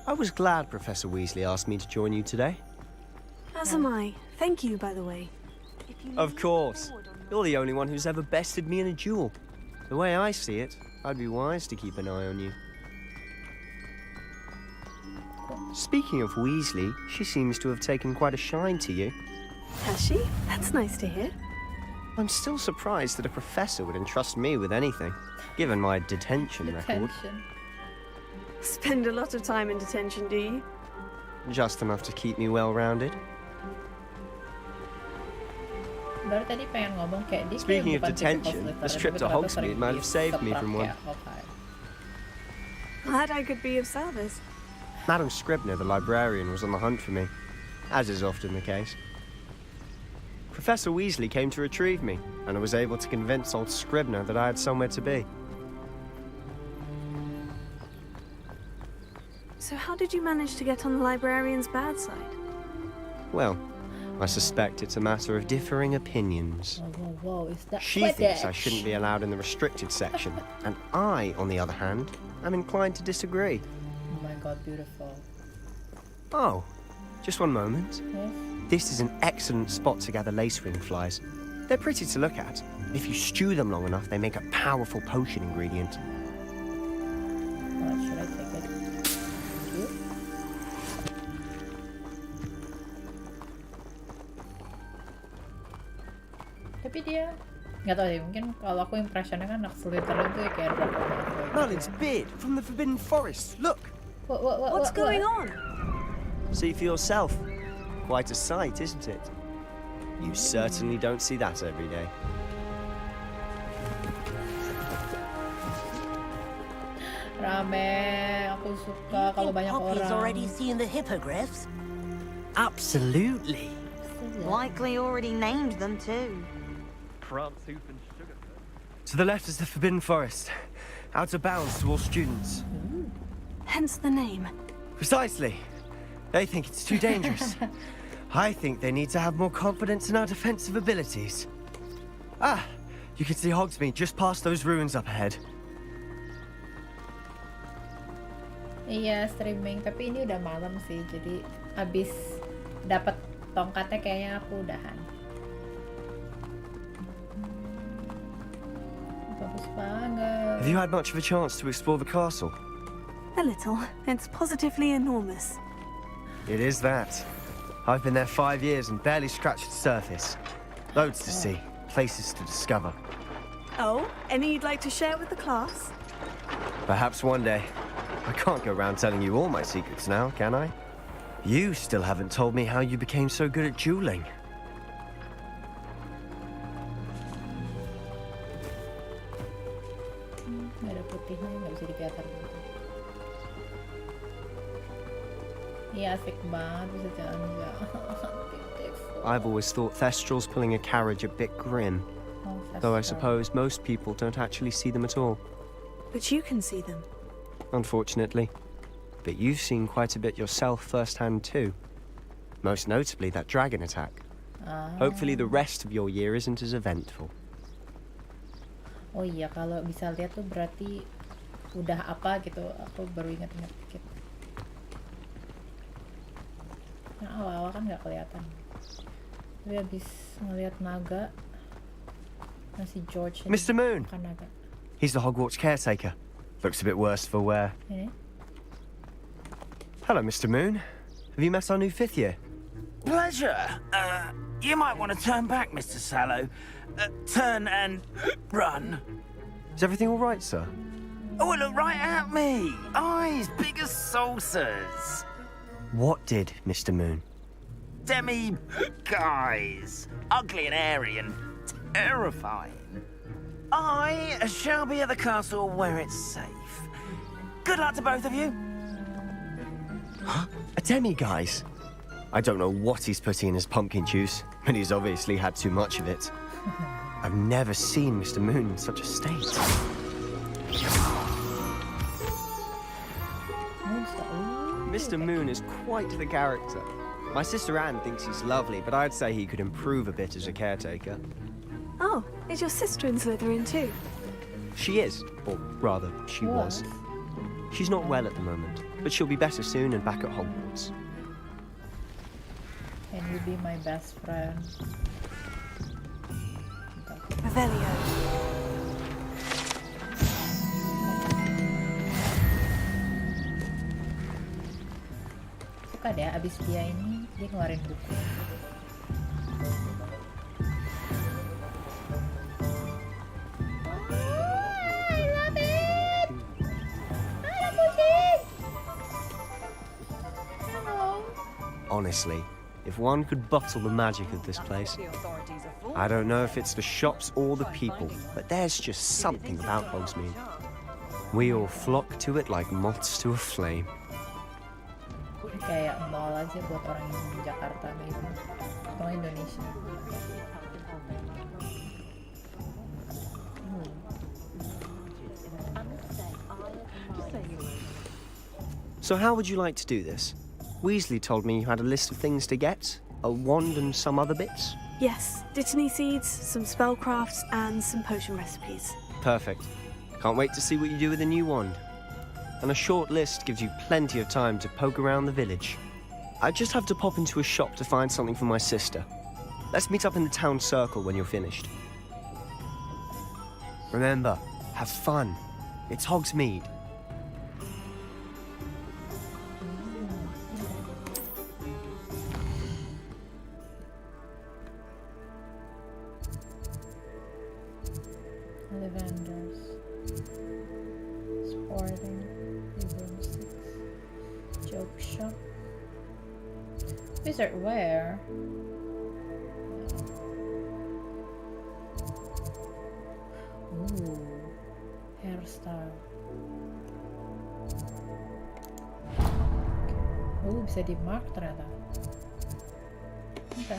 I was glad Professor Weasley asked me to join you today. As am I. Thank you, by the way. Of course. You're the only one who's ever bested me in a duel. The way I see it, I'd be wise to keep an eye on you. Speaking of Weasley, she seems to have taken quite a shine to you. Has she? That's nice to hear. I'm still surprised that a professor would entrust me with anything, given my detention record. Spend a lot of time in detention, do you? Just enough to keep me well-rounded. Baru tadi pengen ngomong kayak dia. Speaking of detention, this trip to Hogsmeade might have saved me from one. Glad I could be of service. Madam Scribner, the librarian, was on the hunt for me, as is often the case. Professor Weasley came to retrieve me, and I was able to convince old Scribner that I had somewhere to be. So how did you manage to get on the librarian's bad side? Well, I suspect it's a matter of differing opinions. Whoa, is that She thinks I shouldn't be allowed in the restricted section, and I, on the other hand, am inclined to disagree. Oh my god, beautiful. Oh, just one moment. Yes? This is an excellent spot to gather lacewing flies. They're pretty to look at. If you stew them long enough, they make a powerful potion ingredient. What should I take it? Thank you. Tapi dia nggak tahu sih, mungkin kalau aku impressionnya kan anak Slytherin tuh ya kayak Merlin's beard from the Forbidden Forest. Look. What's going on? See for yourself. Quite a sight, isn't it? You certainly don't see that every day. Rame, aku suka kalau banyak Poppy's orang. already seen the hippogriffs. Absolutely. Likely already named them too. To the left is the Forbidden Forest. Out of bounds to all students. Hence the name. Precisely. They think it's too dangerous. I think they need to have more confidence in our defensive abilities. Ah, you can see Hogsmeade just past those ruins up ahead. Iya, streaming, tapi ini udah malam sih, jadi abis dapat tongkatnya kayaknya aku udahan. Bagus banget. Have you had much of a chance to explore the castle? A little. It's positively enormous. It is that. I've been there 5 years and barely scratched the surface. Loads to see, places to discover. Oh, any you'd like to share with the class? Perhaps one day. I can't go around telling you all my secrets now, can I? You still haven't told me how you became so good at dueling. Nggak ada putihnya, nggak bisa digatar. Iya, asik banget bisa jalan-jalan. I've always thought Thestrals pulling a carriage a bit grim. Though I suppose most people don't actually see them at all. But you can see them. Unfortunately. But you've seen quite a bit yourself firsthand too. Most notably that dragon attack. Hopefully the rest of your year isn't as eventful. Oh iya, kalau bisa lihat tuh berarti udah apa gitu. Aku baru ingat-ingat dikit. Nah, awal-awal kan nggak kelihatan. Tapi habis ngeliat naga, masih George. Mr. Moon! Naga. He's the Hogwarts caretaker. Looks a bit worse for wear. Ini? Hello, Mr. Moon. Have you met our new 5th year? Pleasure. You might want to turn back, Mr. Sallow. Turn and run. Is everything all right, sir? Oh, look right at me. Eyes big as saucers. What did, Mr. Moon? Guys. Ugly and airy and terrifying. I shall be at the castle where it's safe. Good luck to both of you. Huh? A demi-guise? I don't know what he's putting in his pumpkin juice, but he's obviously had too much of it. I've never seen Mr. Moon in such a state. Mr. Moon is quite the character. My sister Anne thinks he's lovely, but I'd say he could improve a bit as a caretaker. Oh, is your sister in Slytherin too? She is, or rather, she was. She's not well at the moment, but she'll be better soon and back at Hogwarts. Can you be my best friend? Revelio. Suka deh, abis dia ini, dia ngeluarin buku. Honestly, if one could bottle the magic of this place, I don't know if it's the shops or the people, but there's just something about Hogsmeade. We all flock to it like moths to a flame. Kayak mall aja buat orang yang di Jakarta maybe, atau Indonesia. So how would you like to do this? Weasley told me you had a list of things to get, a wand and some other bits. Yes, Dittany seeds, some spellcrafts, and some potion recipes. Perfect. Can't wait to see what you do with the new wand. And a short list gives you plenty of time to poke around the village. I just have to pop into a shop to find something for my sister. Let's meet up in the town circle when you're finished. Remember, have fun. It's Hogsmeade. The vendors. Sporting. Linguistics. Joke shop. Wizard wear. Ooh. Hairstyle. Bisa di mark ternyata. Oke.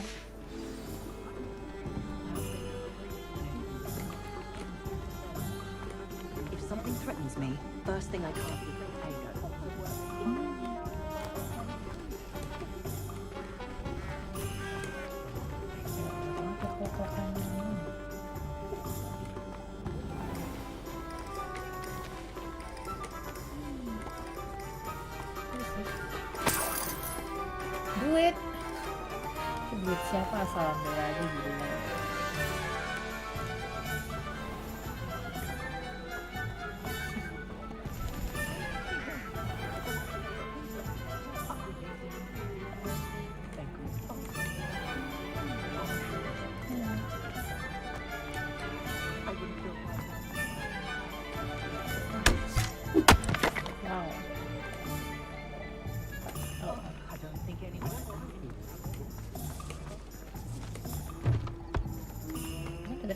If something threatens me, first thing I can't do is pay no. Duit. Duit siapa asal ambil aja gitu.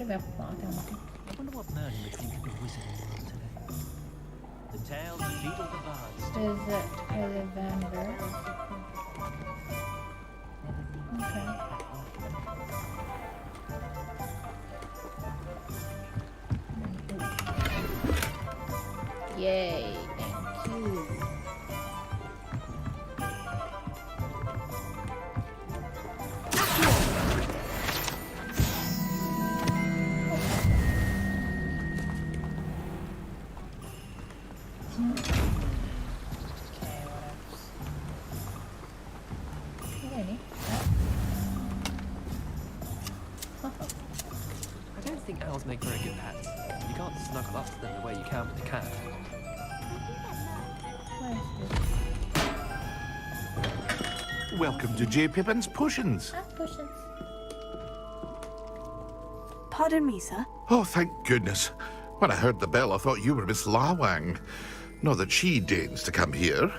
I wonder what Merlin would think of the wizard today. The tales of Beetle the Bard. Is it a vendor? Okay. Yay, thank you. I don't think owls make very good pets. You can't snuggle up to them the way you can with a cat. Welcome to J. Pippin's Potions. Potions. Pardon me, sir. Oh, thank goodness. When I heard the bell, I thought you were Miss Lawang. Not that she deigns to come here.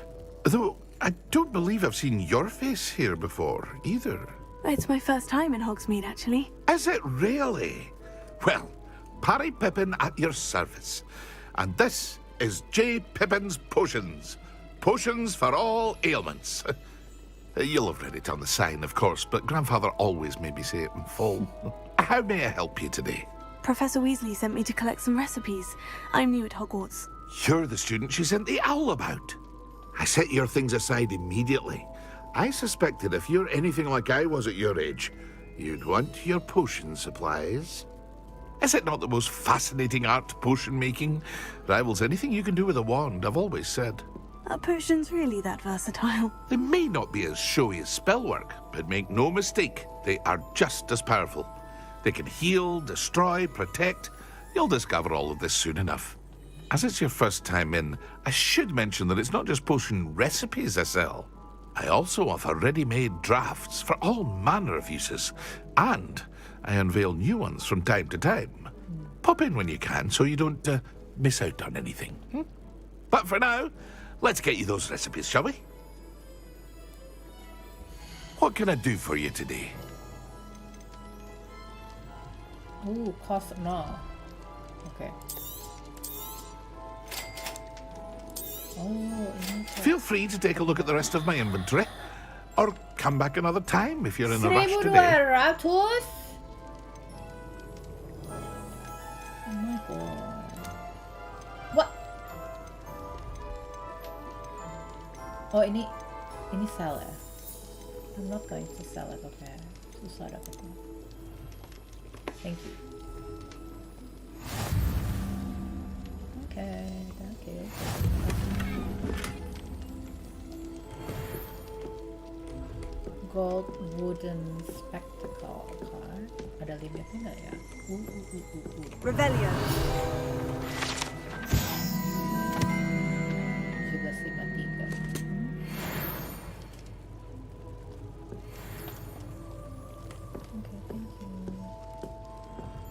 Though, I don't believe I've seen your face here before, either. It's my first time in Hogsmeade, actually. Is it really? Well, Parry Pippin at your service. And this is J. Pippin's Potions. Potions for all ailments. You'll have read it on the sign, of course, but Grandfather always made me say it in full. How may I help you today? Professor Weasley sent me to collect some recipes. I'm new at Hogwarts. You're the student she sent the owl about. I set your things aside immediately. I suspected if you're anything like I was at your age, you'd want your potion supplies. Is it not the most fascinating art, potion making? Rivals anything you can do with a wand, I've always said. Are potions really that versatile? They may not be as showy as spellwork, but make no mistake, they are just as powerful. They can heal, destroy, protect. You'll discover all of this soon enough. As it's your first time in, I should mention that it's not just potion recipes I sell. I also offer ready-made drafts for all manner of uses, and I unveil new ones from time to time. Pop in when you can so you don't miss out on anything. But for now, let's get you those recipes, shall we? What can I do for you today? Ooh, cost no. Okay. Oh, Feel free to take a look at the rest of my inventory, or come back another time if you're in a rush today. 1.200. Oh my god. What? Oh ini sell ya. I'm not going to sell it. Okay. Susah dapetnya. Thank you. Okay, thank you. Gold wooden spectacle card. Ada limitnya nggak ya? Rebellion. 1753. Oke, thank you.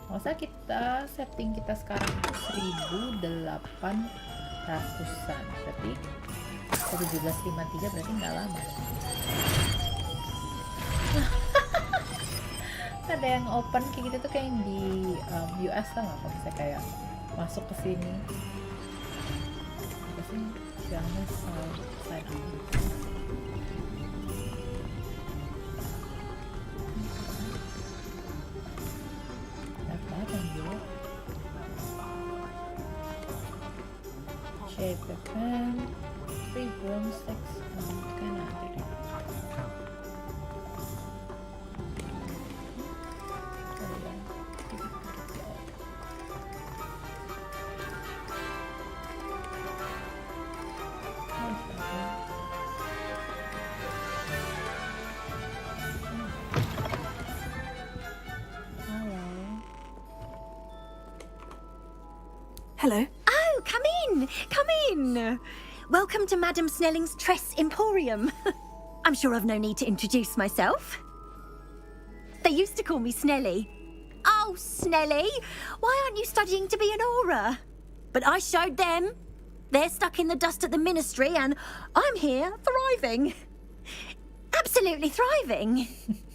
Masa kita setting kita sekarang 1800-an. Berarti 1753 berarti nggak lama. Ada yang open kayak gitu tuh kayak yang di US tau nggak, kalau bisa kayak masuk ke sini apa sih bilangnya sign on. Banyak banget yang dulu shape the pen, 3 broomsticks, kan ada deh. Hello. Oh, come in. Come in. Welcome to Madame Snelling's Tress Emporium. I'm sure I've no need to introduce myself. They used to call me Snelly. Oh, Snelly, why aren't you studying to be an aura? But I showed them. They're stuck in the dust at the ministry and I'm here thriving. Absolutely thriving.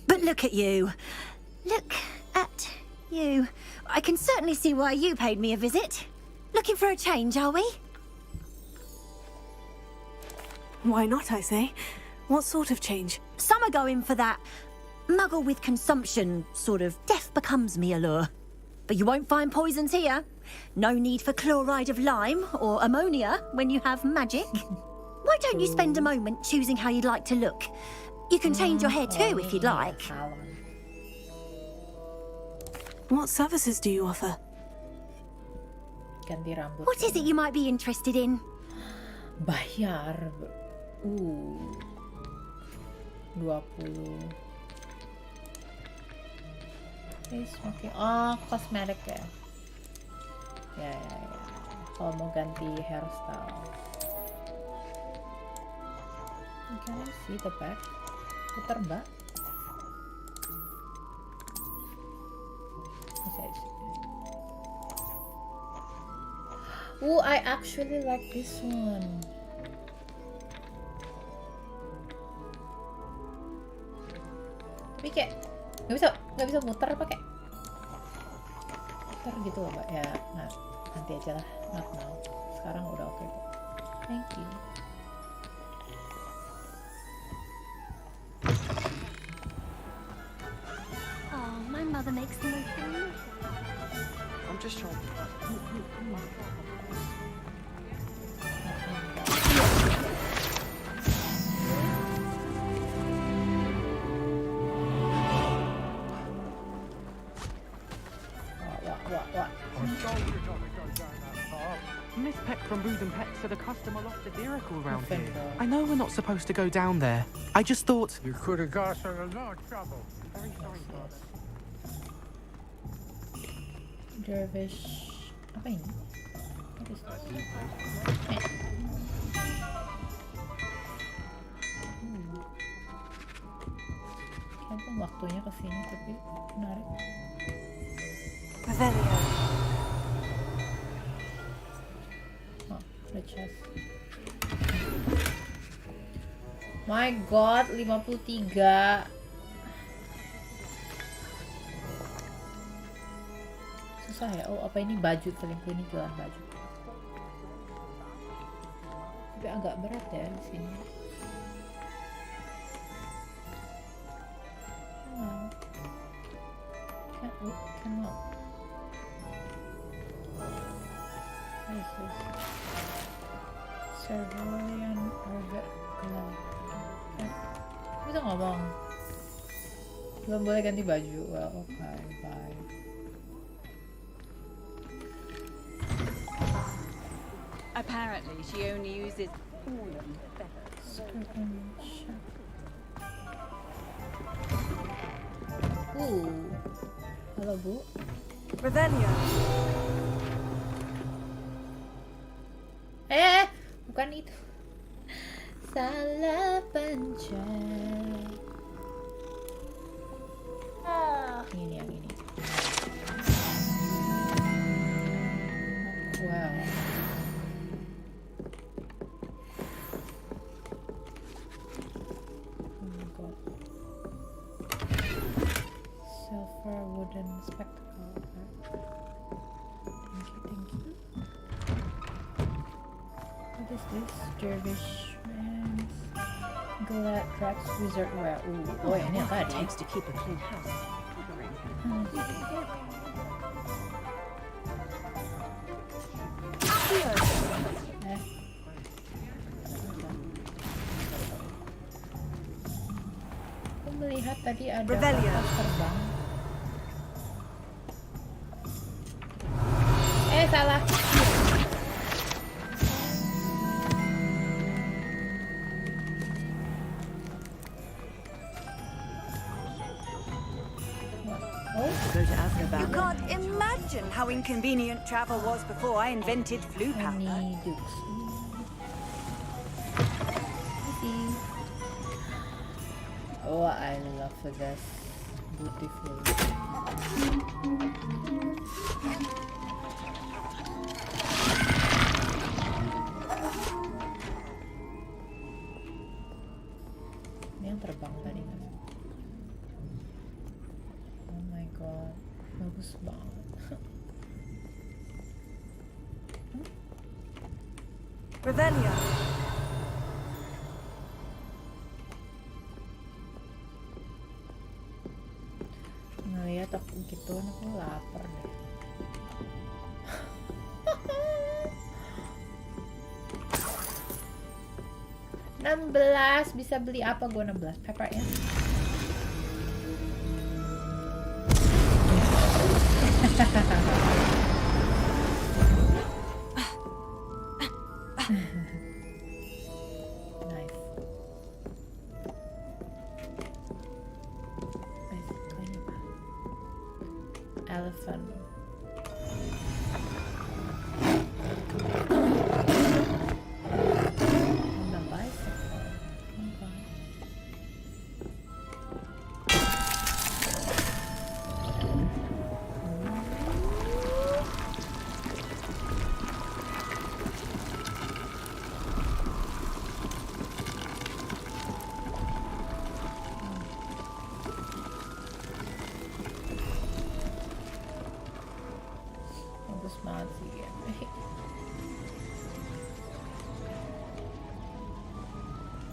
But look at you. Look at you. I can certainly see why you paid me a visit. Looking for a change, are we? Why not, I say? What sort of change? Some are going for that muggle with consumption, sort of death becomes me allure. But you won't find poisons here. No need for chloride of lime or ammonia when you have magic. Why don't you spend a moment choosing how you'd like to look? You can change your hair too if you'd like. What services do you offer? Ganti rambut. What is it you might be interested in? Bayar. 20. Face making. Oh, kosmetik ya. Ya. Kalau mau ganti hairstyle. Can I see the back? Putar mbak. I actually like this one. Tapi kayak nggak bisa muter apa kayak muter gitu loh mbak ya. Nah nanti aja lah, not now. Sekarang udah oke kok. Thank you. Oh, my mother makes the most delicious. I'm just trying to... What? Miss Peck from Booze and Pets said a customer lost a vehicle around here. I know we're not supposed to go down there. I just thought... You could have got us in a lot of trouble. Very sorry, Father. Dervish. Apa ini? What is this? Kayaknya waktunya kesini tapi menarik. Revelio. Oh, the chest. My god, 53. Susah ya. Oh, apa ini baju? Selingkuh ini jualan baju. Tapi agak berat ya di sini. Cannot. What is this? Seiren RAZER. Bisa ngomong. Belum boleh ganti baju. Well, okay, bye. Apparently, she only uses ORION feathers. Halo Bu. Revelio. Bukan itu. Salah pencet. Ini yang ini. Wow. Oh my god. Silver wooden spectacle. Thank you. What is this? Dervish man's Glad Cracks Wizard Wear. Oh, ini apa tadi? Takes to keep a clean house. Aku melihat tadi ada Revelio. kapal terbang. Salah. You can't imagine how inconvenient travel was before I invented flu powder. Oh, I love this. Beautiful. Ini yang terbang tadi kan? Oh my god, bagus banget. Revelio. Ngeliat aku gitu, aku lapar deh. $16, bisa beli apa gue 16? Pepper ya? Nice. Elephant. Bagus banget sih ya.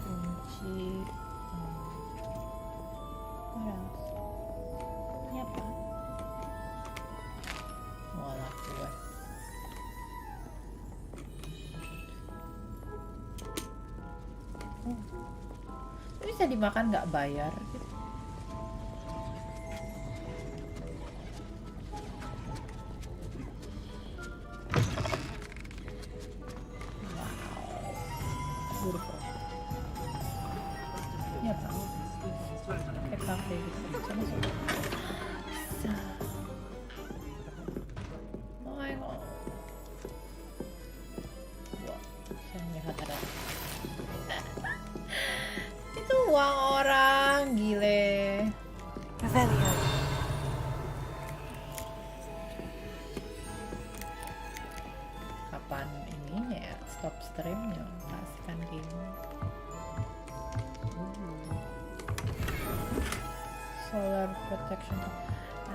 Kunci. What else? Ini apa? Walah kue. Ini bisa dimakan nggak bayar gitu. Itu uang orang, gile. Revelio. Kapan ininya ya? Stop streamnya? Kasihkan game. Solar protection.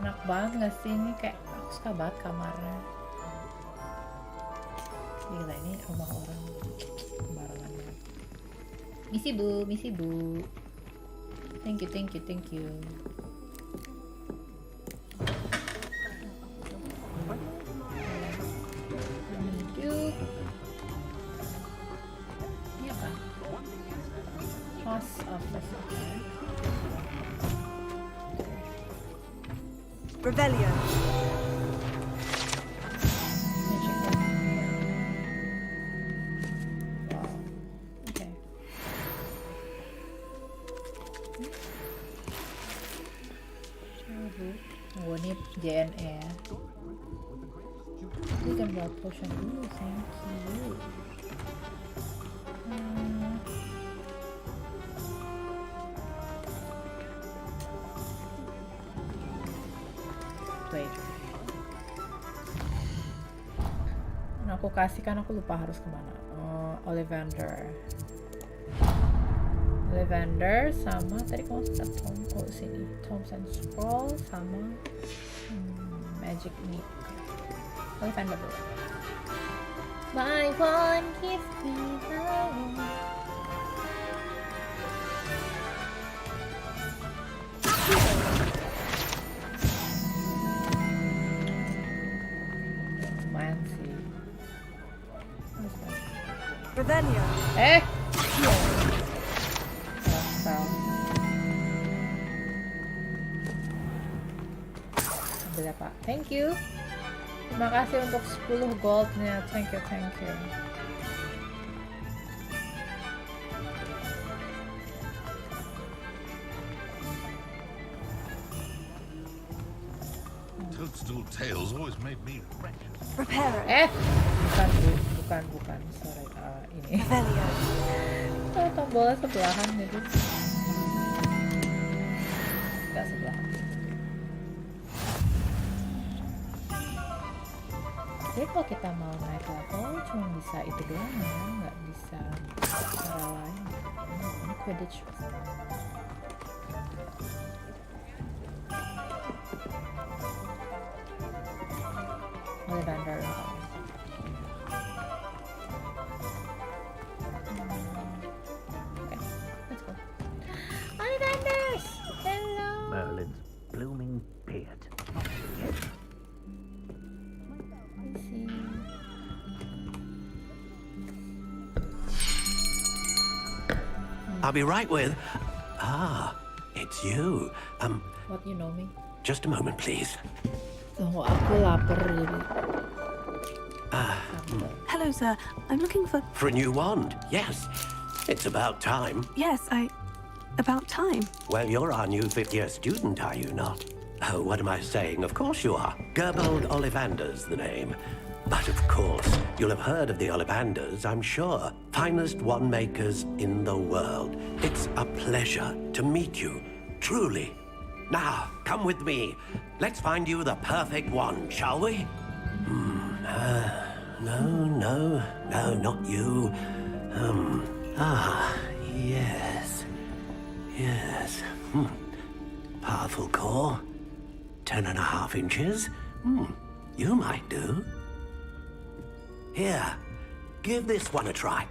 Enak banget gak sih? Ini kayak aku suka banget kamarnya. Gila, ini rumah orang sembarangan banget. Misi bu, misi bu. Thank you, thank you, thank you. Ini apa? Revelio. Okay. Oh, ini JNE ya. Ini kan buat potion dulu, thank you. Wait. Nah, aku kasih kan aku lupa harus kemana. Ollivander sama tadi kamu sudah sini Tomes and Scroll sama Magic Nick. Ollivander dulu. My one gives me love. Revelio. Ambil apa? Thank you. Terima kasih untuk 10 goldnya. Thank you. Toadstool tails always made me wretched. Repair it. Bukan. Sorry, ini. Oh, tombolnya sebelahan gitu. Enggak sebelahan. Jadi kalau kita mau naik level cuma bisa itu doang ya, nggak bisa cara lain. Ini Quidditch. Ollivander. Merlin's blooming beard. I'll be right with. It's you. What, you know me? Just a moment, please. Tunggu, aku lapar jadi. Hello, sir. I'm looking for... For a new wand, yes. It's about time. Yes, About time. Well, you're our new fifth-year student, are you not? Oh, what am I saying? Of course you are. Gerbold Ollivander's the name. But of course, you'll have heard of the Ollivanders, I'm sure. Finest wand makers in the world. It's a pleasure to meet you, truly. Now, come with me. Let's find you the perfect wand, shall we? No, not you. Yes. Powerful core. 10.5 inches. You might do. Here, give this one a try.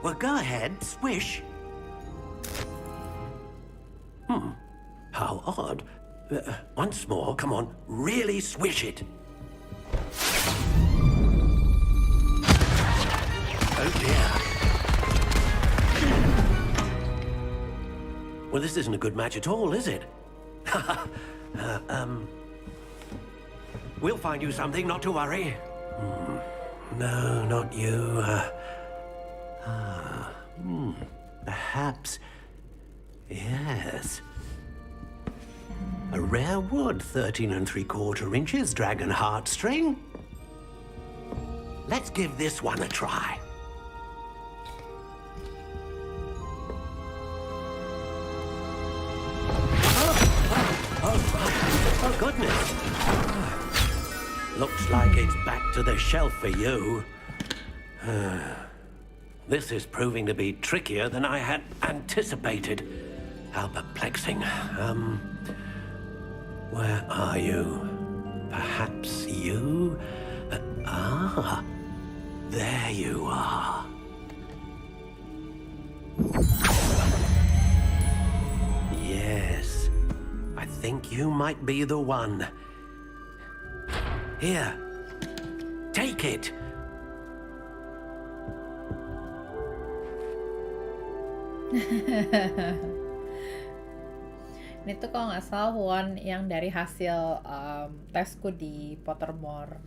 Well, go ahead, swish. How odd. Once more, come on, really swish it. Oh dear. Well, this isn't a good match at all, is it? We'll find you something, not to worry. No, not you. Perhaps. Yes. A rare wood, 13 3/4 inches, dragon heartstring. Let's give this one a try. Oh, goodness. Looks like it's back to the shelf for you. This is proving to be trickier than I had anticipated. How perplexing. Where are you? Perhaps you? There you are. Yes, I think you might be the one. Here, take it. Ini tuh kalau nggak salah one yang dari hasil tesku di Pottermore.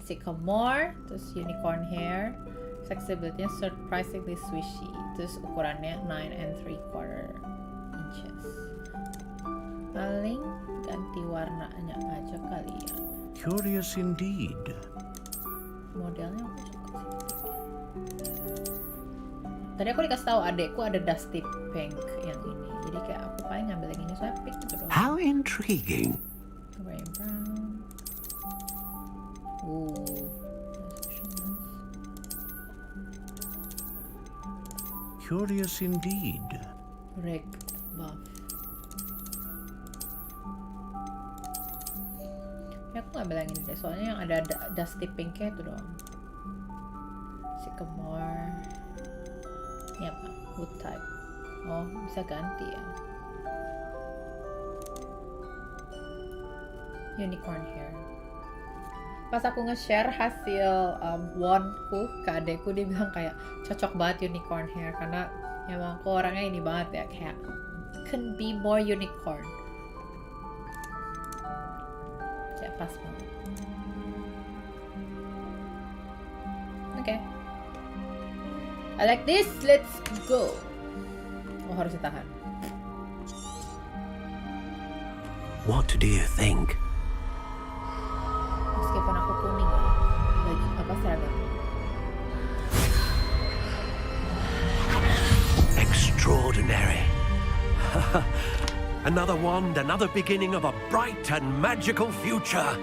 Sycamore, terus unicorn hair, flexibility-nya surprisingly swishy, terus ukurannya 9 3/4 inches. Paling ganti warnanya aja kali ya. Curious indeed. Modelnya aku suka sih. Tadi aku dikasih tahu adekku ada dusty pink yang ini, jadi kayak aku paling ngambil yang ini, saya pick gitu doang. How intriguing. Gray brown. Curious indeed. Rig buff. Ya aku ngambil yang ini deh, soalnya yang ada dusty pinknya itu doang. Sycamore. Ini apa? Wood type. Oh, bisa ganti ya. Unicorn hair. Pas aku nge-share hasil wandku ke adekku, dia bilang kayak cocok banget unicorn hair, karena emang aku orangnya ini banget ya, kayak couldn't be more unicorn. Kayak pas banget. Oke. I like this, let's go. Oh, harus ditahan. What do you think? Meskipun aku kuning ya, baju apa seragam? Extraordinary. Another wand, another beginning of a bright and magical future.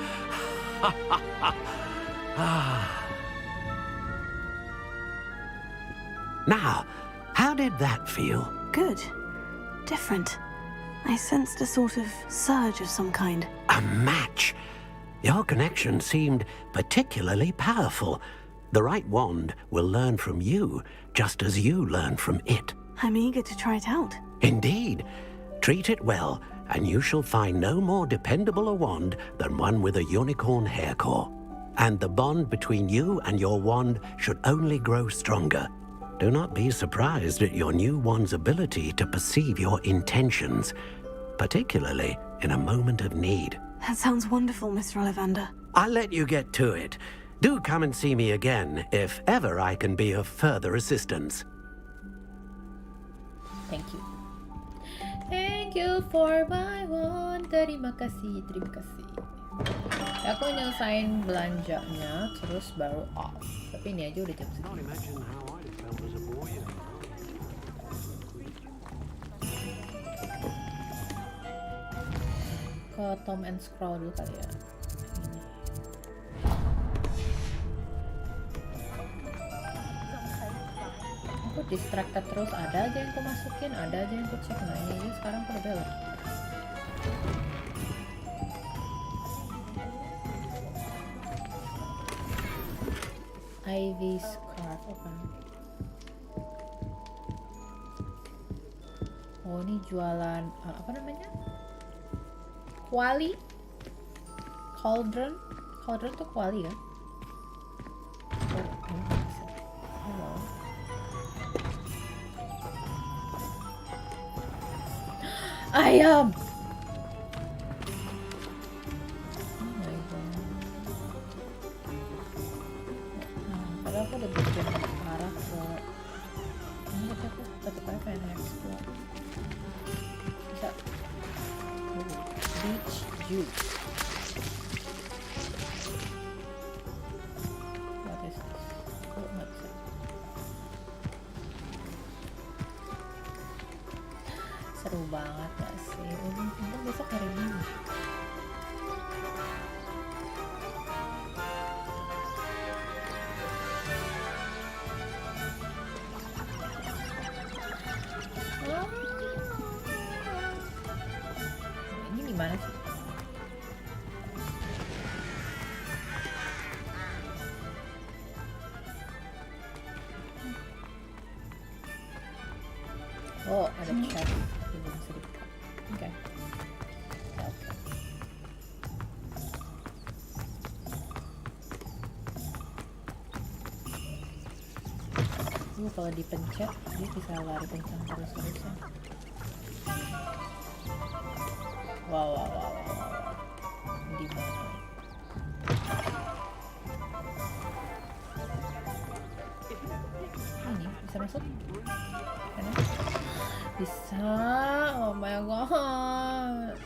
Now, how did that feel? Good. Different. I sensed a sort of surge of some kind. A match. Your connection seemed particularly powerful. The right wand will learn from you, just as you learn from it. I'm eager to try it out. Indeed. Treat it well, and you shall find no more dependable a wand than one with a unicorn hair core. And the bond between you and your wand should only grow stronger. Do not be surprised at your new wand's ability to perceive your intentions, particularly in a moment of need. That sounds wonderful, Mr. Ollivander. I'll let you get to it. Do come and see me again if ever I can be of further assistance. Thank you. Thank you for my one. Terima kasih, terima kasih. Aku nyelesain belanjanya, terus baru off. Tapi ini aja udah jam segini. Ke Tom and Scroll dulu kali ya. Ini. Aku distracted terus, ada aja yang aku masukin, ada aja yang aku cek. Nah ini aja sekarang aku udah belok. Ivy scarf, apa? Oh ini jualan apa namanya? Kuali? Cauldron tuh kuali kan? Oh. Ayam. Oh my god. Padahal aku udah bikin arah ke ini, tapi aku tetep aja pengen explore. Bisa. Beach juice. What is this? Oh, not so. Seru banget gak sih? Untung besok hari Minggu. Ini gimana sih? Oh, ada chat. Tapi belum bisa dibuka. Oke. Kalau dipencet, dia bisa lari kencang terus-terusan. Di mana? Ini bisa masuk? Bisa. Oh my god.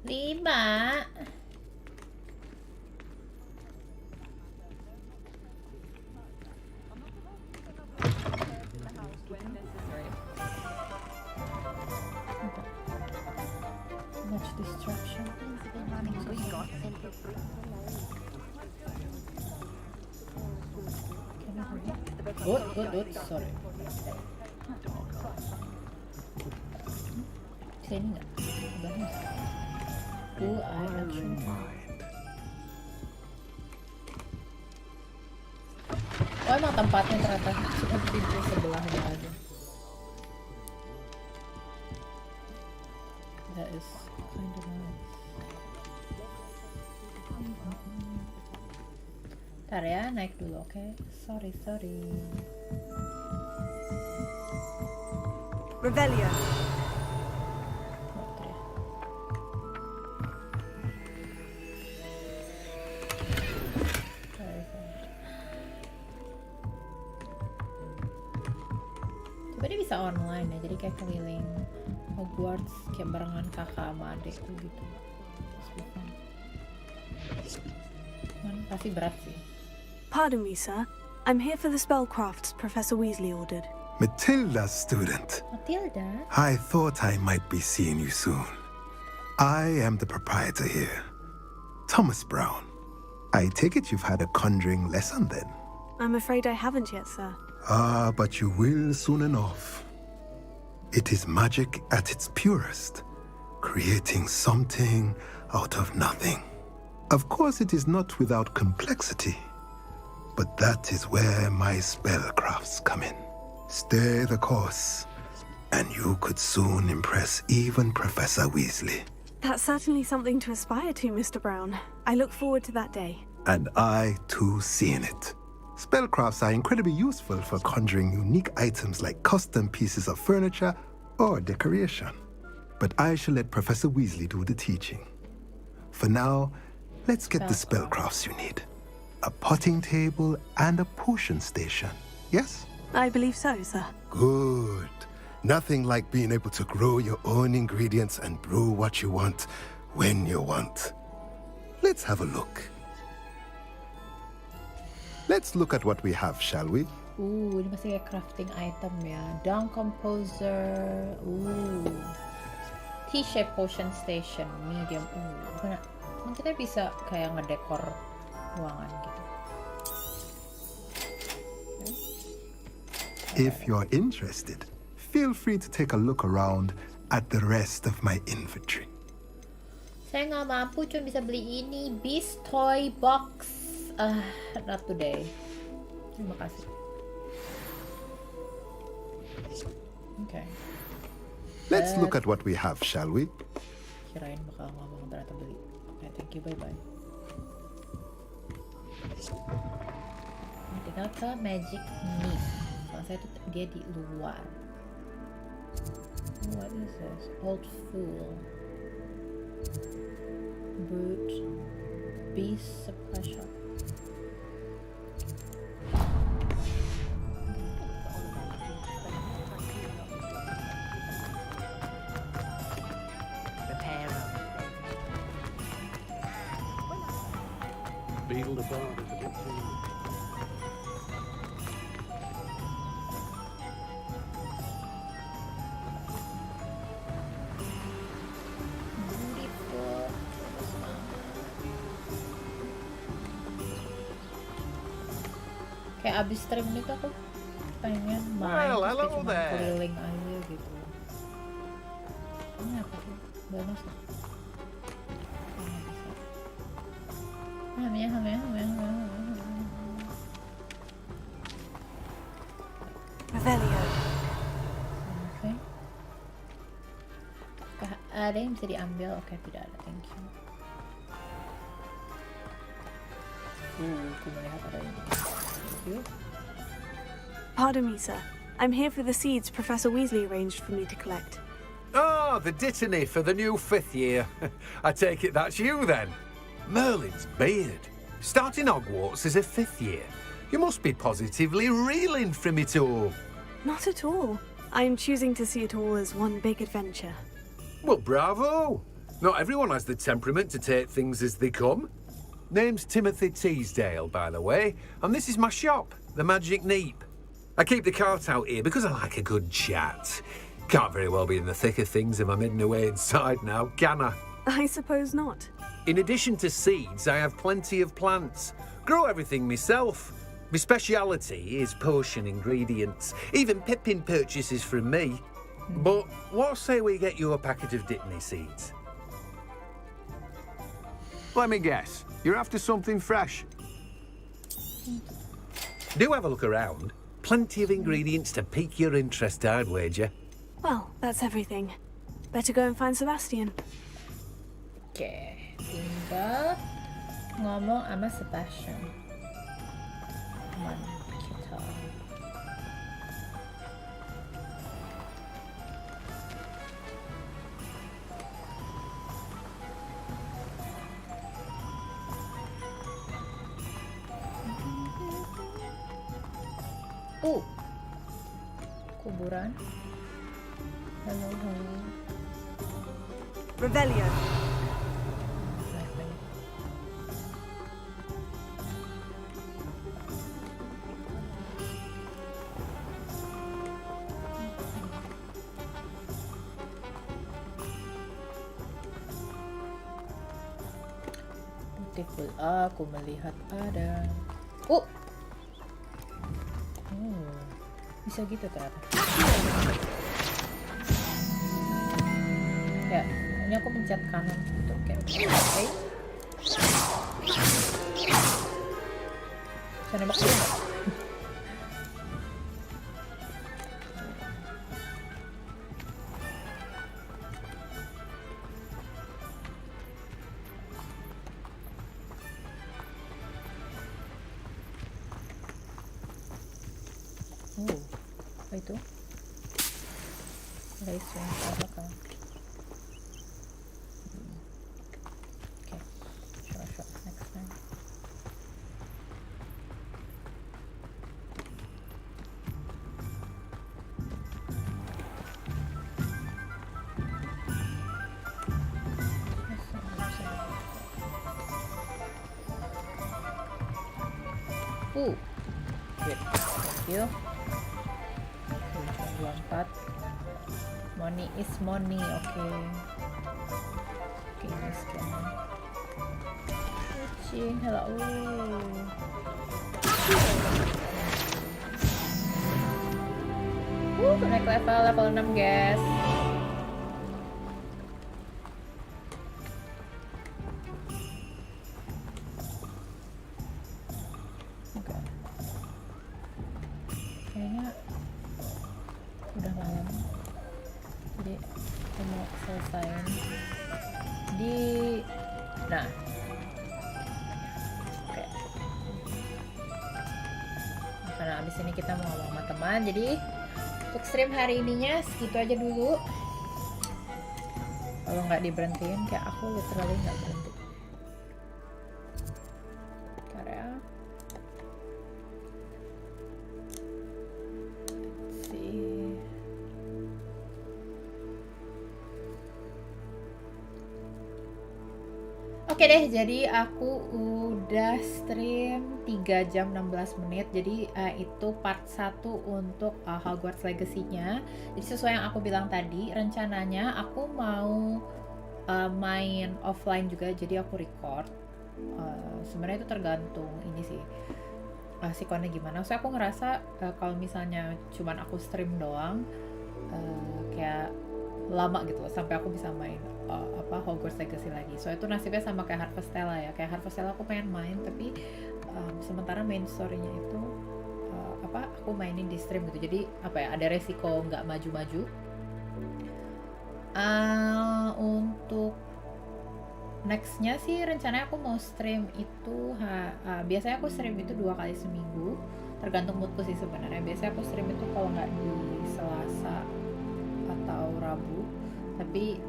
Lima. Much distraction. Good, sorry. Sini nggak? Bagus. I actually. Oh emang tempatnya ternyata cuma pintu sebelahnya aja. That is kind of nice. Ntar ya, naik dulu, oke? Sorry. Revelio. Coba dia bisa online ya, jadi kayak keliling Hogwarts kayak barengan kakak sama adekku gitu. Pasti berat sih. Pardon me, sir. I'm here for the spellcrafts Professor Weasley ordered. Matilda's student. Matilda? I thought I might be seeing you soon. I am the proprietor here, Thomas Brown. I take it you've had a conjuring lesson then? I'm afraid I haven't yet, sir. Ah, but you will soon enough. It is magic at its purest, creating something out of nothing. Of course, it is not without complexity, but that is where my spellcrafts come in. Stay the course, and you could soon impress even Professor Weasley. That's certainly something to aspire to, Mr. Brown. I look forward to that day. And I, too, seeing it. Spellcrafts are incredibly useful for conjuring unique items like custom pieces of furniture or decoration. But I shall let Professor Weasley do the teaching. For now, let's get the spellcrafts you need. A potting table and a potion station, yes? I believe so, sir. Good. Nothing like being able to grow your own ingredients and brew what you want when you want. Let's have a look. Let's look at what we have, shall we? Ini masih kayak crafting item ya. Dung composer. T-shape potion station, medium. Mungkin kita bisa kayak ngedekor ruangan gitu. If you're interested, feel free to take a look around at the rest of my inventory. Saya nggak mampu, cuma bisa beli ini. Beast Toy Box. Not today. Terima kasih. Okay. Let's look at what we have, shall we? Kirain bakal ngomong ternyata beli. Okay, thank you, bye-bye. Tinggal ke Magic Nip. Kalau saya tuh dia di luar. What is this? Old Fool. Brute. Beast Supply Shop. Beetle the Bard is a bit too... Kayak abis stream nih aku pengen main Well, hello cuma there. keliling aja gitu. Ini apa sih? Gak masuk. Revelio. Oke. Ada yang bisa diambil? Oke, tidak ada. Thank you. Aku melihat ada ini. Thank you. Pardon me, sir. I'm here for the seeds Professor Weasley arranged for me to collect. Ah, the dittany for the new 5th year. I take it that's you then. Merlin's beard. Starting Hogwarts as a 5th year. You must be positively reeling from it all. Not at all. I'm choosing to see it all as one big adventure. Well, bravo. Not everyone has the temperament to take things as they come. Name's Timothy Teasdale, by the way, and this is my shop, the Magic Neep. I keep the cart out here because I like a good chat. Can't very well be in the thick of things if I'm hidden away inside now, can I? I suppose not. In addition to seeds, I have plenty of plants. Grow everything myself. My speciality is potion ingredients. Even Pippin purchases from me. But what say we get you a packet of Dittany seeds? Let me guess. You're after something fresh. Do have a look around. Plenty of ingredients to pique your interest, I'd wager. Well, that's everything. Better go and find Sebastian. Oke, tinggal ngomong sama Sebastian. Mana kita? Kuburan. Halo. Revelio. Beautiful. Aku melihat ada. Bisa gitu ternyata. Ya, ini aku pencet kanan untuk camping. Oke. Bisa nembak dulu nggak? Apa itu? Laser apa kan? Oke, shot next time. Good. Thank you. 24. Money is money, oke. Oke, ini scan. Kucing, hello. Naik level 6, guys. Oke. Kayaknya udah malam, jadi aku mau selesaiin di oke. Karena abis ini kita mau ngomong sama teman, jadi untuk stream hari ininya segitu aja dulu. Kalau nggak diberhentiin, kayak aku literally nggak berhenti. Karya Oke deh, jadi aku udah stream 3 jam 16 menit. Jadi itu part 1 untuk Hogwarts Legacy-nya. Jadi sesuai yang aku bilang tadi, rencananya aku mau main offline juga, jadi aku record. Sebenarnya itu tergantung ini sih, sikonnya gimana. So aku ngerasa kalau misalnya cuman aku stream doang, kayak lama gitu loh sampai aku bisa main Hogwarts Legacy lagi. So itu nasibnya sama kayak Harvestella ya. Kayak Harvestella aku pengen main, tapi sementara main story-nya itu aku mainin di stream gitu. Jadi ada resiko nggak maju-maju. Untuk nextnya sih rencananya aku mau stream itu biasanya aku stream itu 2 kali seminggu, tergantung moodku sih sebenarnya. Biasanya aku stream itu kalau nggak di Selasa atau Rabu, tapi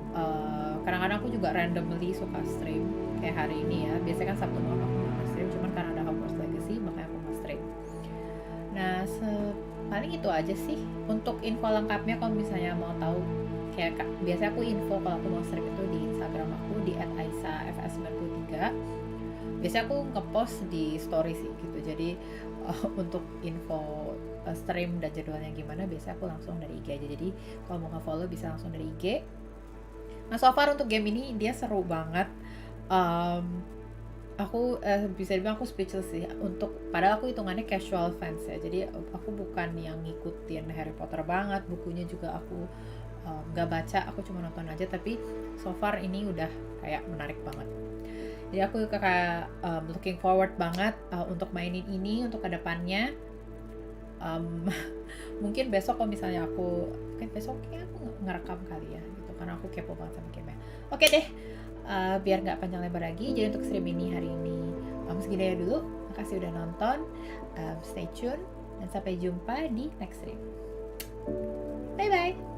kadang-kadang aku juga randomly suka stream kayak hari ini ya. Biasanya kan Sabtu malam aku nggak stream, cuman karena ada Hogwarts Legacy makanya aku nggak stream. Nah paling itu aja sih untuk info lengkapnya. Kalau misalnya mau tahu kayak biasanya aku info kalau aku mau stream itu di Instagram aku di @aisafs93. Biasanya aku ngepost di story sih gitu. Jadi untuk info stream dan jadwalnya gimana biasanya aku langsung dari IG aja. Jadi kalau mau nge-follow bisa langsung dari IG. Nah so far untuk game ini dia seru banget. Aku bisa dibilang aku speechless sih, padahal aku hitungannya casual fans ya. Jadi aku bukan yang ngikutin Harry Potter banget, bukunya juga aku nggak baca, aku cuma nonton aja. Tapi so far ini udah kayak menarik banget. Jadi aku kayak looking forward banget untuk mainin ini untuk kedepannya. Mungkin besok kalau misalnya besok kayak aku ngerekam kali ya gitu, karena aku kepo banget sama game-nya. Oke deh, biar nggak panjang lebar lagi, jadi untuk stream ini hari ini segini ya dulu. Makasih udah nonton, stay tune dan sampai jumpa di next stream. Bye bye.